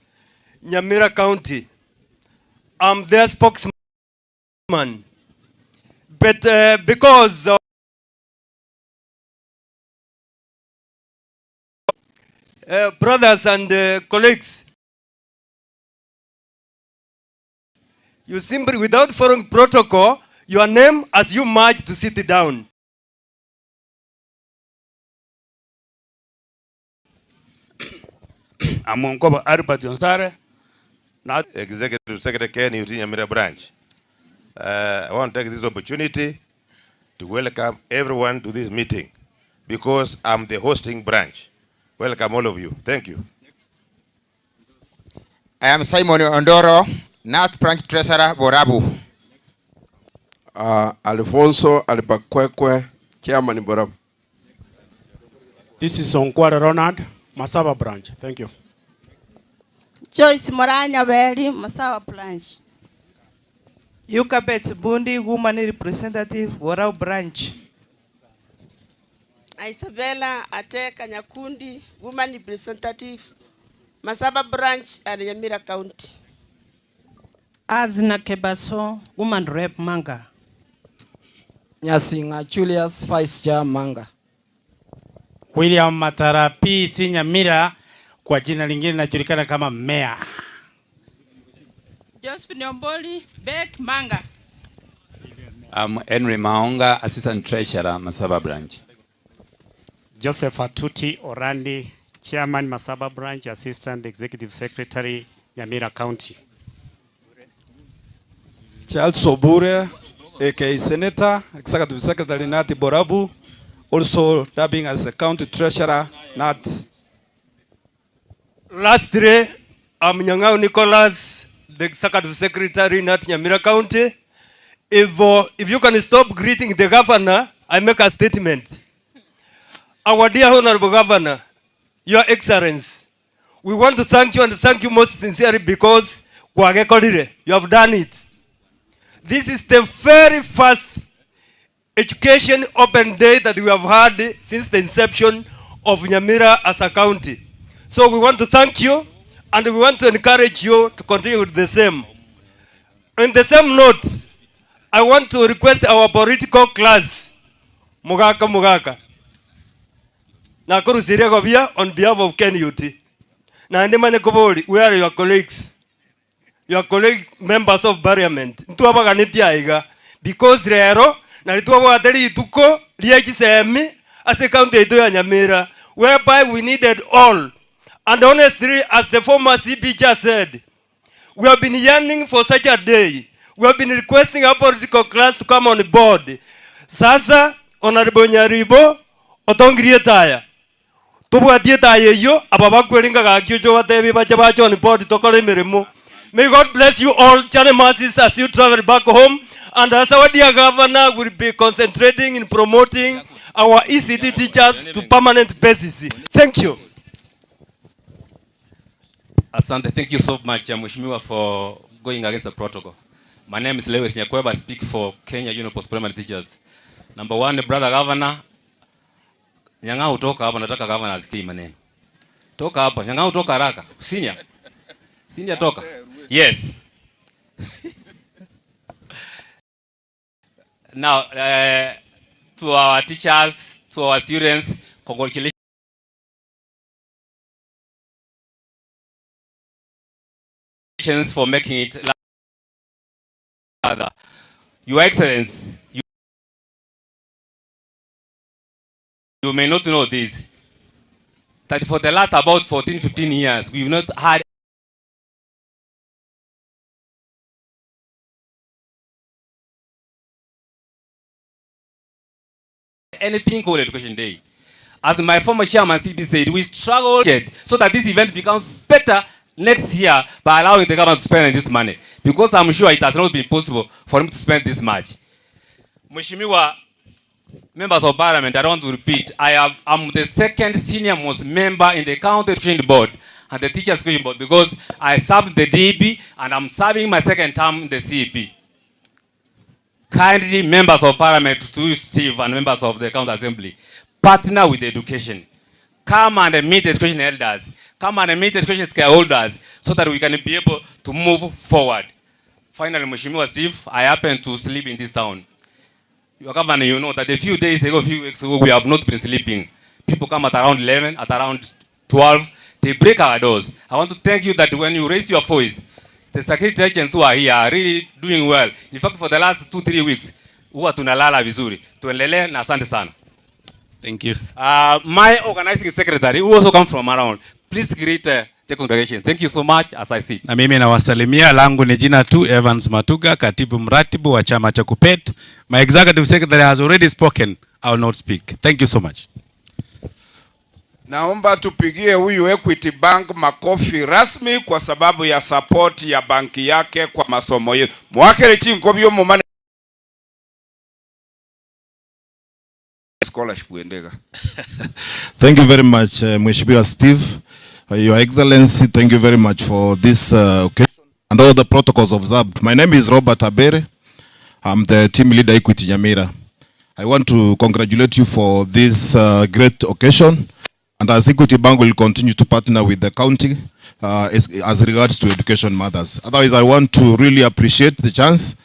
Nyamira County. I'm their spokesman. But because brothers and colleagues, you simply, without following protocol, your name as you march to sit down. Amonkoba Albert Yonsare, not Executive Secretary Keynote Nyamira branch. I want to take this opportunity to welcome everyone to this meeting because I'm the hosting branch. Welcome all of you. Thank you. I am Simon Ondoro, North Branch Treasurer, Borabu. Alfonso Alipakwekwe, Chairman Borabu. This is Onkwara Ronald, Masaba branch. Thank you. Joyce Moranya Beri, Masaba branch. Yukabet Bundi, woman representative, Warau branch. Isabella Ateka Nyakundi, woman representative, Masaba branch and Nyamira County. Azna Kebaso, woman rep Manga. Nyasinga Julius, Vice Chair Manga. William Matara PC Nyamira, kwa jina lingine najulikana kama Mayor. Josephine Omboli, Beck Manga. I'm Henry Maonga, Assistant Treasurer, Masaba branch. Joseph Atuti Orandi, Chairman Masaba branch, Assistant Executive Secretary, Nyamira County. Charles Sobure, aka Senator, Executive Secretary Nati Borabu, also dubbing as a County Treasurer, Nat. Lastly, I'm Nyangao Nicholas, the Executive Secretary Nat Nyamira County. If you can stop greeting the governor, I make a statement. Our dear Honorable Governor, Your Excellency, we want to thank you and thank you most sincerely because you have done it. This is the very first education open day that we have had since the inception of Nyamira as a county. So we want to thank you and we want to encourage you to continue with the same. On the same note, I want to request our political class, Mugaka. Nakuru Siriagobia on behalf of Keynote. Na ndemane kuboli, where are your colleagues? Your colleague members of Parliament. Ntuwa ganitia iga. Because rero, na nituwa wateri ituko, liaji sehemi, as a county ya Nyamira, whereby we needed all. And honestly, as the former CP just said, we have been yearning for such a day. We have been requesting our political class to come on board. Sasa, Honorable Nyaribo, otongirietaya. May God bless you all, channel masses, as you travel back home. And as our dear governor will be concentrating in promoting our ECD teachers to permanent basis. Thank you. Asante, thank you so much, Mheshimiwa, for going against the protocol. My name is Lewis Nyakweba. I speak for Kenya Union Post-Primary Teachers. Number one, brother governor, Nyang'au toka hapa, nataka governor asikie maneno. Toka hapa, Nyang'au toka haraka. Senior toka. Yes. Now, to our teachers, to our students, congratulations for making it. Your Excellency, you may not know this, that for the last about 14-15 years, we've not had anything called Education Day. As my former chairman CB said, we struggled so that this event becomes better next year by allowing the government to spend this money. Because I'm sure it has not been possible for him to spend this much. Mheshimiwa, Members of Parliament, I don't want to repeat. I'm the second senior most member in the County Education Board and the Teachers Education Board because I served the DB and I'm serving my second term in the CEP. Kindly, members of Parliament, to Steve and members of the County Assembly, partner with education. Come and meet education elders. Come and meet education stakeholders so that we can be able to move forward. Finally, Mheshimiwa Steve, I happen to sleep in this town. Your governor, you know that a few days ago, a few weeks ago, we have not been sleeping. People come at around 11, at around 12, they break our doors. I want to thank you that when you raise your voice, the security agents who are here are really doing well. In fact, for the last 2-3 weeks, huwa tunalala vizuri. Tuendelee na asante sana. Thank you. My organizing secretary, who also comes from around, please greet the congregation. Thank you so much as I sit. Na mimi nawasalimia, langu ni jina tu Evans Matuga, katibu mratibu wa chama cha KUPPET. My executive secretary has already spoken. I will not speak. Thank you so much. Naomba tupigie huyu Equity Bank makofi rasmi kwa sababu ya support ya banki yake kwa masomo yetu. Mwakere chinkobyo mumane scholarship uendega. Thank you very much, Mheshimiwa Steve. Your Excellency, thank you very much for this occasion and all the protocols observed. My name is Robert Abere. I'm the team leader Equity Nyamira. I want to congratulate you for this great occasion. And as Equity Bank will continue to partner with the county as regards to education matters. Otherwise, I want to really appreciate the chance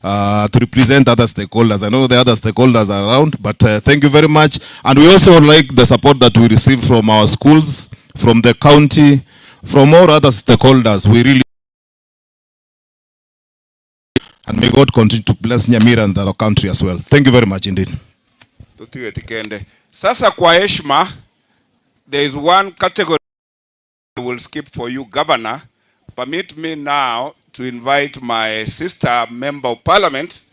to represent other stakeholders. I know the other stakeholders are around, but thank you very much. And we also like the support that we receive from our schools, from the county, from all other stakeholders. We really, and may God continue to bless Nyamira and our country as well. Thank you very much indeed. Sasa kwa heshima, there is one category I will skip for you, Governor. Permit me now to invite my sister, Member of Parliament,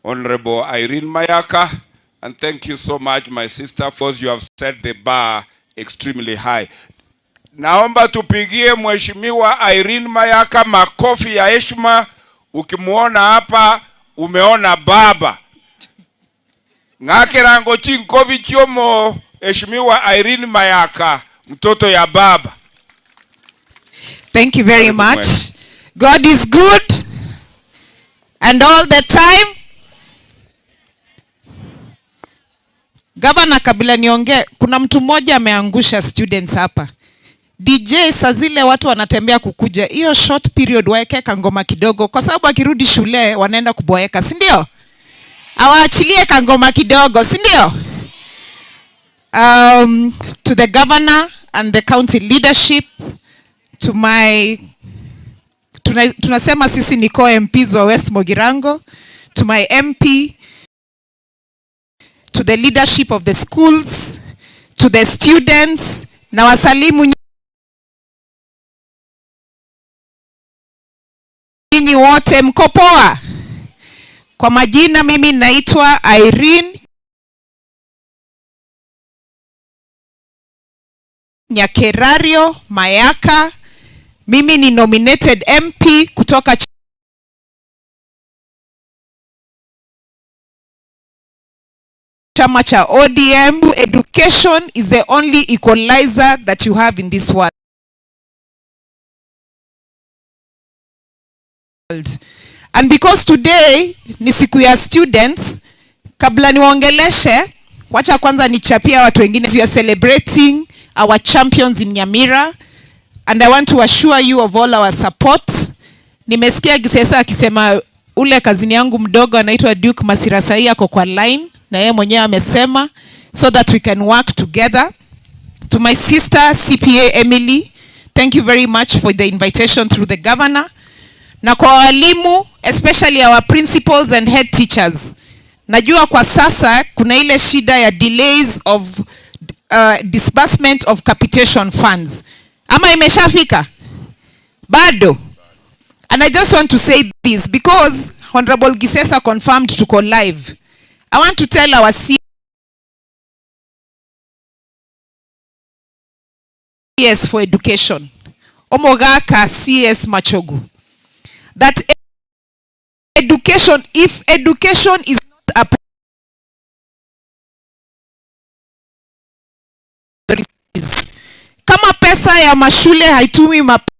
Honorable Irene Mayaka. And thank you so much, my sister, for you have set the bar extremely high. Naomba tupigie Mheshimiwa Irene Mayaka makofi ya heshima. Ukimuona hapa, umeona baba. Ngake rango chinkovi chomo Mheshimiwa Irene Mayaka, mtoto ya baba. Thank you very much. God is good and all the time. Governor, kabla niongee, kuna mtu mmoja ameangusha students hapa. DJ saa zile watu wanatembea kukuja, hiyo short period waeke kangoma kidogo kwa sababu akirudi shule wanaenda kuboeka, si ndio? Awaachilie kangoma kidogo, si ndio? To the governor and the county leadership, to my tunasema sisi ni co-MPs wa West Mogirango, to my MP, to the leadership of the schools, to the students, na wasalimu nyinyi wote, mko poa? Kwa majina mimi naitwa Irene Nyakerario Mayaka. Mimi ni nominated MP kutoka chama cha ODM. Education is the only equalizer that you have in this world. And because today ni siku ya students, kabla niwaongeleshe, wacha kwanza nichapia watu wengine. We are celebrating our champions in Nyamira, and I want to assure you of all our support. Nimesikia Gisesa akisema ule kazini yangu mdogo anaitwa Duke Masirasai ako kwa line, na yeye mwenyewe amesema so that we can work together. To my sister CPA Emily, thank you very much for the invitation through the governor. Na kwa walimu, especially our principals and head teachers. Najua kwa sasa kuna ile shida ya delays of disbursement of capitation funds. Ama imeshafika? Bado. And I just want to say this because Honorable Gisesa confirmed to go live. I want to tell our CS for education, Omogaka CS Machogu, that education, if education is not a kama pesa ya mashule haitumi mapema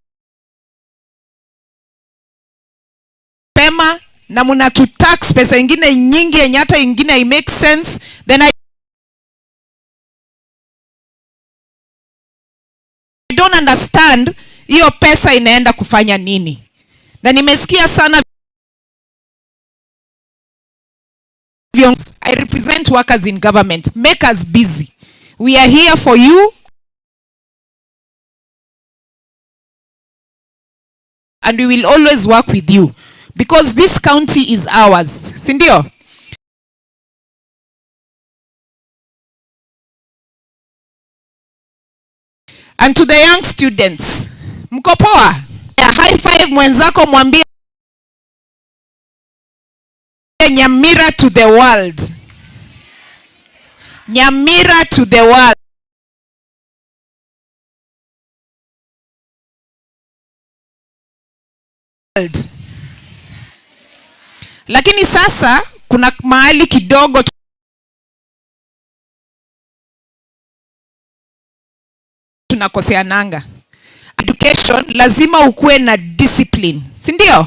na mnatu tax pesa ingine nyingi yenye hata ingine it makes sense, then I don't understand hiyo pesa inaenda kufanya nini. Na nimesikia sana I represent workers in government. Make us busy. We are here for you. And we will always work with you. Because this county is ours. Sindio? And to the young students, mko poa? High five mwenzako mwambie Nyamira to the world. Nyamira to the world. Lakini sasa kuna mahali kidogo tunakosea nanga. Education lazima ukue na discipline, si ndio?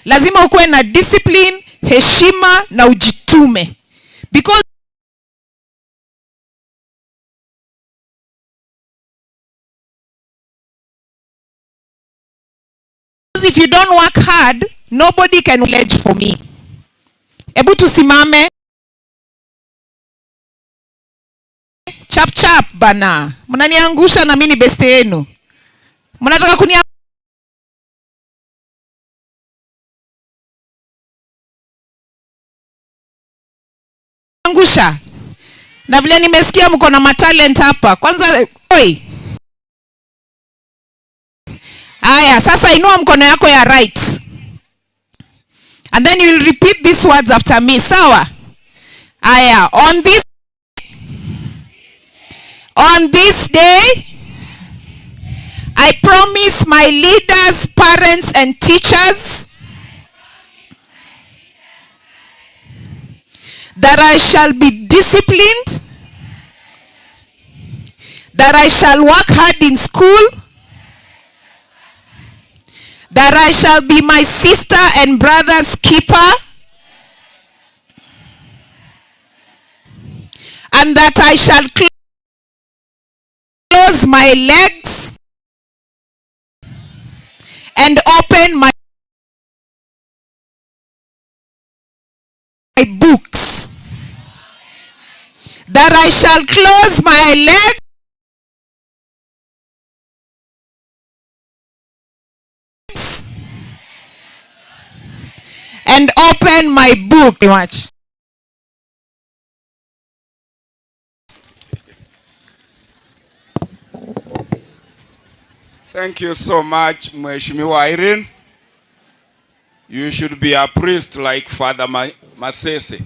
Lazima ukue na discipline, heshima na ujitume. Because if you don't work hard, nobody can pledge for me. Ebu tusimame. Chap chap bana. Mnaniangusha na mimi beste yenu. Mnataka kuniangusha. Na vile nimesikia mko na matalent hapa. Kwanza oi. Aya, sasa inua mkono yako ya right. And then you will repeat these words after me. Sawa? Aya, on this day, I promise my leaders, parents and teachers that I shall be disciplined, that I shall work hard in school, that I shall be my sister and brother's keeper, and that I shall close my legs and open my books, that I shall close my legs and open my book. Watch. Thank you so much, Mheshimiwa Irene. You should be a priest like Father Masese.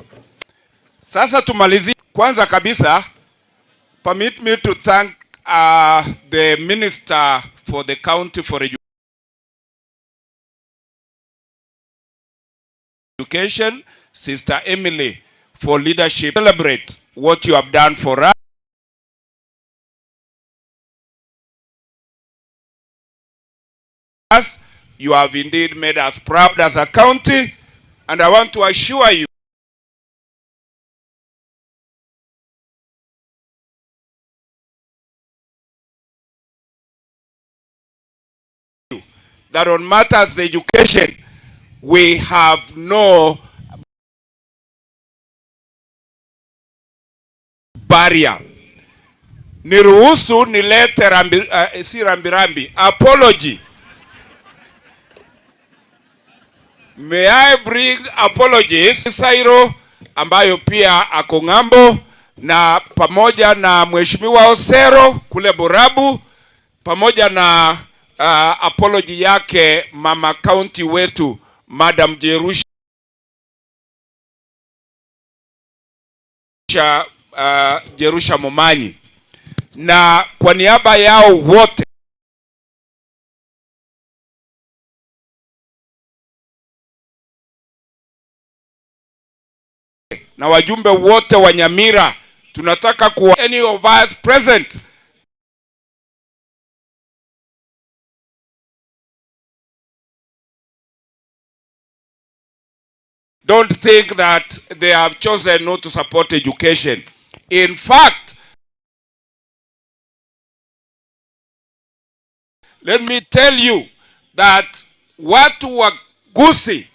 Sasa tumalizie. Kwanza kabisa, permit me to thank the Minister for the County for Education, Sister Emily, for leadership. Celebrate what you have done for us. You have indeed made us proud as a county, and I want to assure you that on matters education, we have no barrier. Niruhusu nilete rambirambi apology. May I bring apologies Sairo ambayo pia ako ng'ambo, na pamoja na Mheshimiwa Osero kule Borabu, pamoja na apology yake mama county wetu Madam Jerusha Momanyi. na kwa niaba yao wote na wajumbe wote wa Nyamira, tunataka kuwa any of us present don't think that they have chosen not to support education. In fact, let me tell you that watu wa Gusii,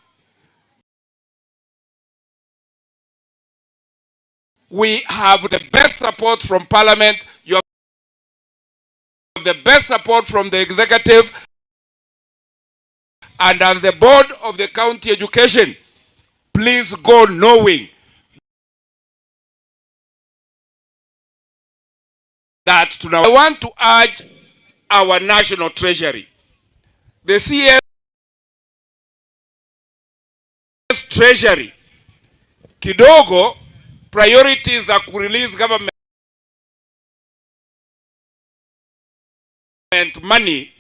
we have the best support from Parliament. You have the best support from the executive, and as the board of the county education, please go knowing that I want to urge our national treasury, the CS treasury, kidogo priorities are to release government money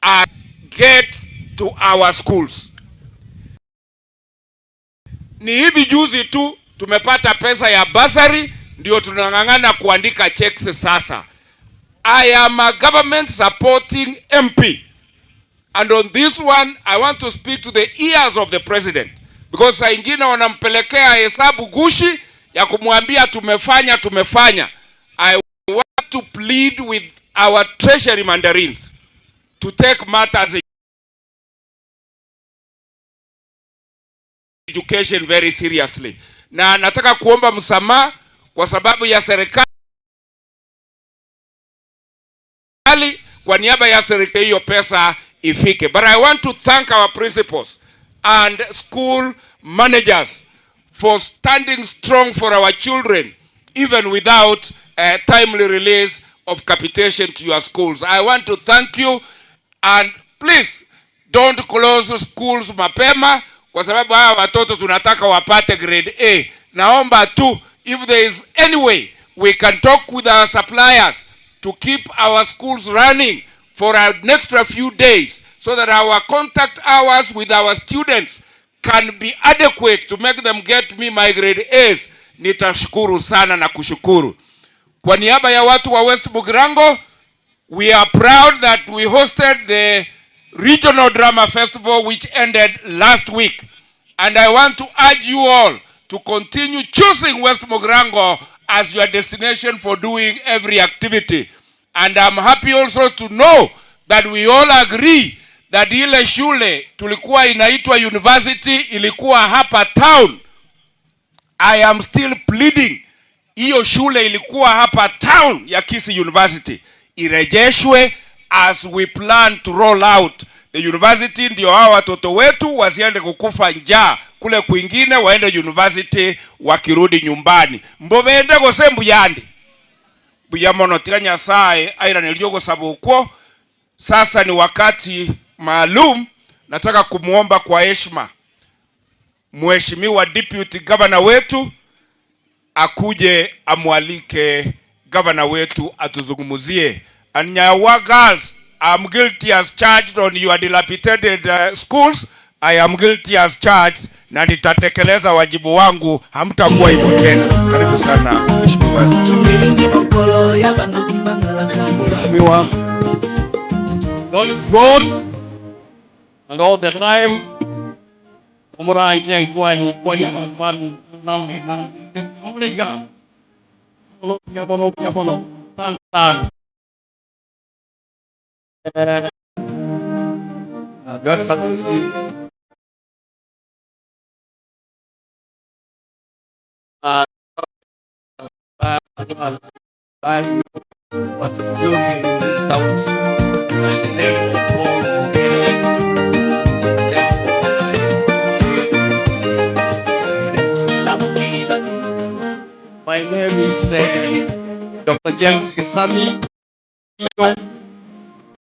and get to our schools. Ni hivi juzi tu tumepata pesa ya bursary, ndio tunang'ang'ana kuandika checks sasa. I am a government supporting MP, and on this one I want to speak to the ears of the president, because saa ingine wanampelekea hesabu gushi ya kumwambia tumefanya. I want to plead with our treasury mandarins to take matters education very seriously. Na nataka kuomba msamaha kwa sababu ya serikali, kwa niaba ya serikali hiyo pesa ifike. But I want to thank our principals and school managers for standing strong for our children, even without a timely release of capitation to your schools. I want to thank you, and please don't close schools mapema, kwa sababu hawa watoto tunataka wapate grade A. Naomba tu, if there is any way we can talk with our suppliers to keep our schools running for an extra few days, so that our contact hours with our students can be adequate to make them get me my grade A's, nitashukuru sana na kushukuru. Kwa niaba ya watu wa West Bugirango, we are proud that we hosted the Regional Drama Festival, which ended last week. And I want to urge you all to continue choosing West Bugirango as your destination for doing every activity. And I'm happy also to know that we all agree that ile shule tulikuwa inaitwa university ilikuwa hapa town. I am still pleading, hiyo shule ilikuwa hapa town ya Kisii University irejeshwe as we plan to roll out the university, ndio hawa watoto wetu wasiende kukufa njaa kule kwingine, waende university wakirudi nyumbani. Mbobende gosembu yandi buyamono tika Nyasaye aira nilio gosabu ukwo. Sasa ni wakati maalum, nataka kumuomba kwa heshima Mheshimiwa Deputy Governor wetu akuje amwalike governor wetu atuzungumuzie. And Nyawa girls, I'm guilty as charged on your dilapidated schools. I am guilty as charged, na nitatekeleza wajibu wangu, hamtakuwa hivyo tena. Karibu sana Mheshimiwa. Mheshimiwa, God and all the time umurangi kwa ni kwa ni mfano na obrigado tanto graças a Deus what to do in this house and then my name is Dr. James Kisami.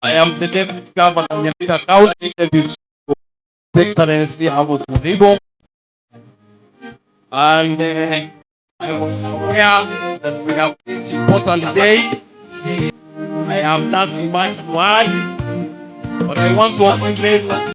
I am the Deputy Governor of Nyamira County, His Excellency Amos Muribo. And I was aware that we have this important day I have nothing much to add, but I want to appreciate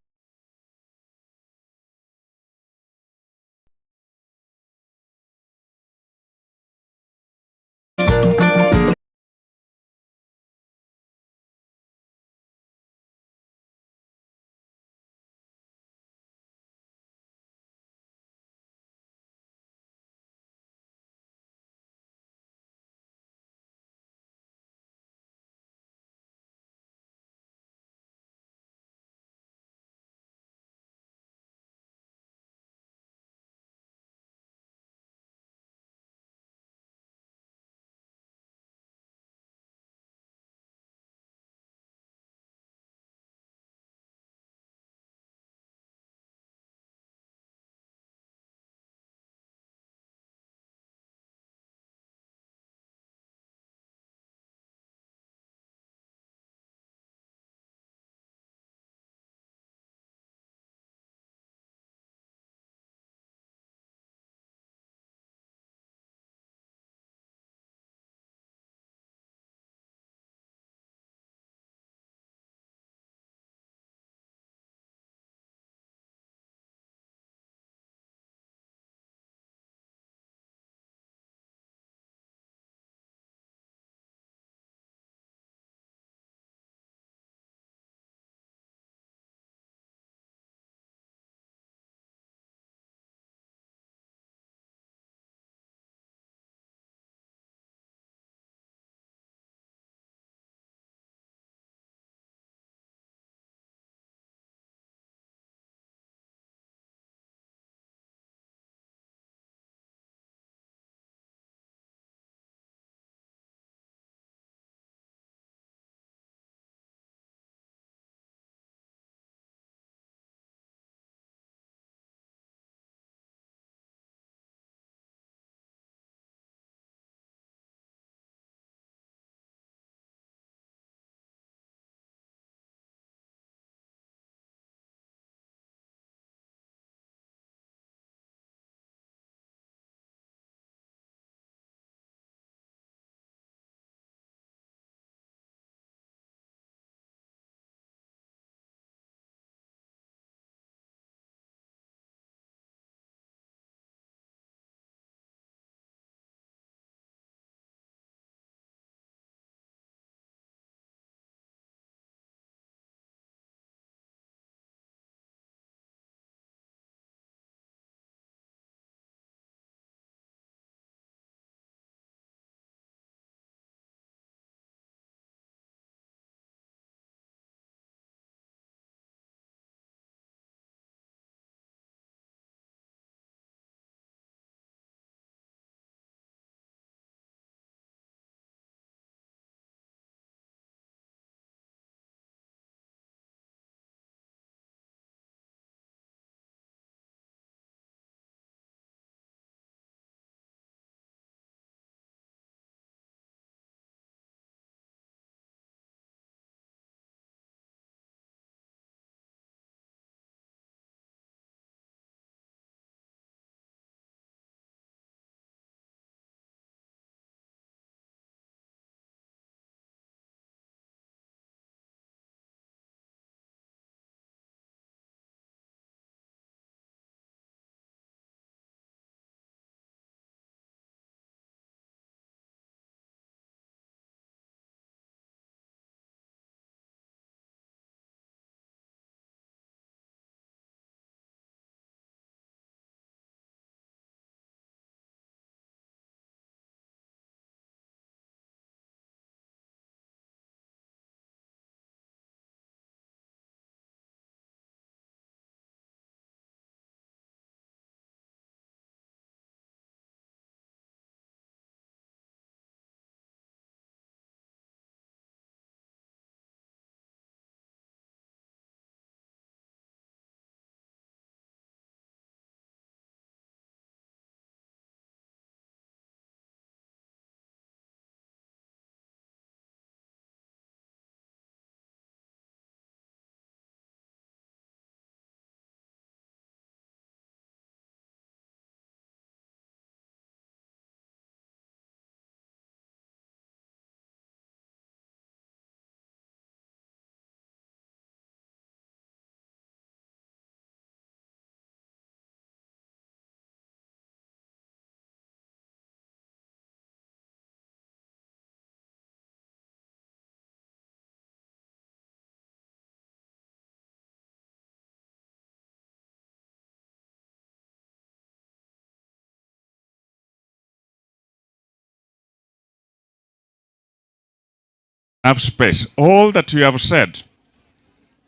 enough space. All that you have said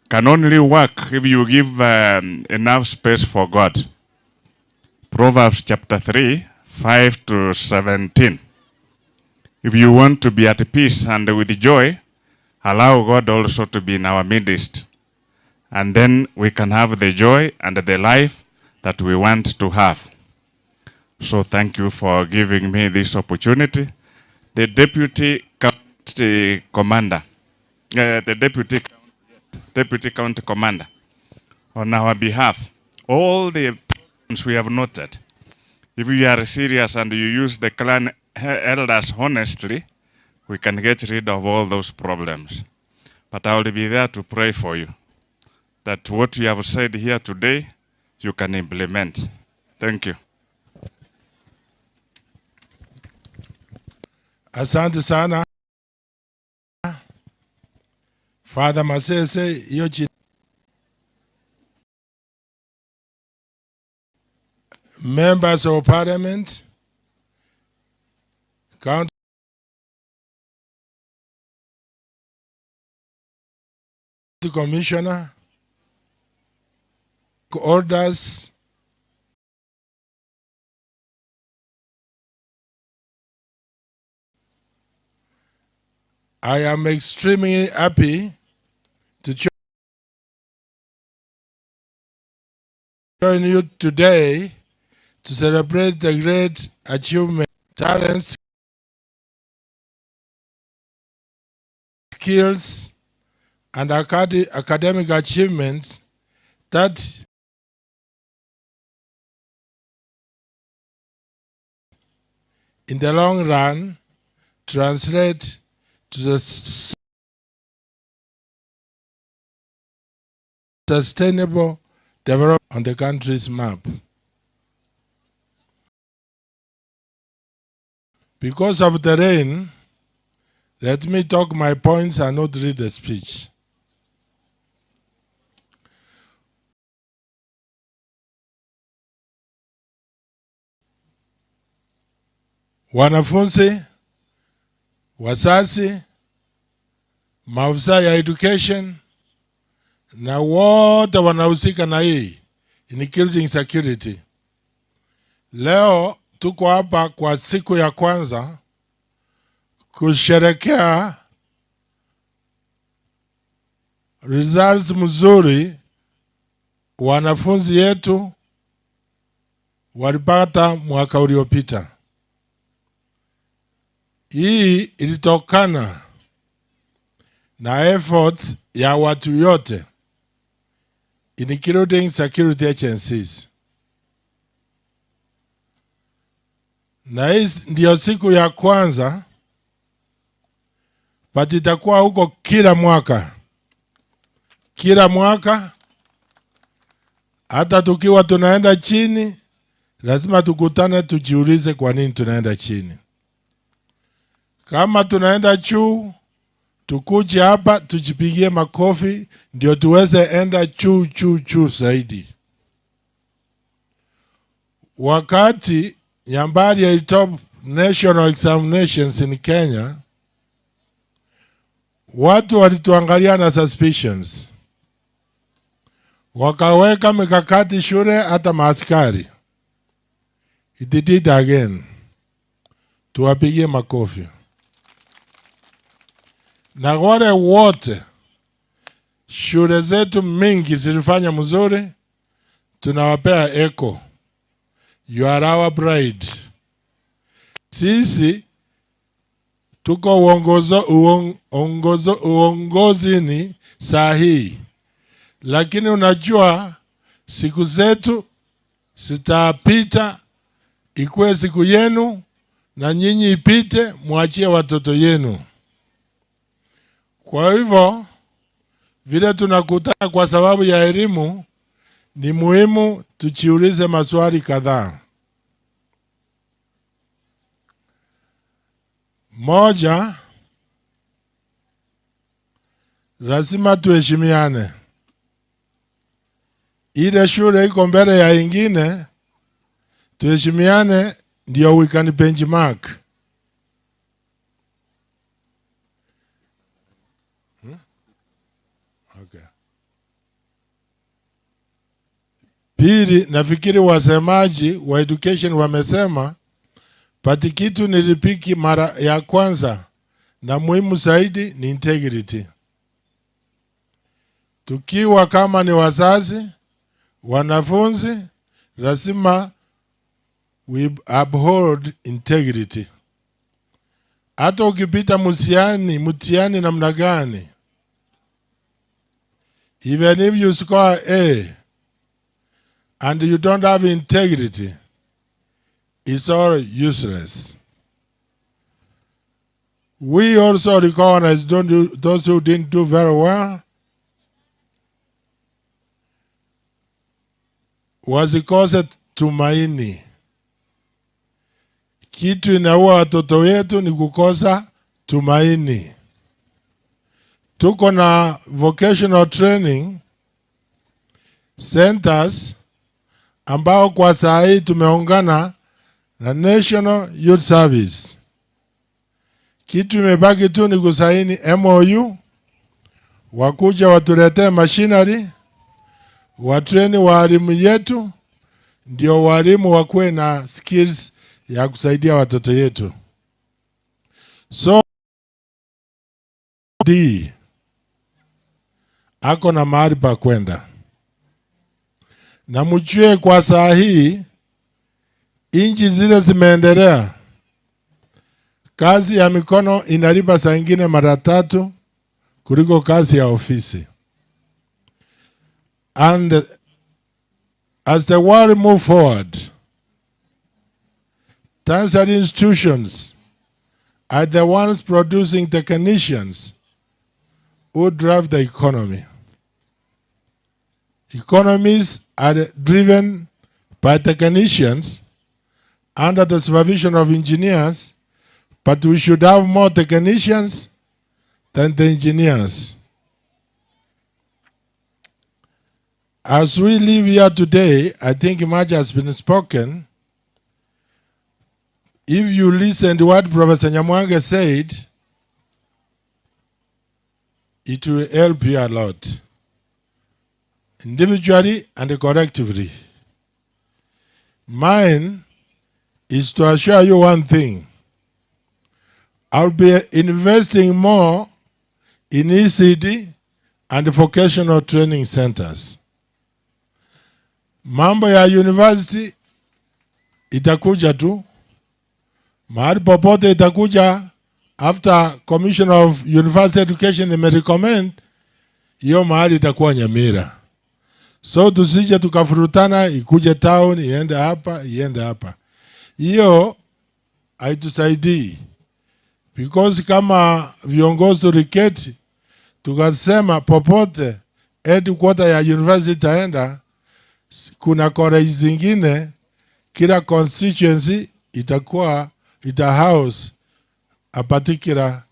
can only work if you give enough space for God. Proverbs chapter 3, 5 to 17. If you want to be at peace and with joy, allow God also to be in our midst. And then we can have the joy and the life that we want to have. So thank you for giving me this opportunity. The Deputy County Commander, the Deputy County Commander, on our behalf, all the problems we have noted, if you are serious and you use the clan elders honestly, we can get rid of all those problems. But I will be there to pray for you, that what you have said here today, you can implement. Thank you. Asante sana. Father Masese, yochi. Members of Parliament, County Commissioner, orders, I am extremely happy to join you today to celebrate the great achievement, talents, skills, and academic achievements that in the long run translate to the sustainable development on the country's map. Because of the rain, let me talk my points and not read the speech. Wanafunzi, wazazi, maafisa ya education na wote wanahusika na hii, including security. Leo tuko hapa kwa siku ya kwanza kusherekea results mzuri wanafunzi yetu walipata mwaka uliopita. Hii ilitokana na efforts ya watu yote, including security agencies. Na hii ndio siku ya kwanza, but itakuwa huko kila mwaka. Kila mwaka, hata tukiwa tunaenda chini, lazima tukutane tujiulize kwa nini tunaenda chini. Kama tunaenda juu, tukuje hapa tujipigie makofi ndio tuweze enda juu zaidi. Wakati Nyambari ya top national examinations in Kenya, watu walituangalia na suspicions. Wakaweka mikakati shule hata maaskari. It did it again. Tuwapigie makofi. Na wale wote shule zetu mingi zilifanya mzuri, tunawapea echo. You are our bride. Sisi tuko uongozini sahihi. Lakini unajua siku zetu sitapita, ikuwe siku yenu na nyinyi ipite, muachie watoto yenu. Kwa hivyo, vile tunakutana kwa sababu ya elimu, ni muhimu tujiulize maswali kadhaa. Moja, lazima tuheshimiane. Ile shule iko mbele ya ingine, tuheshimiane ndio we can benchmark. Pili, nafikiri wasemaji wa education wamesema pati kitu nilipiki mara ya kwanza na muhimu zaidi ni integrity. Tukiwa kama ni wazazi, wanafunzi, lazima we uphold integrity. Hata ukipita mtihani namna gani, even if you score A and you don't have integrity, it's all useless. We also recognize those who didn't do very well wasikose tumaini. Kitu inaua watoto wetu ni kukosa tumaini. Tuko na vocational training centers ambao kwa saa hii tumeungana na National Youth Service. Kitu imebaki tu ni kusaini MOU, wakuja watuletee machinery, watreni walimu yetu, ndio walimu wakuwe na skills ya kusaidia watoto yetu. So D ako na mahali pa kwenda. Na mchue kwa saa hii inchi zile zimeendelea, kazi ya mikono inalipa saa ingine mara 3 kuliko kazi ya ofisi. And as the world move forward, tertiary institutions are the ones producing technicians who drive the economy. Economies are driven by technicians under the supervision of engineers, but we should have more technicians than the engineers. As we live here today, I think much has been spoken. If you listen to what Professor Nyamwanga said, it will help you a lot, individually and collectively. Mine is to assure you one thing. I'll be investing more in ECD and vocational training centers. Mambo ya university itakuja tu. Mahali popote itakuja after Commission of University Education imerecommend, hiyo mahali itakuwa Nyamira. So tusije tukafurutana, ikuje town, iende hapa, iende hapa. Hiyo haitusaidii. Because kama viongozi riketi, tukasema popote headquarter ya university taenda, kuna college zingine, kila constituency ita house a particular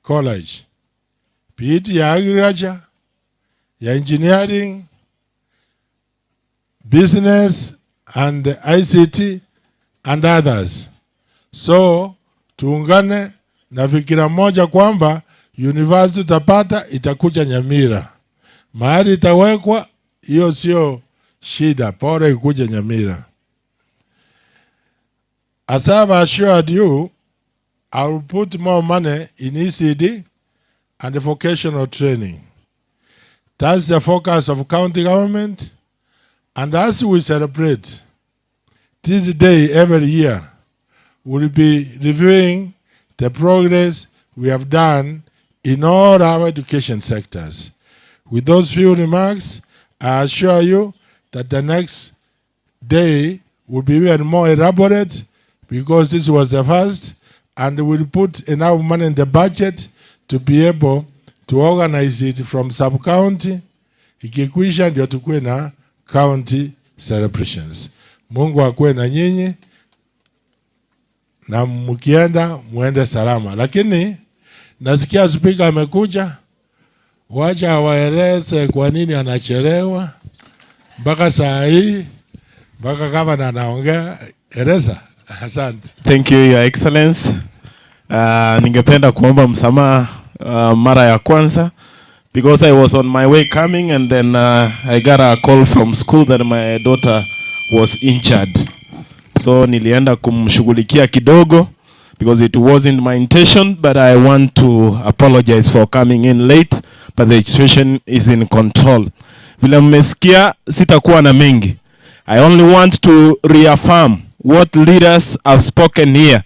college. Be it ya agriculture, ya engineering, business, and ICT, and others. So, tuungane na fikira moja kwamba university utapata itakuja Nyamira. Mahali itawekwa, hiyo sio shida, bora ikuje Nyamira. As I've assured you, I will put more money in ECD and vocational training. That's the focus of county government. And as we celebrate this day every year, we'll be reviewing the progress we have done in all our education sectors. With those few remarks, I assure you that the next day will be even more elaborate, because this was the first, and we'll put enough money in the budget to be able to organize it from sub-county. Ikikwisha ndio tukue na county celebrations. Mungu akuwe na nyinyi, na mkienda muende salama. Lakini nasikia speaker amekuja, wacha waeleze kwa nini anachelewa mpaka saa hii, mpaka kama anaongea. Eleza. Asante. Thank you, Your Excellency. Ningependa kuomba msamaha mara ya kwanza. because I was on my way coming, and then I got a call from school that my daughter was injured. So nilienda kumshughulikia kidogo because it wasn't my intention, but I want to apologize for coming in late, but the situation is in control. Vile mmesikia sitakuwa na mengi. I only want to reaffirm what leaders have spoken here,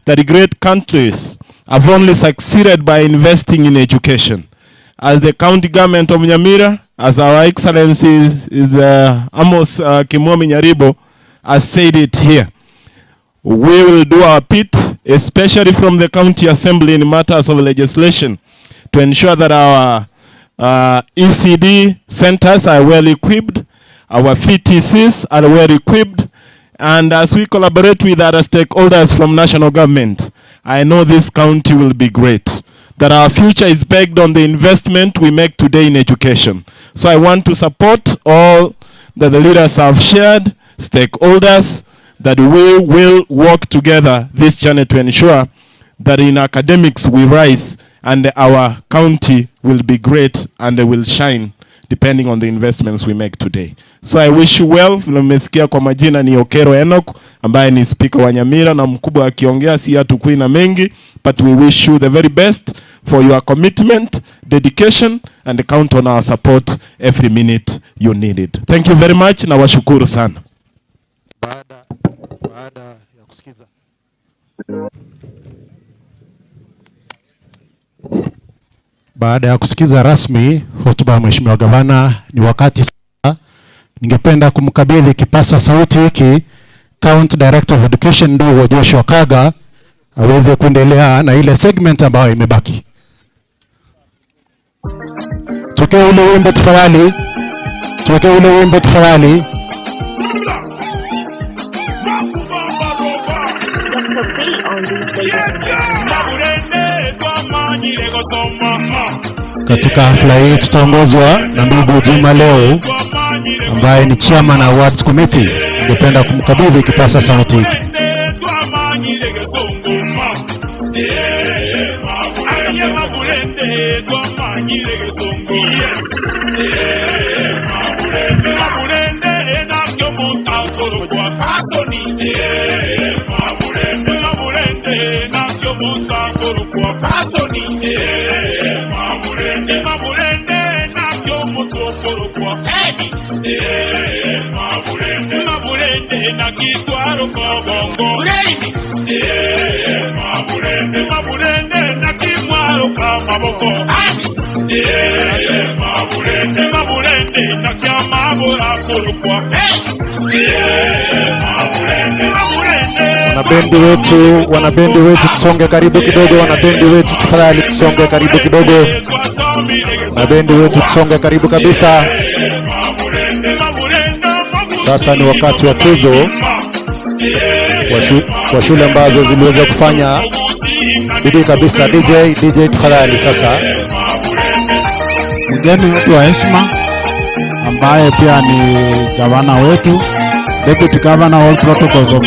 that great countries have only succeeded by investing in education. As the county government of Nyamira, as our excellency is Amos Kimomi Nyaribo has said it here, we will do our bit, especially from the county assembly in matters of legislation, to ensure that our ECD centers are well equipped, our VTCs are well equipped, and as we collaborate with other stakeholders from national government, I know this county will be great. That our future is based on the investment we make today in education. So I want to support all that the leaders have shared, stakeholders, that we will work together this journey to ensure that in academics we rise and our county will be great and they will shine depending on the investments we make today. So I wish you well. Mmesikia kwa majina ni Okero Enoch ambaye ni speaker wa Nyamira na mkubwa akiongea, si hatukui na mengi, but we wish you the very best for your commitment, dedication, and count on our support every minute you need it. Thank you very much na washukuru sana. Baada ya kusikiza Baada ya kusikiza rasmi hotuba ya Mheshimiwa Gavana, ni wakati sasa ningependa kumkabidhi kipasa sauti hiki County Director of Education ndugu Joshua Kaga aweze kuendelea na ile segment ambayo imebaki. Tuweke ule wimbo tafadhali. Tuweke ule wimbo tafadhali. Katika hafla hii tutaongozwa na ndugu Juma Leo ambaye ni chairman wa Awards Committee. Ningependa kumkabidhi kipasa sauti hiki. Wanabendi wetu tusonge karibu kidogo. Wanabendi wetu tafadhali tusonge karibu kidogo. Wanabendi wetu tusonge karibu kabisa. Sasa ni wakati wa tuzo kwa shule ambazo ziliweza kufanya bidii kabisa. DJ tafadhali sasa. Mgeni wetu wa heshima ambaye pia ni gavana wetu, Deputy Governor, all protocols of